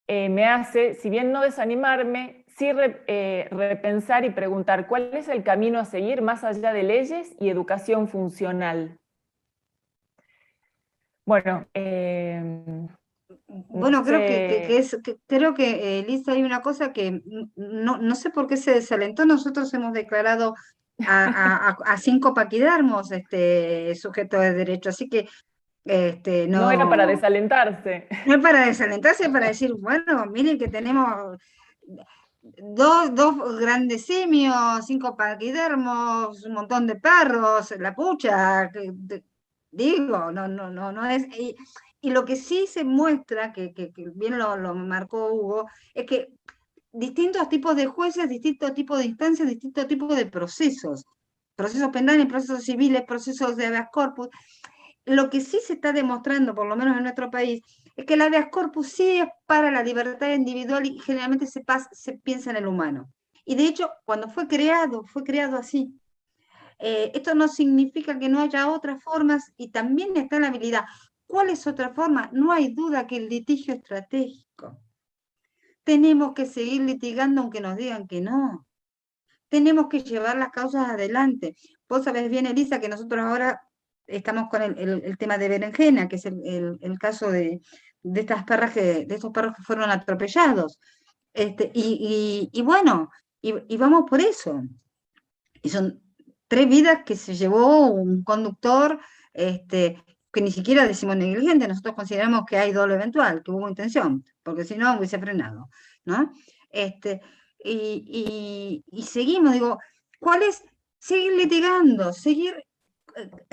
me hace, si bien no desanimarme, sí repensar y preguntar cuál es el camino a seguir más allá de leyes y educación funcional. Bueno, Bueno, no creo sé. creo que Elisa, hay una cosa que no sé por qué se desalentó. Nosotros hemos declarado a 5 paquidermos sujetos de derecho, así que No era para desalentarse. no es para desalentarse, es para decir, bueno, miren que tenemos dos grandes simios, 5 paquidermos, un montón de perros, la pucha, digo, no es. Y lo que sí se muestra, que bien lo marcó Hugo, es que distintos tipos de jueces, distintos tipos de instancias, distintos tipos de procesos penales, procesos civiles, procesos de habeas corpus. Lo que sí se está demostrando, por lo menos en nuestro país, es que el habeas corpus sí es para la libertad individual y generalmente se piensa en el humano. Y de hecho, cuando fue creado así. Esto no significa que no haya otras formas y también está la habilidad. ¿Cuál es otra forma? No hay duda que el litigio estratégico. Tenemos que seguir litigando aunque nos digan que no. Tenemos que llevar las causas adelante. Vos sabés bien, Elisa, que nosotros ahora estamos con el tema de Berenjena, que es el caso de estos perros que fueron atropellados. Y bueno, y vamos por eso. Y son 3 vidas que se llevó un conductor, que ni siquiera decimos negligente, nosotros consideramos que hay dolo eventual, que hubo intención, porque si no hubiese frenado, ¿no? Y seguimos, digo, ¿cuál es? Seguir litigando,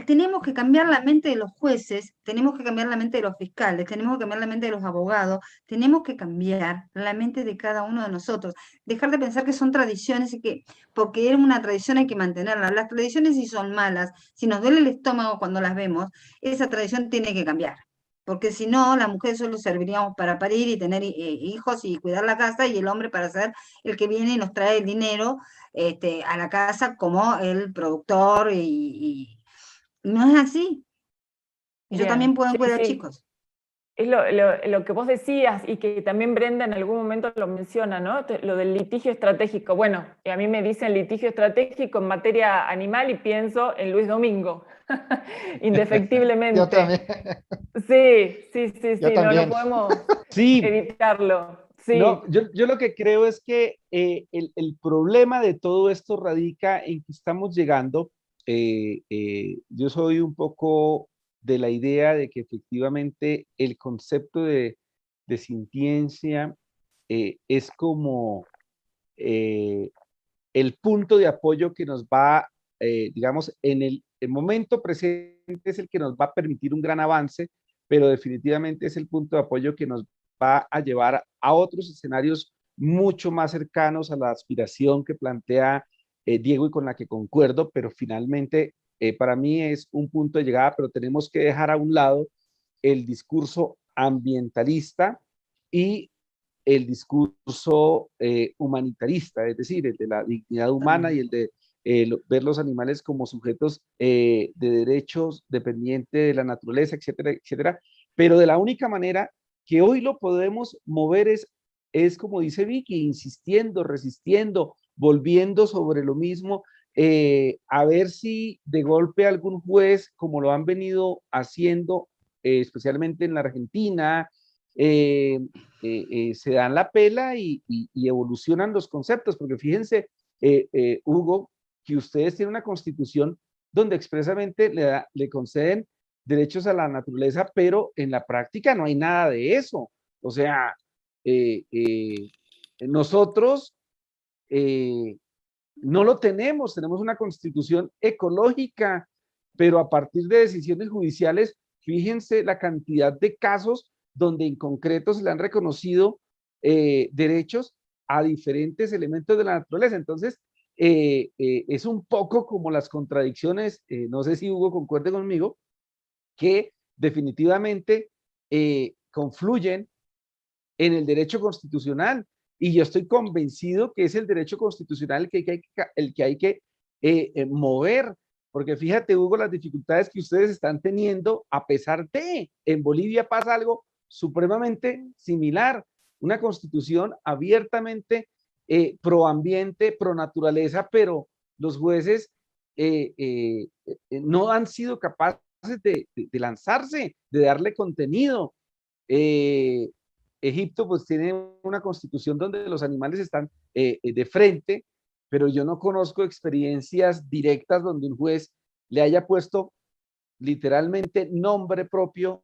tenemos que cambiar la mente de los jueces, tenemos que cambiar la mente de los fiscales, tenemos que cambiar la mente de los abogados, tenemos que cambiar la mente de cada uno de nosotros, dejar de pensar que son tradiciones y que porque era una tradición hay que mantenerla. Las tradiciones si son malas, si nos duele el estómago cuando las vemos, esa tradición tiene que cambiar. Porque si no, las mujeres solo serviríamos para parir y tener hijos y cuidar la casa, y el hombre para ser el que viene y nos trae el dinero a la casa como el productor y no es así. Yo Bien, también puedo sí, cuidar sí. chicos. Es lo que vos decías y que también Brenda en algún momento lo menciona, ¿no? Lo del litigio estratégico. Bueno, a mí me dicen litigio estratégico en materia animal y pienso en Luis Domingo, indefectiblemente. Yo también. Sí, Yo no también. podemos Sí, evitarlo. Sí, no, yo lo que creo es que el problema de todo esto radica en que estamos llegando, yo soy un poco de la idea de que efectivamente el concepto de sintiencia es como el punto de apoyo que nos va, digamos, en el momento presente es el que nos va a permitir un gran avance, pero definitivamente es el punto de apoyo que nos va a llevar a otros escenarios mucho más cercanos a la aspiración que plantea Diego y con la que concuerdo, pero finalmente para mí es un punto de llegada, pero tenemos que dejar a un lado el discurso ambientalista y el discurso humanitarista, es decir, el de la dignidad humana y el de ver los animales como sujetos de derechos dependientes de la naturaleza, etcétera, etcétera. Pero de la única manera que hoy lo podemos mover es como dice Vicky, insistiendo, resistiendo, volviendo sobre lo mismo, a ver si de golpe algún juez, como lo han venido haciendo, especialmente en la Argentina, se dan la pela y evolucionan los conceptos, porque fíjense, Hugo, que ustedes tienen una constitución donde expresamente le conceden derechos a la naturaleza, pero en la práctica no hay nada de eso. O sea, nosotros No lo tenemos, tenemos una constitución ecológica, pero a partir de decisiones judiciales, fíjense la cantidad de casos donde en concreto se le han reconocido derechos a diferentes elementos de la naturaleza. Entonces, es un poco como las contradicciones, no sé si Hugo concuerde conmigo, que definitivamente confluyen en el derecho constitucional. Y yo estoy convencido que es el derecho constitucional el que hay que mover, porque fíjate, Hugo, las dificultades que ustedes están teniendo, a pesar de, en Bolivia pasa algo supremamente similar, una constitución abiertamente pro ambiente, pro naturaleza, pero los jueces no han sido capaces de lanzarse, de darle contenido. Egipto pues tiene una constitución donde los animales están de frente, pero yo no conozco experiencias directas donde un juez le haya puesto literalmente nombre propio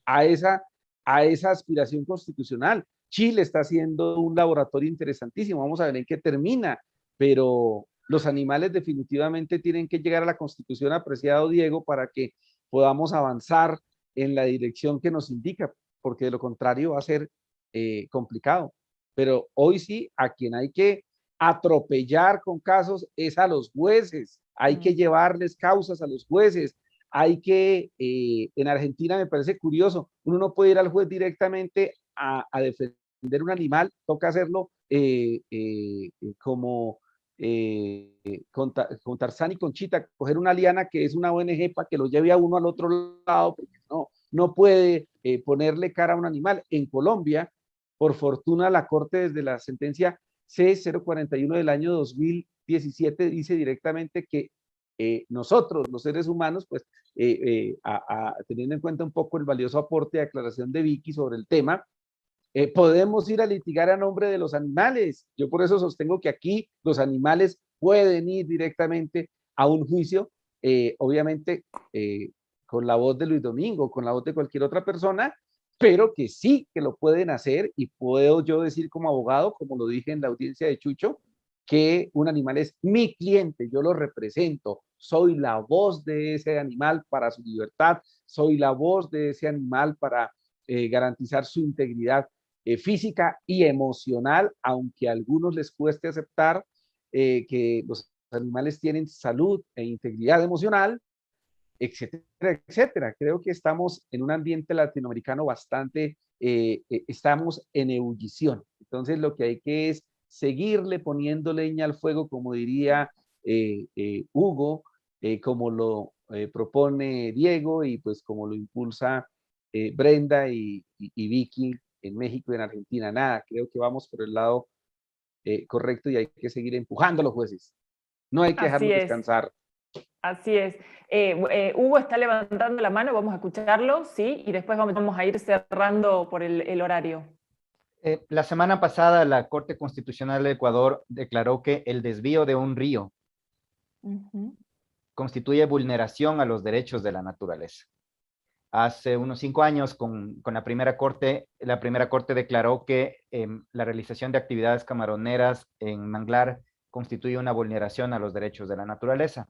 a esa aspiración constitucional. Chile está haciendo un laboratorio interesantísimo, vamos a ver en qué termina, pero los animales definitivamente tienen que llegar a la constitución, apreciado Diego, para que podamos avanzar en la dirección que nos indica, porque de lo contrario va a ser complicado. Pero hoy sí, a quien hay que atropellar con casos es a los jueces, hay que llevarles causas a los jueces, hay que, en Argentina me parece curioso, uno no puede ir al juez directamente a defender un animal, toca hacerlo como con Tarzán y Conchita, coger una liana que es una ONG para que lo lleve a uno al otro lado, porque no puede ponerle cara a un animal. En Colombia, por fortuna, la Corte desde la sentencia C041 del año 2017 dice directamente que nosotros, los seres humanos, pues teniendo en cuenta un poco el valioso aporte de aclaración de Vicky sobre el tema, podemos ir a litigar a nombre de los animales. Yo por eso sostengo que aquí los animales pueden ir directamente a un juicio, obviamente con la voz de Luis Domingo, con la voz de cualquier otra persona, pero que sí que lo pueden hacer, y puedo yo decir como abogado, como lo dije en la audiencia de Chucho, que un animal es mi cliente, yo lo represento, soy la voz de ese animal para su libertad, soy la voz de ese animal para garantizar su integridad física y emocional, aunque a algunos les cueste aceptar que los animales tienen salud e integridad emocional, etcétera, etcétera. Creo que estamos en un ambiente latinoamericano bastante, estamos en ebullición. Entonces lo que hay que es seguirle poniendo leña al fuego, como diría Hugo, como lo propone Diego, y pues como lo impulsa Brenda y Vicky en México y en Argentina. Nada, creo que vamos por el lado correcto, y hay que seguir empujando a los jueces. No hay que dejarlos descansar. Así es. Hugo está levantando la mano, vamos a escucharlo, ¿sí? Y después vamos a ir cerrando por el horario. La semana pasada la Corte Constitucional de Ecuador declaró que el desvío de un río constituye vulneración a los derechos de la naturaleza. Hace unos 5 años, con la primera corte declaró que la realización de actividades camaroneras en manglar constituye una vulneración a los derechos de la naturaleza.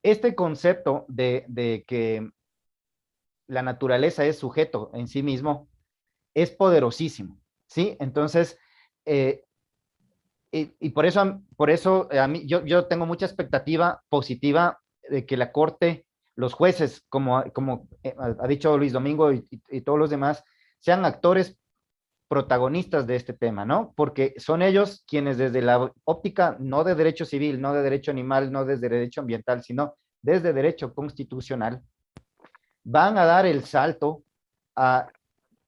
Este concepto de que la naturaleza es sujeto en sí mismo es poderosísimo, ¿sí? Entonces, y por eso a mí, yo tengo mucha expectativa positiva de que la Corte, los jueces, como ha dicho Luis Domingo y todos los demás, sean actores protagonistas de este tema, ¿no? Porque son ellos quienes desde la óptica no de derecho civil, no de derecho animal, no desde derecho ambiental, sino desde derecho constitucional, van a dar el salto a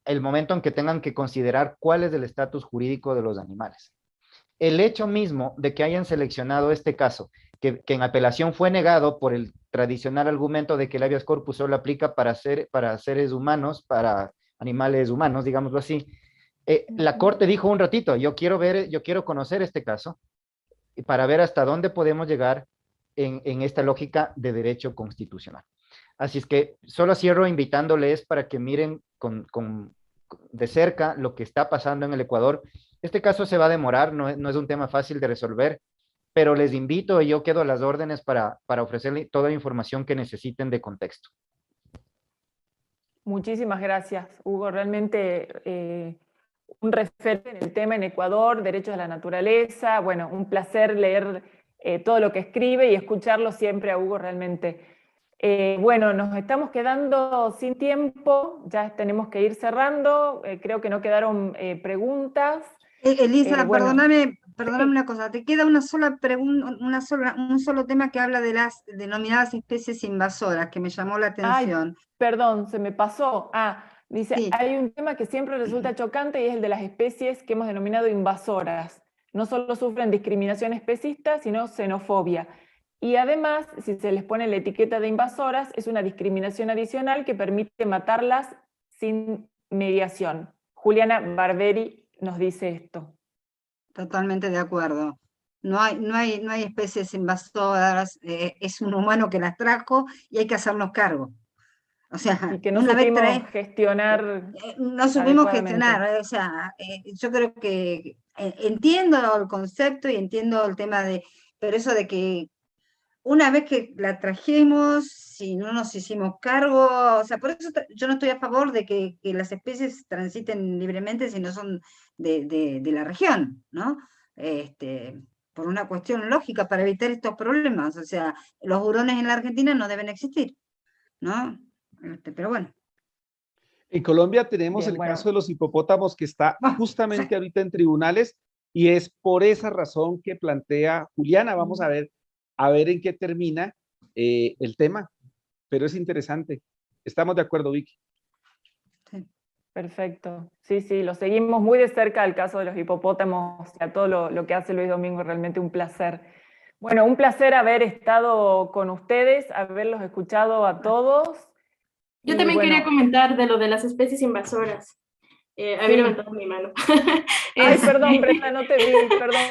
el momento en que tengan que considerar cuál es el estatus jurídico de los animales. El hecho mismo de que hayan seleccionado este caso, que en apelación fue negado por el tradicional argumento de que el habeas corpus solo aplica para seres humanos, para animales humanos, digámoslo así, la Corte dijo un ratito, yo quiero conocer este caso para ver hasta dónde podemos llegar en esta lógica de derecho constitucional. Así es que solo cierro invitándoles para que miren de cerca lo que está pasando en el Ecuador. Este caso se va a demorar, no es un tema fácil de resolver, pero les invito y yo quedo a las órdenes para ofrecerle toda la información que necesiten de contexto. Muchísimas gracias, Hugo. Realmente un referente en el tema en Ecuador, derechos de la naturaleza. Bueno, un placer leer todo lo que escribe y escucharlo siempre a Hugo realmente. Bueno, nos estamos quedando sin tiempo, ya tenemos que ir cerrando. Creo que no quedaron preguntas. Elisa, bueno, perdóname sí. una cosa, te queda una sola pregunta, un solo tema que habla de las denominadas especies invasoras, que me llamó la Ay, atención. perdón, se me pasó. Dice, Sí. hay un tema que siempre resulta chocante y es el de las especies que hemos denominado invasoras. No solo sufren discriminación especista, sino xenofobia. Y además, si se les pone la etiqueta de invasoras, es una discriminación adicional que permite matarlas sin mediación. Juliana Barberi nos dice esto. Totalmente de acuerdo. No hay especies invasoras, es un humano que las trajo y hay que hacernos cargo. O sea, Y que no una vez supimos gestionar no supimos adecuadamente. gestionar, o sea, yo creo que entiendo el concepto y entiendo el tema pero eso de que una vez que la trajimos, si no nos hicimos cargo, o sea, por eso yo no estoy a favor de que las especies transiten libremente si no son de la región, ¿no? Por una cuestión lógica para evitar estos problemas, o sea, los hurones en la Argentina no deben existir, ¿no? Pero bueno. En Colombia tenemos Bien, el caso de los hipopótamos que está Ah, justamente sí. ahorita en tribunales y es por esa razón que plantea Juliana. Vamos a ver en qué termina el tema, pero es interesante. Estamos de acuerdo, Vicky. Sí. Perfecto. Sí, sí, lo seguimos muy de cerca el caso de los hipopótamos y a todo lo que hace Luis Domingo, realmente un placer. Bueno, un placer haber estado con ustedes, haberlos escuchado a todos. Yo Y también bueno, quería comentar de lo de las especies invasoras. Había sí. levantado mi mano. Ay, perdón, Brenda, no te vi, perdón.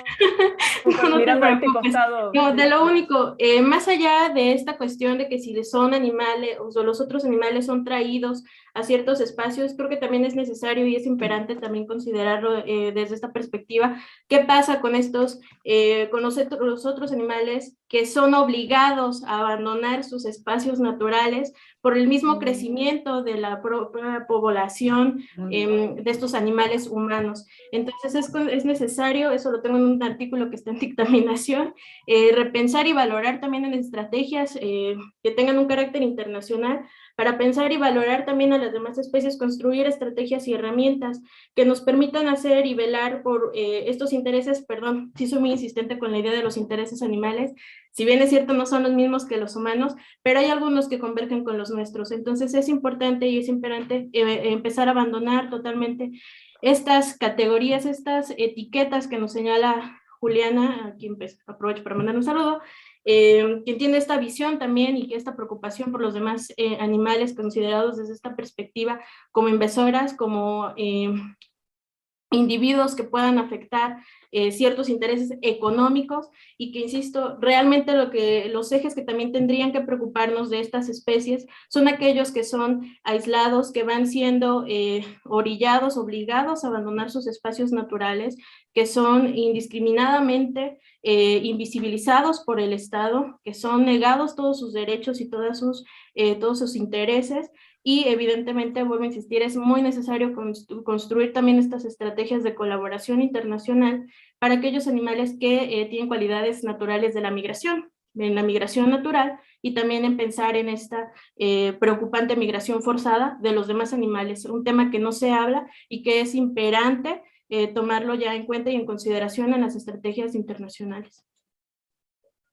No te Mirando a este preocupes. costado. No, de lo único, más allá de esta cuestión de que si son animales o los otros animales son traídos a ciertos espacios, creo que también es necesario y es imperante también considerarlo desde esta perspectiva. ¿Qué pasa con los otros animales que son obligados a abandonar sus espacios naturales por el mismo crecimiento de la propia población de estos animales humanos? Entonces es necesario, eso lo tengo en un artículo que está en dictaminación, repensar y valorar también en estrategias que tengan un carácter internacional para pensar y valorar también a las demás especies, construir estrategias y herramientas que nos permitan hacer y velar por estos intereses. Perdón, sí soy muy insistente con la idea de los intereses animales, si bien es cierto no son los mismos que los humanos, pero hay algunos que convergen con los nuestros. Entonces es importante y es imperante empezar a abandonar totalmente estas categorías, estas etiquetas que nos señala Juliana, a quien aprovecho para mandar un saludo, quien tiene esta visión también y que esta preocupación por los demás animales considerados desde esta perspectiva como invasoras, como individuos que puedan afectar ciertos intereses económicos y que, insisto, realmente los ejes que también tendrían que preocuparnos de estas especies son aquellos que son aislados, que van siendo orillados, obligados a abandonar sus espacios naturales, que son indiscriminadamente invisibilizados por el Estado, que son negados todos sus derechos y todos sus intereses. Y evidentemente, vuelvo a insistir, es muy necesario construir también estas estrategias de colaboración internacional para aquellos animales que tienen cualidades naturales de la migración, en la migración natural, y también en pensar en esta preocupante migración forzada de los demás animales, un tema que no se habla y que es imperante tomarlo ya en cuenta y en consideración en las estrategias internacionales.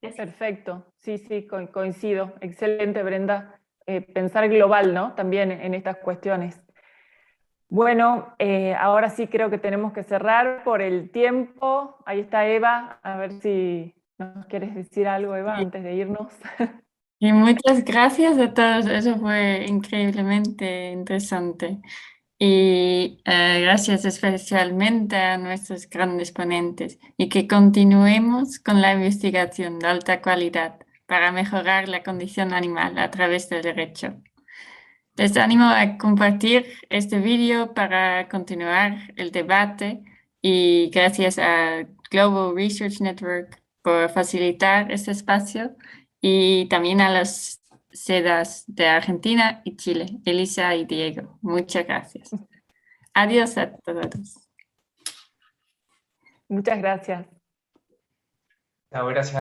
Gracias. Perfecto, sí, sí, coincido. Excelente, Brenda. Pensar global, ¿no? También en estas cuestiones. Bueno, ahora sí creo que tenemos que cerrar por el tiempo. Ahí está Eva, a ver si nos quieres decir algo, Eva, antes de irnos. Y muchas gracias a todos, eso fue increíblemente interesante. Y gracias especialmente a nuestros grandes ponentes y que continuemos con la investigación de alta calidad para mejorar la condición animal a través del derecho. Les animo a compartir este vídeo para continuar el debate y gracias a Global Research Network por facilitar este espacio y también a las sedas de Argentina y Chile, Elisa y Diego. Muchas gracias. Adiós a todos. Muchas gracias. Chao, gracias.